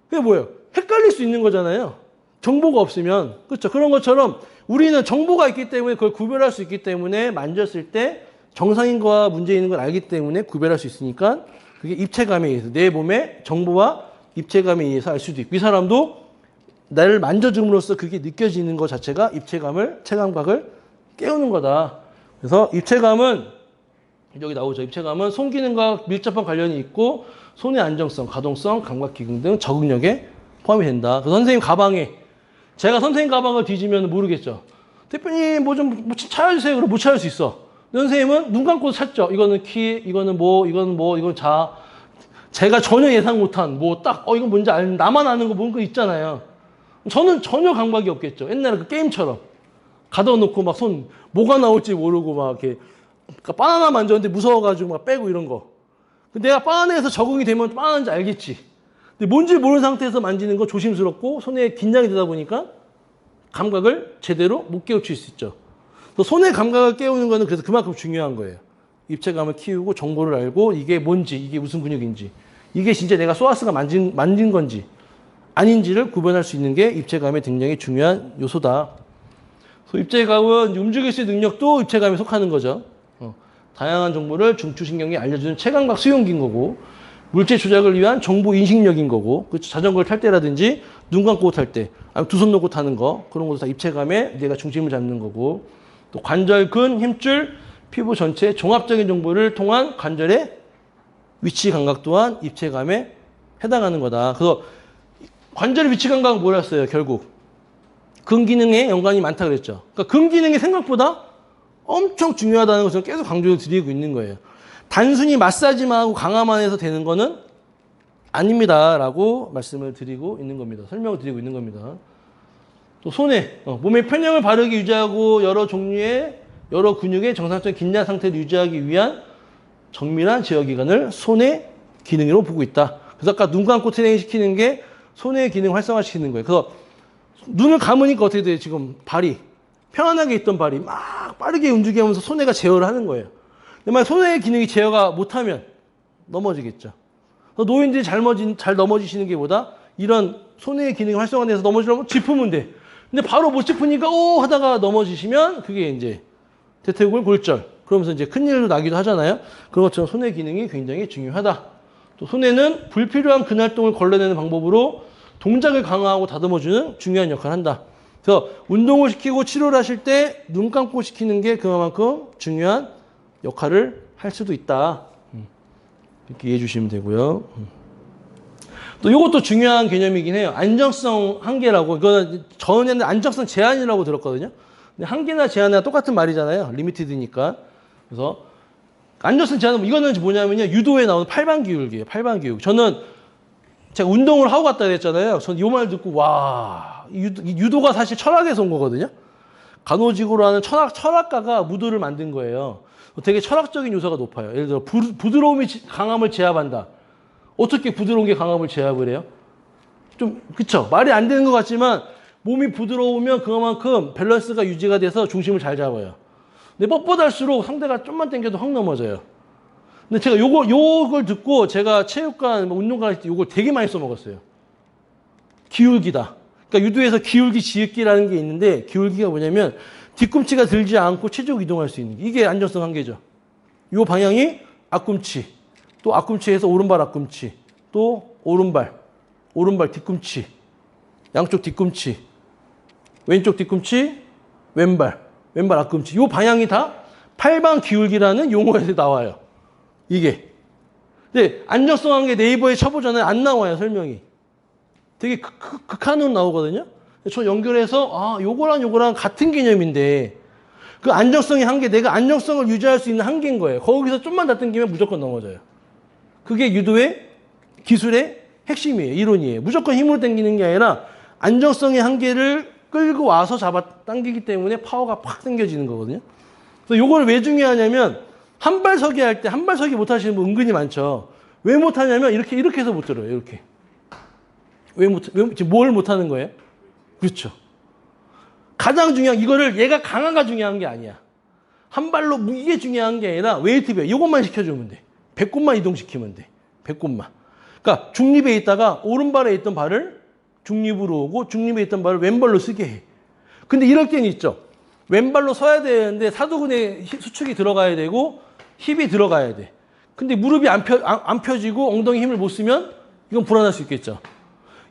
그게 뭐예요? 헷갈릴 수 있는 거잖아요. 정보가 없으면. 그렇죠. 그런 것처럼 우리는 정보가 있기 때문에 그걸 구별할 수 있기 때문에 만졌을 때 정상인 거와 문제 있는 걸 알기 때문에 구별할 수 있으니까 그게 입체감에 의해서 내 몸의 정보와 입체감에 의해서 알 수도 있고 이 사람도 나를 만져줌으로써 그게 느껴지는 것 자체가 입체감을, 체감각을 깨우는 거다. 그래서 입체감은 여기 나오죠. 입체감은 손 기능과 밀접한 관련이 있고 손의 안정성, 가동성, 감각기능 등 적응력에 포함이 된다. 그 선생님 가방에 제가 선생님 가방을 뒤지면 모르겠죠. 대표님 뭐 좀 찾아주세요. 그럼 못 찾을 수 있어. 선생님은 눈 감고 찾죠. 이거는 키, 이거는 이건 자. 제가 전혀 예상 못한 이건 뭔지 나만 아는 거 뭔가 있잖아요. 저는 전혀 감각이 없겠죠. 옛날에 그 게임처럼 가둬놓고 막 뭐가 나올지 모르고 막 이렇게 그러니까 바나나 만졌는데 무서워가지고 막 빼고 이런 거. 내가 바나나에서 적응이 되면 바나나인지 알겠지. 근데 뭔지 모르는 상태에서 만지는 거 조심스럽고 손에 긴장이 되다 보니까 감각을 제대로 못 깨우칠 수 있죠. 그래서 손의 감각을 깨우는 거는 그래서 그만큼 중요한 거예요. 입체감을 키우고 정보를 알고 이게 뭔지, 이게 무슨 근육인지, 이게 진짜 내가 소아스가 만진 건지 아닌지를 구분할 수 있는 게 입체감의 굉장히 중요한 요소다. 그래서 입체감은 움직일 수 있는 능력도 입체감에 속하는 거죠. 다양한 정보를 중추신경에 알려주는 체감각 수용기인 거고 물체 조작을 위한 정보 인식력인 거고 그렇죠? 자전거를 탈 때라든지 눈 감고 탈 때 아니면 두 손 놓고 타는 거 그런 것도 다 입체감에 내가 중심을 잡는 거고 또 관절근, 힘줄, 피부 전체의 종합적인 정보를 통한 관절의 위치 감각 또한 입체감에 해당하는 거다. 그래서 관절의 위치 감각은 뭐였어요? 결국 근기능에 연관이 많다 그랬죠. 그러니까 근기능이 생각보다 엄청 중요하다는 것을 계속 강조를 드리고 있는 거예요. 단순히 마사지만 하고 강화만 해서 되는 거는 아닙니다라고 말씀을 드리고 있는 겁니다. 설명을 드리고 있는 겁니다. 또 손에 몸의 편형을 바르게 유지하고 여러 종류의 여러 근육의 정상적인 긴장 상태를 유지하기 위한 정밀한 제어기관을 손의 기능으로 보고 있다. 그래서 아까 눈 감고 트레이닝 시키는 게 손의 기능 활성화시키는 거예요. 그래서 눈을 감으니까 어떻게 돼요? 지금 발이 편안하게 있던 발이 막 빠르게 움직이면서 손해가 제어를 하는 거예요. 근데 만약 손해의 기능이 제어가 못하면 넘어지겠죠. 노인들이 잘 넘어지시는 게 보다 이런 손해의 기능이 활성화돼서 넘어지려면 짚으면 돼. 근데 바로 못 짚으니까 하다가 넘어지시면 그게 이제 대퇴골 골절. 그러면서 이제 큰일도 나기도 하잖아요. 그런 것처럼 손의 기능이 굉장히 중요하다. 또 손해는 불필요한 근활동을 걸러내는 방법으로 동작을 강화하고 다듬어주는 중요한 역할을 한다. 그래서 운동을 시키고 치료를 하실 때 눈 감고 시키는 게 그만큼 중요한 역할을 할 수도 있다. 이렇게 이해해 주시면 되고요. 또 이것도 중요한 개념이긴 해요. 안정성 한계라고. 이거는 전에는 안정성 제한이라고 들었거든요. 근데 한계나 제한이나 똑같은 말이잖아요. 리미티드니까. 그래서 안정성 제한은 이거는 뭐냐면요. 유도에 나오는 팔반 기울기예요. 팔반 기울기. 저는 제가 운동을 하고 갔다 그랬잖아요. 저는 이 말 듣고 와 유도가 사실 철학에서 온 거거든요. 간호지구라는 철학가가 무도를 만든 거예요. 되게 철학적인 요소가 높아요. 예를 들어 부드러움이 강함을 제압한다. 어떻게 부드러운 게 강함을 제압을 해요? 좀 그쵸? 말이 안 되는 것 같지만 몸이 부드러우면 그만큼 밸런스가 유지가 돼서 중심을 잘 잡아요. 근데 뻣뻣할수록 상대가 좀만 당겨도 확 넘어져요. 근데 제가 요걸 듣고 제가 체육관, 운동관 할 때 요걸 되게 많이 써먹었어요. 기울기다. 그러니까 유도에서 기울기, 지읒기라는 게 있는데 기울기가 뭐냐면 뒤꿈치가 들지 않고 체중 이동할 수 있는 게 이게 안정성 한계죠. 요 방향이 앞꿈치, 또 앞꿈치에서 오른발 앞꿈치, 또 오른발 뒤꿈치, 양쪽 뒤꿈치, 왼쪽 뒤꿈치, 왼발 앞꿈치. 요 방향이 다 팔방 기울기라는 용어에서 나와요. 이게. 근데 안정성 한계 네이버에 쳐보잖아요. 안 나와요, 설명이. 되게 극한으로 나오거든요. 저 연결해서 요거랑 같은 개념인데 그 안정성의 한계, 내가 안정성을 유지할 수 있는 한계인 거예요. 거기서 좀만 더 당기면 무조건 넘어져요. 그게 유도의 기술의 핵심이에요. 이론이에요. 무조건 힘으로 당기는 게 아니라 안정성의 한계를 끌고 와서 잡아 당기기 때문에 파워가 팍 당겨지는 거거든요. 그래서 요걸 왜 중요하냐면 한발서기 할 때 한발서기 못 하시는 분 은근히 많죠. 왜 못 하냐면 이렇게 해서 못 들어요. 이렇게. 지금 뭘 못 하는 거예요? 그렇죠. 가장 중요한 이거를 얘가 강화가 중요한 게 아니야. 한 발로 이게 중요한 게 아니라 웨이트 베어 이것만 시켜주면 돼. 배꼽만 이동시키면 돼. 배꼽만. 그러니까 중립에 있다가 오른발에 있던 발을 중립으로 오고 중립에 있던 발을 왼발로 쓰게 해. 근데 이럴 때는 있죠. 왼발로 서야 되는데 사두근의 수축이 들어가야 되고 힙이 들어가야 돼. 근데 무릎이 안 펴지고 엉덩이 힘을 못 쓰면 이건 불안할 수 있겠죠.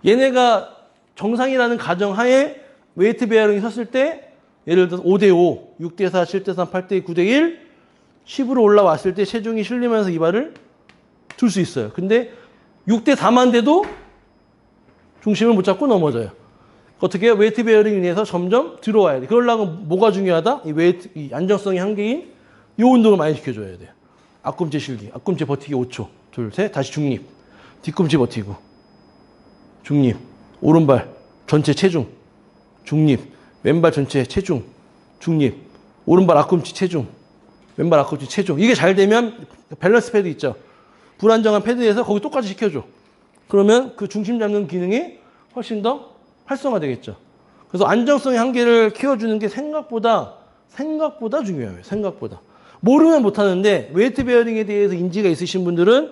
얘네가 정상이라는 가정하에 웨이트 베어링이 섰을 때 예를 들어서 5대5, 6대4, 7대3, 8대2, 9대1, 10으로 올라왔을 때 체중이 실리면서 이 발을 들 수 있어요. 근데 6대4만 돼도 중심을 못 잡고 넘어져요. 어떻게 해요? 웨이트 베어링 인해서 점점 들어와야 돼. 그러려면 뭐가 중요하다? 이 안정성의 한계인 이 운동을 많이 시켜줘야 돼요. 앞꿈치 실기, 앞꿈치 버티기 5초. 둘, 셋, 다시 중립. 뒤꿈치 버티고. 중립. 오른발 전체 체중. 중립. 왼발 전체 체중. 중립. 오른발 앞꿈치 체중. 왼발 앞꿈치 체중. 이게 잘 되면 밸런스 패드 있죠. 불안정한 패드에서 거기 똑같이 시켜줘. 그러면 그 중심 잡는 기능이 훨씬 더 활성화되겠죠. 그래서 안정성의 한계를 키워주는 게 생각보다 중요해요. 생각보다. 모르면 못하는데 웨이트 베어링에 대해서 인지가 있으신 분들은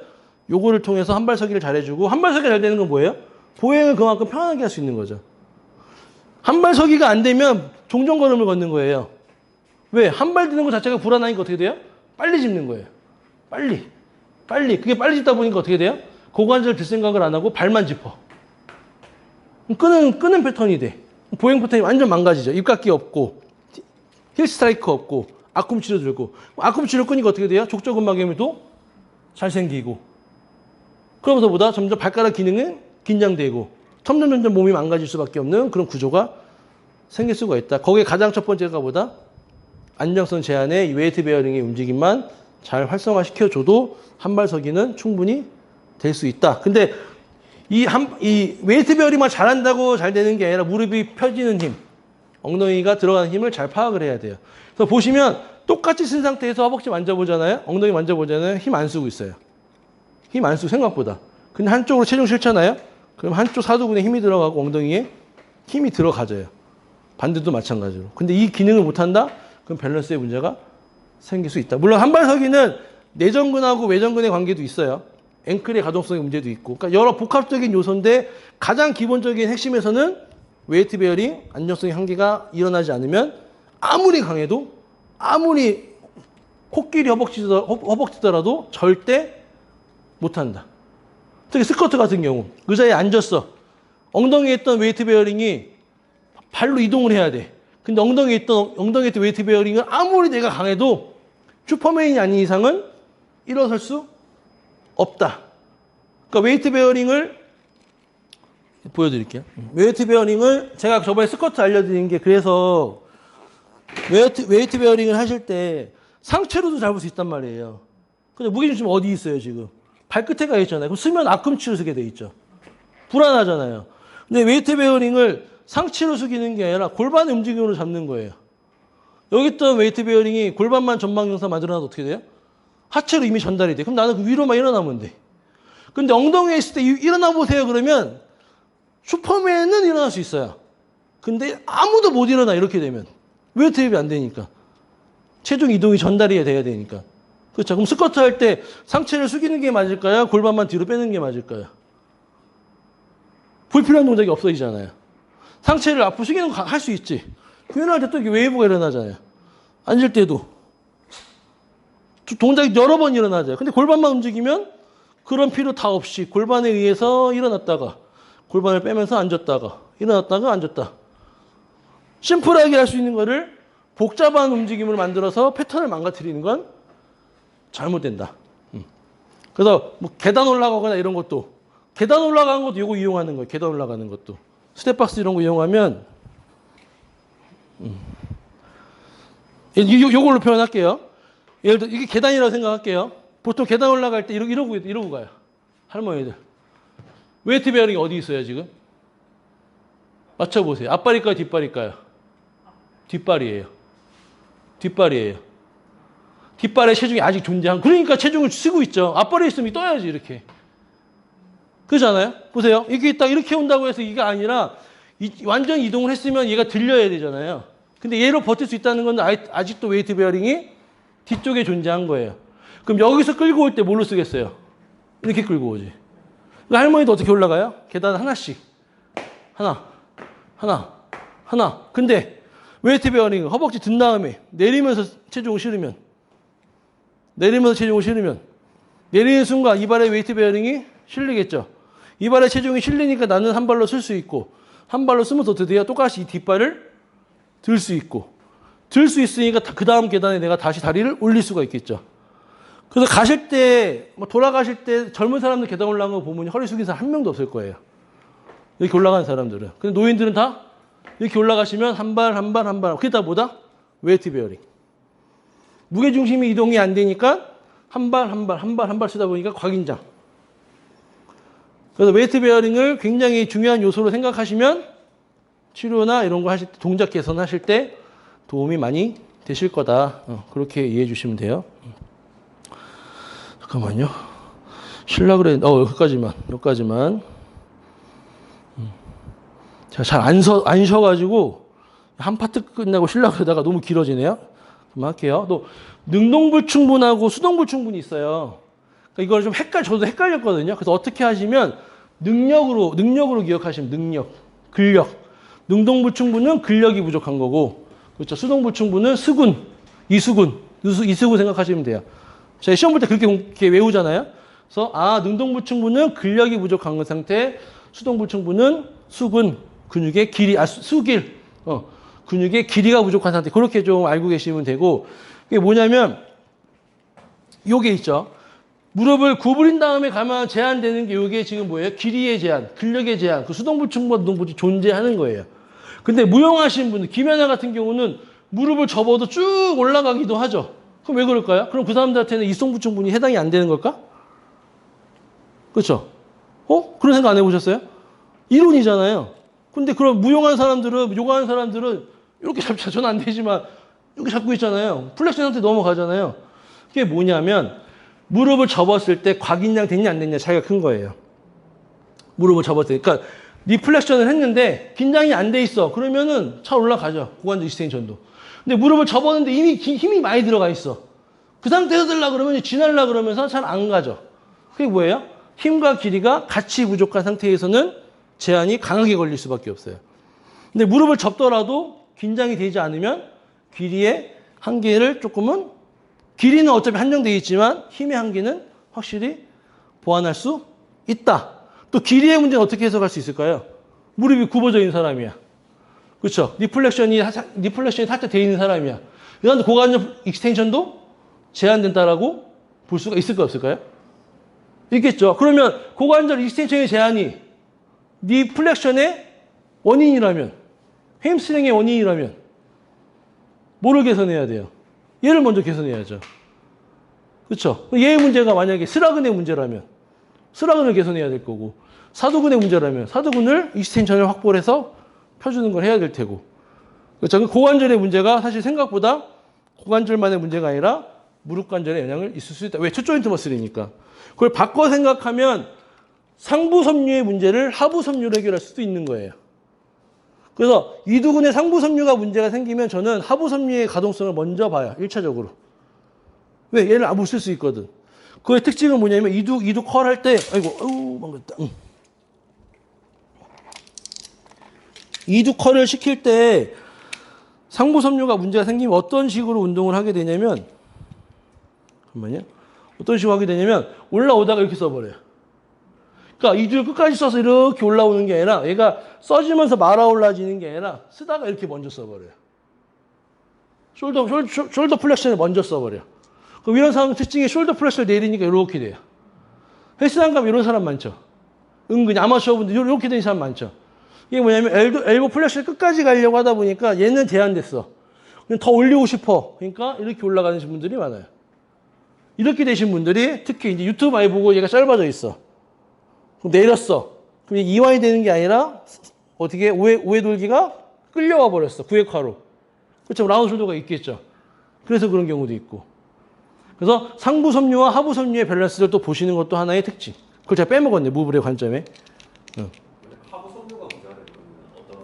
요거를 통해서 한발서기를 잘해주고 한발서기가 잘 되는 건 뭐예요? 보행을 그만큼 편안하게 할 수 있는 거죠. 한발서기가 안 되면 종전걸음을 걷는 거예요. 왜? 한 발 드는 것 자체가 불안하니까 어떻게 돼요? 빨리 짚는 거예요. 빨리. 그게 빨리 짚다 보니까 어떻게 돼요? 고관절 들 생각을 안 하고 발만 짚어. 끄는 패턴이 돼. 보행 패턴이 완전 망가지죠. 입각기 없고, 힐 스트라이크 없고, 앞꿈치로 들고. 앞꿈치로 끄니까 어떻게 돼요? 족저근막염도 잘 생기고. 그러면서보다 점점 발가락 기능은 긴장되고, 점점 몸이 망가질 수밖에 없는 그런 구조가 생길 수가 있다. 거기에 가장 첫 번째가 뭐다? 안정성 제한의 웨이트 베어링의 움직임만 잘 활성화시켜줘도 한발서기는 충분히 될 수 있다. 근데 이 웨이트 베어링만 잘한다고 잘 되는 게 아니라 무릎이 펴지는 힘, 엉덩이가 들어가는 힘을 잘 파악을 해야 돼요. 그래서 보시면 똑같이 쓴 상태에서 허벅지 만져보잖아요. 엉덩이 만져보잖아요. 힘 안 쓰고 있어요. 힘 안 쓰고 생각보다. 근데 한쪽으로 체중 실잖아요. 그럼 한쪽 사두근에 힘이 들어가고 엉덩이에 힘이 들어가져요. 반대도 마찬가지로. 근데 이 기능을 못한다? 그럼 밸런스에 문제가 생길 수 있다. 물론 한발서기는 내전근하고 외전근의 관계도 있어요. 앵클의 가동성의 문제도 있고. 그러니까 여러 복합적인 요소인데 가장 기본적인 핵심에서는 웨이트 베어링 안정성의 한계가 일어나지 않으면 아무리 강해도 아무리 코끼리 허벅지더라도 절대 못한다. 특히 스쿼트 같은 경우 의자에 앉았어. 엉덩이에 있던 웨이트 베어링이 발로 이동을 해야 돼. 근데 엉덩이에 있던 웨이트 베어링은 아무리 내가 강해도 슈퍼맨이 아닌 이상은 일어설 수 없다. 그러니까 웨이트 베어링을 보여드릴게요. 웨이트 베어링을 제가 저번에 스쿼트 알려드린 게 그래서 웨이트 베어링을 하실 때 상체로도 잡을 수 있단 말이에요. 근데 무게중심 어디 있어요 지금? 발끝에 가 있잖아요. 그럼 쓰면 앞꿈치로 쓰게 돼 있죠. 불안하잖아요. 근데 웨이트 베어링을 상체로 숙이는 게 아니라 골반의 움직임으로 잡는 거예요. 여기 있던 웨이트 베어링이 골반만 전방 영상 만들어놔도 어떻게 돼요? 하체로 이미 전달이 돼. 그럼 나는 그 위로만 일어나면 돼. 근데 엉덩이에 있을 때 일어나 보세요 그러면 슈퍼맨은 일어날 수 있어요. 근데 아무도 못 일어나 이렇게 되면. 웨이트 힙이 안 되니까. 체중 이동이 전달이 돼야 되니까. 그렇죠. 그럼 스쿼트 할 때 상체를 숙이는 게 맞을까요? 골반만 뒤로 빼는 게 맞을까요? 불필요한 동작이 없어지잖아요. 상체를 앞으로 숙이는 거 할 수 있지. 일어날 때 또 이렇게 웨이브가 일어나잖아요. 앉을 때도. 동작이 여러 번 일어나잖아요. 근데 골반만 움직이면 그런 필요 다 없이 골반에 의해서 일어났다가 골반을 빼면서 앉았다가 일어났다가 앉았다. 심플하게 할 수 있는 거를 복잡한 움직임을 만들어서 패턴을 망가뜨리는 건 잘못된다. 그래서 뭐 계단 올라가거나 이런 것도 계단 올라가는 것도 이거 이용하는 거예요. 계단 올라가는 것도. 스텝박스 이런 거 이용하면 요걸로 표현할게요. 예를 들어 이게 계단이라고 생각할게요. 보통 계단 올라갈 때 이러고 가요. 할머니들. 웨이트 베어링이 어디 있어요 지금? 맞춰보세요. 앞발일까요 뒷발일까요? 뒷발이에요. 뒷발이에요. 뒷발에 체중이 아직 존재한 그러니까 체중을 쓰고 있죠. 앞발에 있으면 떠야지 이렇게. 그렇잖아요. 보세요. 이게 딱 이렇게 온다고 해서 이게 아니라 완전 이동을 했으면 얘가 들려야 되잖아요. 근데 얘로 버틸 수 있다는 건 아직도 웨이트 베어링이 뒤쪽에 존재한 거예요. 그럼 여기서 끌고 올 때 뭘로 쓰겠어요? 이렇게 끌고 오지. 그러니까 할머니도 어떻게 올라가요? 계단 하나씩. 하나. 근데 웨이트 베어링 허벅지 든 다음에 내리면서 체중을 실으면 내리는 순간 이 발에 웨이트 베어링이 실리겠죠. 이 발에 체중이 실리니까 나는 한 발로 쓸 수 있고 한 발로 쓰면서 드디어 똑같이 이 뒷발을 들 수 있고 들 수 있으니까 그 다음 계단에 내가 다시 다리를 올릴 수가 있겠죠. 그래서 가실 때 돌아가실 때 젊은 사람들 계단 올라간 거 보면 허리 숙인 사람 한 명도 없을 거예요. 이렇게 올라가는 사람들은. 근데 노인들은 다 이렇게 올라가시면 한 발. 그게 다 뭐다? 웨이트 베어링. 무게중심이 이동이 안 되니까 한 발 쓰다 보니까 곽인장. 그래서 웨이트 베어링을 굉장히 중요한 요소로 생각하시면 치료나 이런 거 하실 때, 동작 개선하실 때 도움이 많이 되실 거다. 그렇게 이해해 주시면 돼요. 잠깐만요. 쉬려고 그랬는데, 여기까지만. 제가 잘 안 쉬어가지고 한 파트 끝나고 쉬려고 그러다가 너무 길어지네요. 그럼 할게요. 또 능동불충분하고 수동불충분이 있어요. 그러니까 이걸 좀 저도 헷갈렸거든요. 그래서 어떻게 하시면 능력으로 기억하시면 근력. 능동불충분은 근력이 부족한 거고, 그렇죠. 수동불충분은 이수근 생각하시면 돼요. 저희 시험 볼 때 그렇게 외우잖아요. 그래서 능동불충분은 근력이 부족한 상태, 수동불충분은 수근, 근육의 길이, 근육의 길이가 부족한 상태. 그렇게 좀 알고 계시면 되고, 이게 뭐냐면, 요게 있죠. 무릎을 구부린 다음에 가면 제한되는 게 요게 지금 뭐예요? 길이의 제한, 근력의 제한, 그 수동불충분과 능동불충분이 존재하는 거예요. 근데 무용하신 분들, 김연아 같은 경우는 무릎을 접어도 쭉 올라가기도 하죠. 그럼 왜 그럴까요? 그럼 그 사람들한테는 이성불충분이 해당이 안 되는 걸까? 그렇죠? 그런 생각 안 해보셨어요? 이론이잖아요. 근데 그럼 무용하는 사람들은, 요가하는 사람들은 이렇게 잡자. 저는 안 되지만 이렇게 잡고 있잖아요. 플렉션 상태 넘어가잖아요. 그게 뭐냐면 무릎을 접었을 때 곽인장 됐냐 안 됐냐 차이가 큰 거예요. 무릎을 접었을 때. 그러니까 리플렉션을 했는데 긴장이 안 돼 있어. 그러면은 차 올라가죠. 고관절 익스텐션도. 근데 무릎을 접었는데 이미 힘이 많이 들어가 있어. 그 상태에서 들라 그러면 지날라 그러면서 잘 안 가죠. 그게 뭐예요? 힘과 길이가 같이 부족한 상태에서는 제한이 강하게 걸릴 수밖에 없어요. 근데 무릎을 접더라도 긴장이 되지 않으면 길이의 한계를 조금은, 길이는 어차피 한정되어 있지만 힘의 한계는 확실히 보완할 수 있다. 또 길이의 문제는 어떻게 해석할 수 있을까요? 무릎이 굽어져 있는 사람이야. 그렇죠? 리플렉션이 살짝 되어 있는 사람이야. 이런 고관절 익스텐션도 제한된다라고 볼 수가 있을까 없을까요? 있겠죠. 그러면 고관절 익스텐션의 제한이 리플렉션의 원인이라면, 햄스트링의 원인이라면 뭐를 개선해야 돼요? 얘를 먼저 개선해야죠. 그렇죠? 얘의 문제가 만약에 스라근의 문제라면 스라근을 개선해야 될 거고, 사두근의 문제라면 사두근을 익스텐션을 확보를 해서 펴주는 걸 해야 될 테고. 그렇죠? 그 고관절의 문제가 사실 생각보다 고관절만의 문제가 아니라 무릎 관절에 영향을 있을 수 있다. 왜? 첫 조인트 머슬이니까. 그걸 바꿔 생각하면 상부 섬유의 문제를 하부 섬유로 해결할 수도 있는 거예요. 그래서 이두근의 상부 섬유가 문제가 생기면 저는 하부 섬유의 가동성을 먼저 봐요. 1차적으로. 왜? 얘를 못 쓸 수 있거든. 그의 특징은 뭐냐면 이두 컬 할 때 아이고 망했다. 이두 컬을 시킬 때 상부 섬유가 문제가 생기면 어떤 식으로 운동을 하게 되냐면 잠깐만요. 어떤 식으로 하게 되냐면 올라오다가 이렇게 써버려요. 그러니까 이두를 끝까지 써서 이렇게 올라오는 게 아니라 얘가 써지면서 말아 올라지는 게 아니라 쓰다가 이렇게 먼저 써버려요. 숄더 플렉션을 먼저 써버려. 그럼 이런 사람 특징이 숄더 플렉션을 내리니까 이렇게 돼요. 헬스장 가면 이런 사람 많죠. 은근히 아마추어분들 이렇게 된 사람 많죠. 이게 뭐냐면 엘보 플렉션 끝까지 가려고 하다 보니까 얘는 제한됐어. 그냥 더 올리고 싶어. 그러니까 이렇게 올라가는 분들이 많아요. 이렇게 되신 분들이 특히 이제 유튜브 많이 보고 얘가 짧아져 있어. 그럼 내렸어. 그럼 이완이 되는 게 아니라 어떻게 우회 돌기가 끌려와 버렸어. 구획화로. 그렇죠. 라운드 숄더가 있겠죠. 그래서 그런 경우도 있고. 그래서 상부 섬유와 하부 섬유의 밸런스를 또 보시는 것도 하나의 특징. 그걸 제가 빼먹었네. 무브의 관점에. 하부 섬유가 문제가 되는 어떤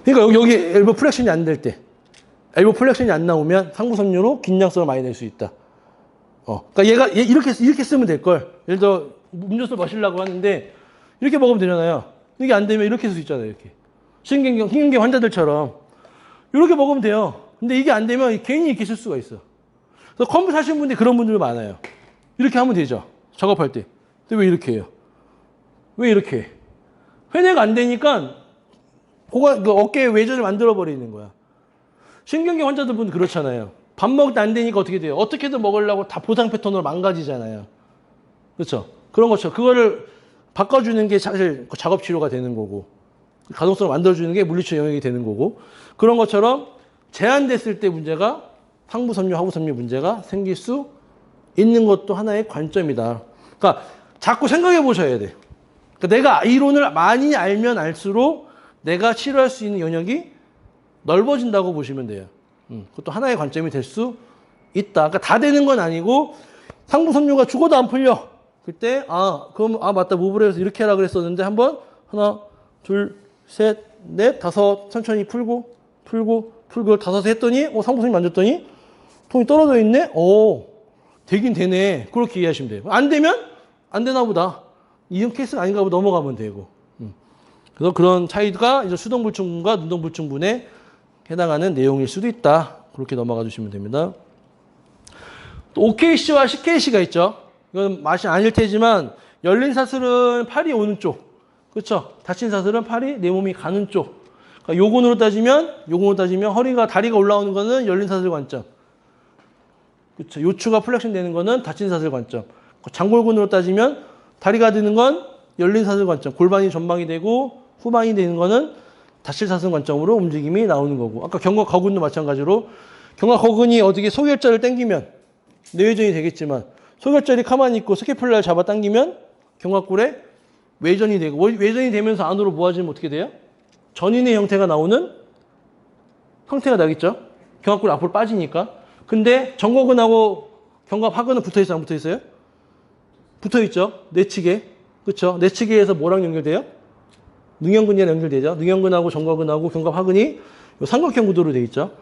그러니까 여기 엘보 플렉션이 안 될 때. 엘보 플렉션이 안 나오면 상부 섬유로 긴장성을 많이 낼 수 있다. 그러니까 얘 이렇게 쓰면 될 걸. 예를 들어 음료수 마시려고 하는데 이렇게 먹으면 되잖아요. 이게 안 되면 이렇게 쓸 수 있잖아요. 이렇게. 신경경 환자들처럼 이렇게 먹으면 돼요. 근데 이게 안 되면 괜히 이렇게 쓸 수가 있어. 그래서 컴퓨터 하시는 분들이 그런 분들 많아요. 이렇게 하면 되죠. 작업할 때. 근데 왜 이렇게 해요? 왜 이렇게 해? 회내가 안 되니까 그 어깨에 외전을 만들어 버리는 거야. 신경경 환자들 분 그렇잖아요. 밥 먹을 때 안 되니까 어떻게 돼요? 어떻게든 먹으려고 다 보상 패턴으로 망가지잖아요. 그렇죠? 그런 것처럼 그거를 바꿔주는 게 사실 작업 치료가 되는 거고 가동성을 만들어주는 게 물리치료 영역이 되는 거고 그런 것처럼 제한됐을 때 문제가 상부 섬유, 하부 섬유 문제가 생길 수 있는 것도 하나의 관점이다. 그러니까 자꾸 생각해 보셔야 돼. 그러니까 내가 이론을 많이 알면 알수록 내가 치료할 수 있는 영역이 넓어진다고 보시면 돼요. 그것도 하나의 관점이 될 수 있다. 그러니까 다 되는 건 아니고 상부 섬유가 죽어도 안 풀려. 그때 그럼 맞다 무브를 해서 이렇게 하라 그랬었는데 한번 하나 둘 셋 넷 다섯 천천히 풀고 다섯 했더니 상부 섬유 만졌더니 통이 떨어져 있네. 되긴 되네. 그렇게 이해하시면 돼요. 안 되면 안 되나 보다. 이런 케이스가 아닌가 보다 넘어가면 되고. 그래서 그런 차이가 이제 수동불충분과 능동불충분에 해당하는 내용일 수도 있다. 그렇게 넘어가 주시면 됩니다. 또 OKC와 CKC가 있죠. 이건 맛이 아닐 테지만 열린 사슬은 팔이 오는 쪽. 그렇죠? 닫힌 사슬은 팔이 내 몸이 가는 쪽. 그러니까 요건으로 따지면 허리가 다리가 올라오는 거는 열린 사슬 관점. 그렇죠? 요추가 플렉션 되는 거는 닫힌 사슬 관점. 장골근으로 따지면 다리가 드는 건 열린 사슬 관점. 골반이 전방이 되고 후방이 되는 거는 닫힐 사슬 관점으로 움직임이 나오는 거고. 아까 경곽거근도 마찬가지로 경곽거근이 어떻게 소결자를 당기면 내외전이 되겠지만 소결자리 가만히 있고 스캐플라를 잡아 당기면 경곽골에 외전이 되고 외전이 되면서 안으로 모아지면 어떻게 돼요? 전인의 형태가 나오는 형태가 나겠죠? 경곽골이 앞으로 빠지니까. 근데 정거근하고 경갑하근은 붙어있어요? 안 붙어있어요? 붙어있죠? 내측에. 그렇죠? 내측에서 뭐랑 연결돼요? 능형근이랑 연결되죠? 능형근하고 정거근하고 경갑하근이 삼각형 구도로 되어 있죠?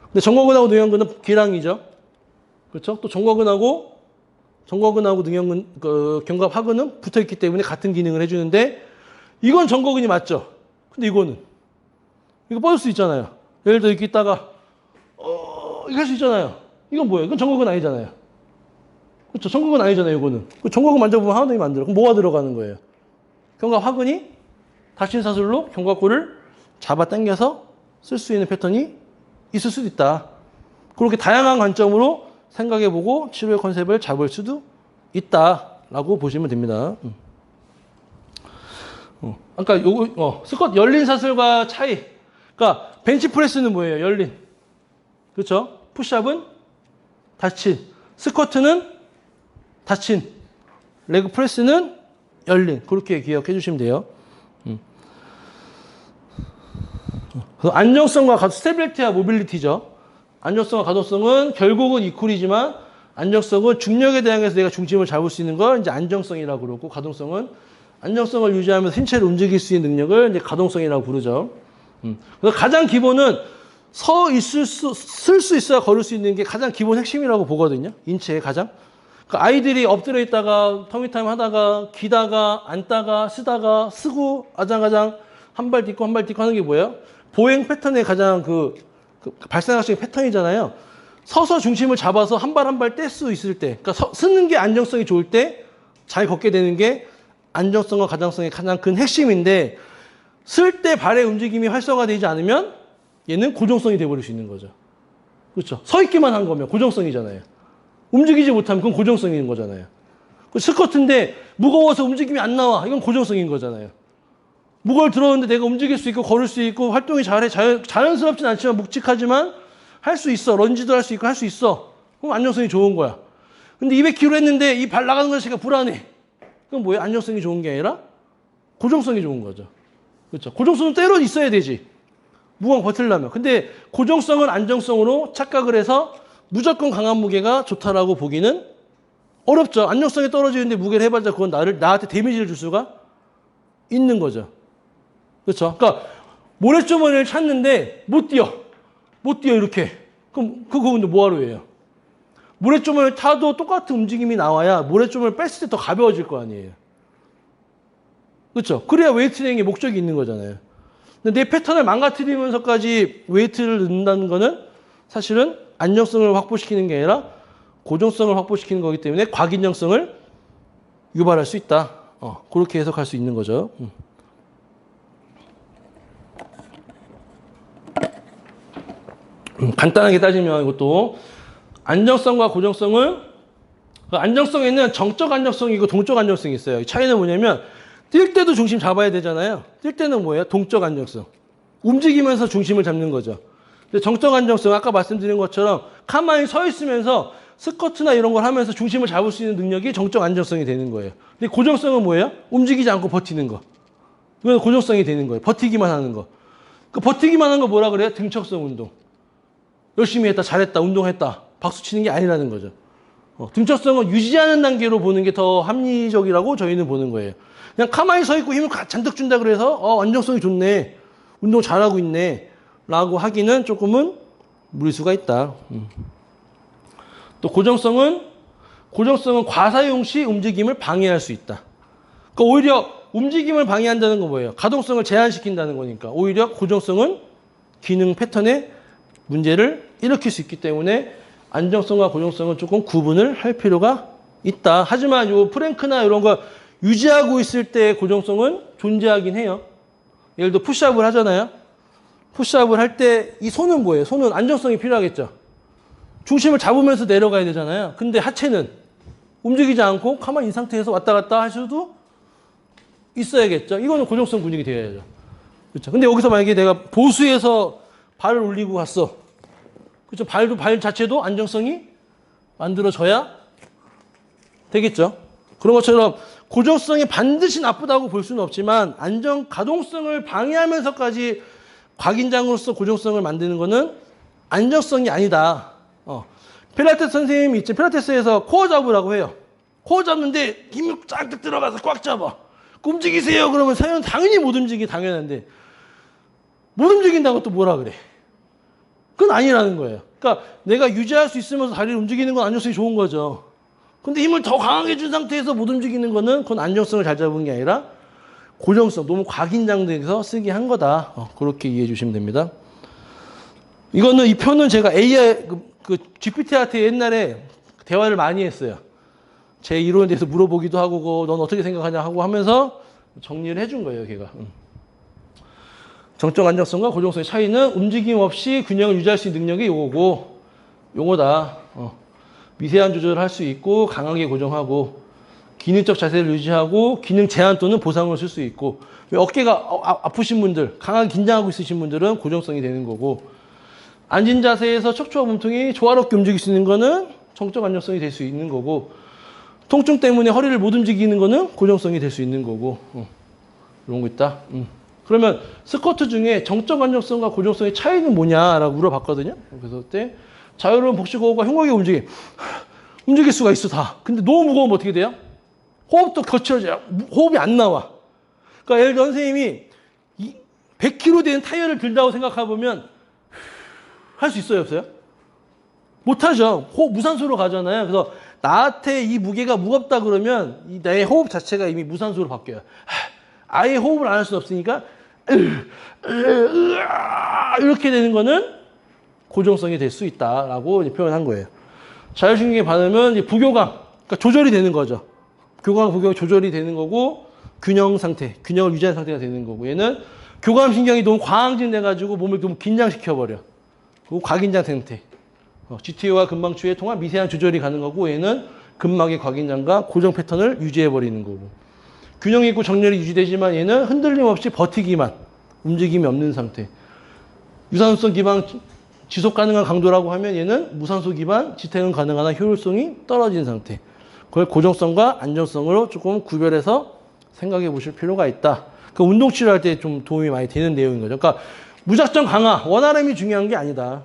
근데 정거근하고 능형근은 기랑이죠? 그렇죠? 또 정거근하고 능형근, 경갑하근은 붙어있기 때문에 같은 기능을 해주는데 이건 정거근이 맞죠? 근데 이거 뻗을 수 있잖아요. 예를 들어 이렇게 있다가 이렇게 할 수 있잖아요. 이건 뭐예요? 이건 정거근 아니잖아요. 그렇죠? 정거근 아니잖아요, 이거는. 정거근 만져보면 하나님이 만들어. 그럼 뭐가 들어가는 거예요? 경갑하근이 닫힌 사슬로 경곽골을 잡아당겨서 쓸 수 있는 패턴이 있을 수도 있다. 그렇게 다양한 관점으로 생각해보고 치료의 컨셉을 잡을 수도 있다라고 보시면 됩니다. 아까 요거 스쿼트 열린 사슬과 차이. 그러니까 벤치프레스는 뭐예요? 열린. 그렇죠? 푸시업은 닫힌. 스쿼트는 닫힌. 레그 프레스는 열린. 그렇게 기억해 주시면 돼요. 그래서 안정성과 스테빌리티와 모빌리티죠. 안정성과 가동성은 결국은 이퀄이지만 안정성은 중력에 대항해서 내가 중심을 잡을 수 있는 걸 이제 안정성이라고 그러고 가동성은 안정성을 유지하면서 신체를 움직일 수 있는 능력을 이제 가동성이라고 부르죠. 그래서 가장 기본은 쓸 수 있어야 걸을 수 있는 게 가장 기본 핵심이라고 보거든요. 인체의 가장. 그러니까 아이들이 엎드려 있다가 터미타임 하다가 기다가 앉다가 쓰다가 쓰고 아장아장 한 발 딛고 한 발 딛고 하는 게 뭐예요? 보행 패턴의 가장 그 발생할 수 있는 패턴이잖아요. 서서 중심을 잡아서 한 발 한 발 뗄 수 있을 때, 그러니까 쓰는 게 안정성이 좋을 때 잘 걷게 되는 게 안정성과 가장성의 가장 큰 핵심인데 쓸 때 발의 움직임이 활성화되지 않으면 얘는 고정성이 돼버릴 수 있는 거죠. 그렇죠? 서 있기만 한 거면 고정성이잖아요. 움직이지 못하면 그건 고정성인 거잖아요. 스쿼트인데 무거워서 움직임이 안 나와. 이건 고정성인 거잖아요. 무거울 들었는데 내가 움직일 수 있고 걸을 수 있고 활동이 잘해. 자연스럽진 않지만 묵직하지만 할 수 있어. 런지도 할 수 있고 할 수 있어. 그럼 안정성이 좋은 거야. 근데 200kg 했는데 이 발 나가는 것이 불안해. 그럼 뭐예요? 안정성이 좋은 게 아니라 고정성이 좋은 거죠. 그렇죠? 고정성은 때로 있어야 되지. 무거운 거 버틸려면. 근데 고정성은 안정성으로 착각을 해서 무조건 강한 무게가 좋다라고 보기는 어렵죠. 안정성이 떨어지는데 무게를 해봤자 그건 나한테 데미지를 줄 수가 있는 거죠. 그렇죠? 그러니까 모래주머니를 찾는데 못 뛰어 이렇게. 그럼 그거 근데 뭐하러 해요? 모래주머니를 타도 똑같은 움직임이 나와야 모래주머니를 뺐을 때 더 가벼워질 거 아니에요. 그렇죠? 그래야 웨이트 트레이닝의 목적이 있는 거잖아요. 근데 내 패턴을 망가뜨리면서까지 웨이트를 넣는다는 거는 사실은 안정성을 확보시키는 게 아니라 고정성을 확보시키는 거기 때문에 과긴장성을 유발할 수 있다. 그렇게 해석할 수 있는 거죠. 간단하게 따지면 이것도 안정성과 고정성은 안정성에는 정적 안정성이 있고 동적 안정성이 있어요. 차이는 뭐냐면 뛸 때도 중심 잡아야 되잖아요. 뛸 때는 뭐예요? 동적 안정성. 움직이면서 중심을 잡는 거죠. 근데 정적 안정성 아까 말씀드린 것처럼 가만히 서 있으면서 스쿼트나 이런 걸 하면서 중심을 잡을 수 있는 능력이 정적 안정성이 되는 거예요. 근데 고정성은 뭐예요? 움직이지 않고 버티는 거. 이건 고정성이 되는 거예요. 버티기만 하는 거. 그 버티기만 하는 거 뭐라 그래요? 등척성 운동. 열심히 했다, 잘했다, 운동했다. 박수 치는 게 아니라는 거죠. 등척성은 유지하는 단계로 보는 게 더 합리적이라고 저희는 보는 거예요. 그냥 가만히 서 있고 힘을 잔뜩 준다 그래서 안정성이 좋네. 운동 잘하고 있네. 라고 하기는 조금은 무리수가 있다. 또 고정성은 과사용 시 움직임을 방해할 수 있다. 그러니까 오히려 움직임을 방해한다는 건 뭐예요? 가동성을 제한시킨다는 거니까 오히려 고정성은 기능 패턴에 문제를 일으킬 수 있기 때문에 안정성과 고정성은 조금 구분을 할 필요가 있다. 하지만 요 프랭크나 이런 거 유지하고 있을 때 고정성은 존재하긴 해요. 예를 들어 푸시업을 하잖아요. 푸시업을 할 때 이 손은 뭐예요? 손은 안정성이 필요하겠죠. 중심을 잡으면서 내려가야 되잖아요. 근데 하체는 움직이지 않고 가만히 이 상태에서 왔다 갔다 할 수도 있어야겠죠. 이거는 고정성 근육이 되어야죠. 그렇죠. 근데 여기서 만약에 내가 보수해서 발을 올리고 갔어. 그렇죠. 발 자체도 안정성이 만들어져야 되겠죠. 그런 것처럼 고정성이 반드시 나쁘다고 볼 수는 없지만 가동성을 방해하면서까지 과긴장으로서 고정성을 만드는 거는 안정성이 아니다. 필라테스 선생님이 있죠. 필라테스에서 코어 잡으라고 해요. 코어 잡는데 힘이 쫙 들어가서 꽉 잡아. 움직이세요. 그러면 당연히 못 움직이기 당연한데 못 움직인다고 또 뭐라 그래. 그건 아니라는 거예요. 그러니까 내가 유지할 수 있으면서 다리를 움직이는 건 안정성이 좋은 거죠. 근데 힘을 더 강하게 준 상태에서 못 움직이는 거는 그건 안정성을 잘 잡은 게 아니라 고정성, 너무 과긴장돼서 쓰게 한 거다. 그렇게 이해해 주시면 됩니다. 이 표는 제가 AI, GPT한테 옛날에 대화를 많이 했어요. 제 이론에 대해서 물어보기도 하고, 넌 어떻게 생각하냐 하고 하면서 정리를 해준 거예요, 걔가. 정적 안정성과 고정성의 차이는 움직임 없이 균형을 유지할 수 있는 능력이 요거다. 미세한 조절을 할 수 있고, 강하게 고정하고, 기능적 자세를 유지하고, 기능 제한 또는 보상을 쓸 수 있고, 어깨가 아프신 분들, 강하게 긴장하고 있으신 분들은 고정성이 되는 거고, 앉은 자세에서 척추와 몸통이 조화롭게 움직일 수 있는 거는 정적 안정성이 될 수 있는 거고, 통증 때문에 허리를 못 움직이는 거는 고정성이 될 수 있는 거고, 이런 거 있다. 그러면 스쿼트 중에 정적 안정성과 고정성의 차이는 뭐냐라고 물어봤거든요. 그래서 그때 자유로운 복식호흡과 흉곽의 움직임. 움직일 수가 있어, 다. 근데 너무 무거우면 어떻게 돼요? 호흡도 거칠어져요. 호흡이 안 나와. 그러니까 예를 들어 선생님이 100kg 된 타이어를 들다고 생각해보면 할 수 있어요, 없어요? 못하죠. 호흡 무산소로 가잖아요. 그래서 나한테 이 무게가 무겁다 그러면 내 호흡 자체가 이미 무산소로 바뀌어요. 아예 호흡을 안 할 수 없으니까 이렇게 되는 거는 고정성이 될 수 있다라고 표현한 거예요. 자율신경계 반응은 이제 부교감, 그러니까 조절이 되는 거죠. 교감, 부교감 조절이 되는 거고 균형 상태, 균형을 유지하는 상태가 되는 거고 얘는 교감신경이 너무 과항진돼가지고 몸을 너무 긴장시켜버려. 그리고 과긴장 상태. GTO와 근방추에 통한 미세한 조절이 가는 거고 얘는 근막의 과긴장과 고정 패턴을 유지해버리는 거고 균형 있고 정렬이 유지되지만 얘는 흔들림 없이 버티기만 움직임이 없는 상태. 유산소성 기반 지속 가능한 강도라고 하면 얘는 무산소 기반 지탱은 가능한 효율성이 떨어진 상태. 그걸 고정성과 안정성으로 조금 구별해서 생각해 보실 필요가 있다. 그 운동 치료할 때 좀 도움이 많이 되는 내용인 거죠. 그러니까 무작정 강화, 원RM이 중요한 게 아니다.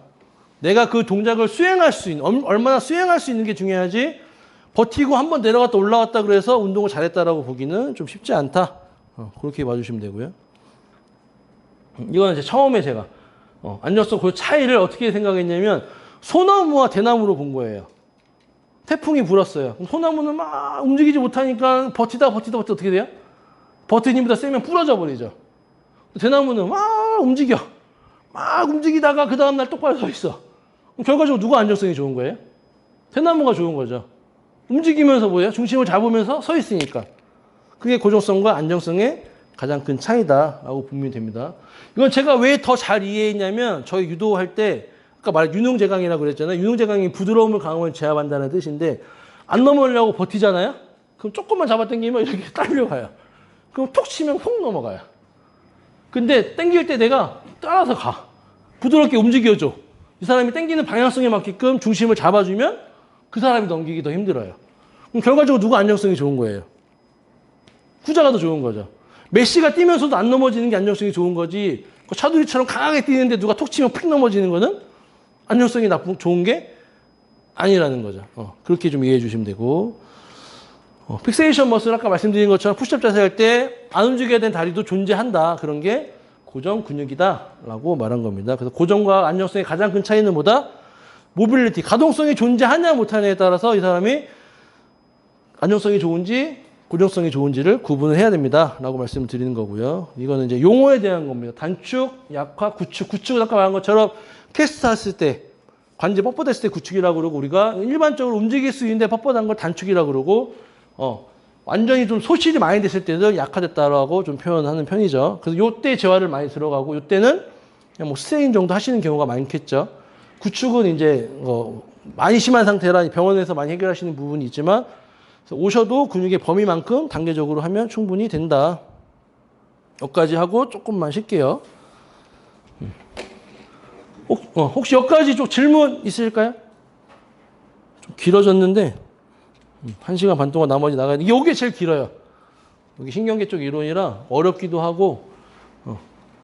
내가 그 동작을 수행할 수 있는, 얼마나 수행할 수 있는 게 중요하지 버티고 한번 내려갔다 올라갔다 그래서 운동을 잘했다라고 보기는 좀 쉽지 않다. 그렇게 봐주시면 되고요. 이거는 이제 처음에 제가 안정성 그 차이를 어떻게 생각했냐면 소나무와 대나무로 본 거예요. 태풍이 불었어요. 그럼 소나무는 막 움직이지 못하니까 버티다 어떻게 돼요? 버티는 힘보다 세면 부러져 버리죠. 대나무는 막 움직여. 막 움직이다가 그 다음날 똑바로 서 있어. 그럼 결과적으로 누가 안정성이 좋은 거예요? 대나무가 좋은 거죠. 움직이면서 뭐예요? 중심을 잡으면서 서 있으니까. 그게 고정성과 안정성의 가장 큰 차이다라고 보면 됩니다. 이건 제가 왜 더 잘 이해했냐면 저희 유도할 때 아까 말한 유능제강이라고 그랬잖아요. 유능제강이 부드러움을 강함을 제압한다는 뜻인데 안 넘어가려고 버티잖아요. 그럼 조금만 잡아당기면 이렇게 딸려가요. 그럼 톡 치면 훅 넘어가요. 근데 당길 때 내가 따라서 가. 부드럽게 움직여줘. 이 사람이 당기는 방향성에 맞게끔 중심을 잡아주면 그 사람이 넘기기 더 힘들어요. 그럼 결과적으로 누가 안정성이 좋은 거예요? 후자가 더 좋은 거죠. 메시가 뛰면서도 안 넘어지는 게 안정성이 좋은 거지 차두리처럼 강하게 뛰는데 누가 톡 치면 픽 넘어지는 거는 안정성이 좋은 게 아니라는 거죠. 그렇게 좀 이해해 주시면 되고 픽세이션 머슬 아까 말씀드린 것처럼 푸시업 자세 할 때 안 움직여야 되는 다리도 존재한다. 그런 게 고정 근육이다 라고 말한 겁니다. 그래서 고정과 안정성의 가장 큰 차이는 뭐다? 모빌리티, 가동성이 존재하냐 못하냐에 따라서 이 사람이 안정성이 좋은지 고정성이 좋은지를 구분을 해야 됩니다 라고 말씀을 드리는 거고요. 이거는 이제 용어에 대한 겁니다. 단축, 약화, 구축. 구축은 아까 말한 것처럼 캐스트 했을 때 관제 뻣뻣했을 때 구축이라고 그러고 우리가 일반적으로 움직일 수 있는데 뻣뻣한 걸 단축이라고 그러고 완전히 좀 소실이 많이 됐을 때는 약화됐다라고 좀 표현하는 편이죠. 그래서 요때 재활을 많이 들어가고 요때는 그냥 뭐 스트레인 정도 하시는 경우가 많겠죠. 구축은 이제 많이 심한 상태라 병원에서 많이 해결하시는 부분이 있지만 오셔도 근육의 범위만큼 단계적으로 하면 충분히 된다. 여기까지 하고 조금만 쉴게요. 혹시 여기까지 좀 질문 있으실까요? 좀 길어졌는데 1시간 반 동안 나머지 나가야 돼. 이게 제일 길어요. 여기 신경계 쪽 이론이라 어렵기도 하고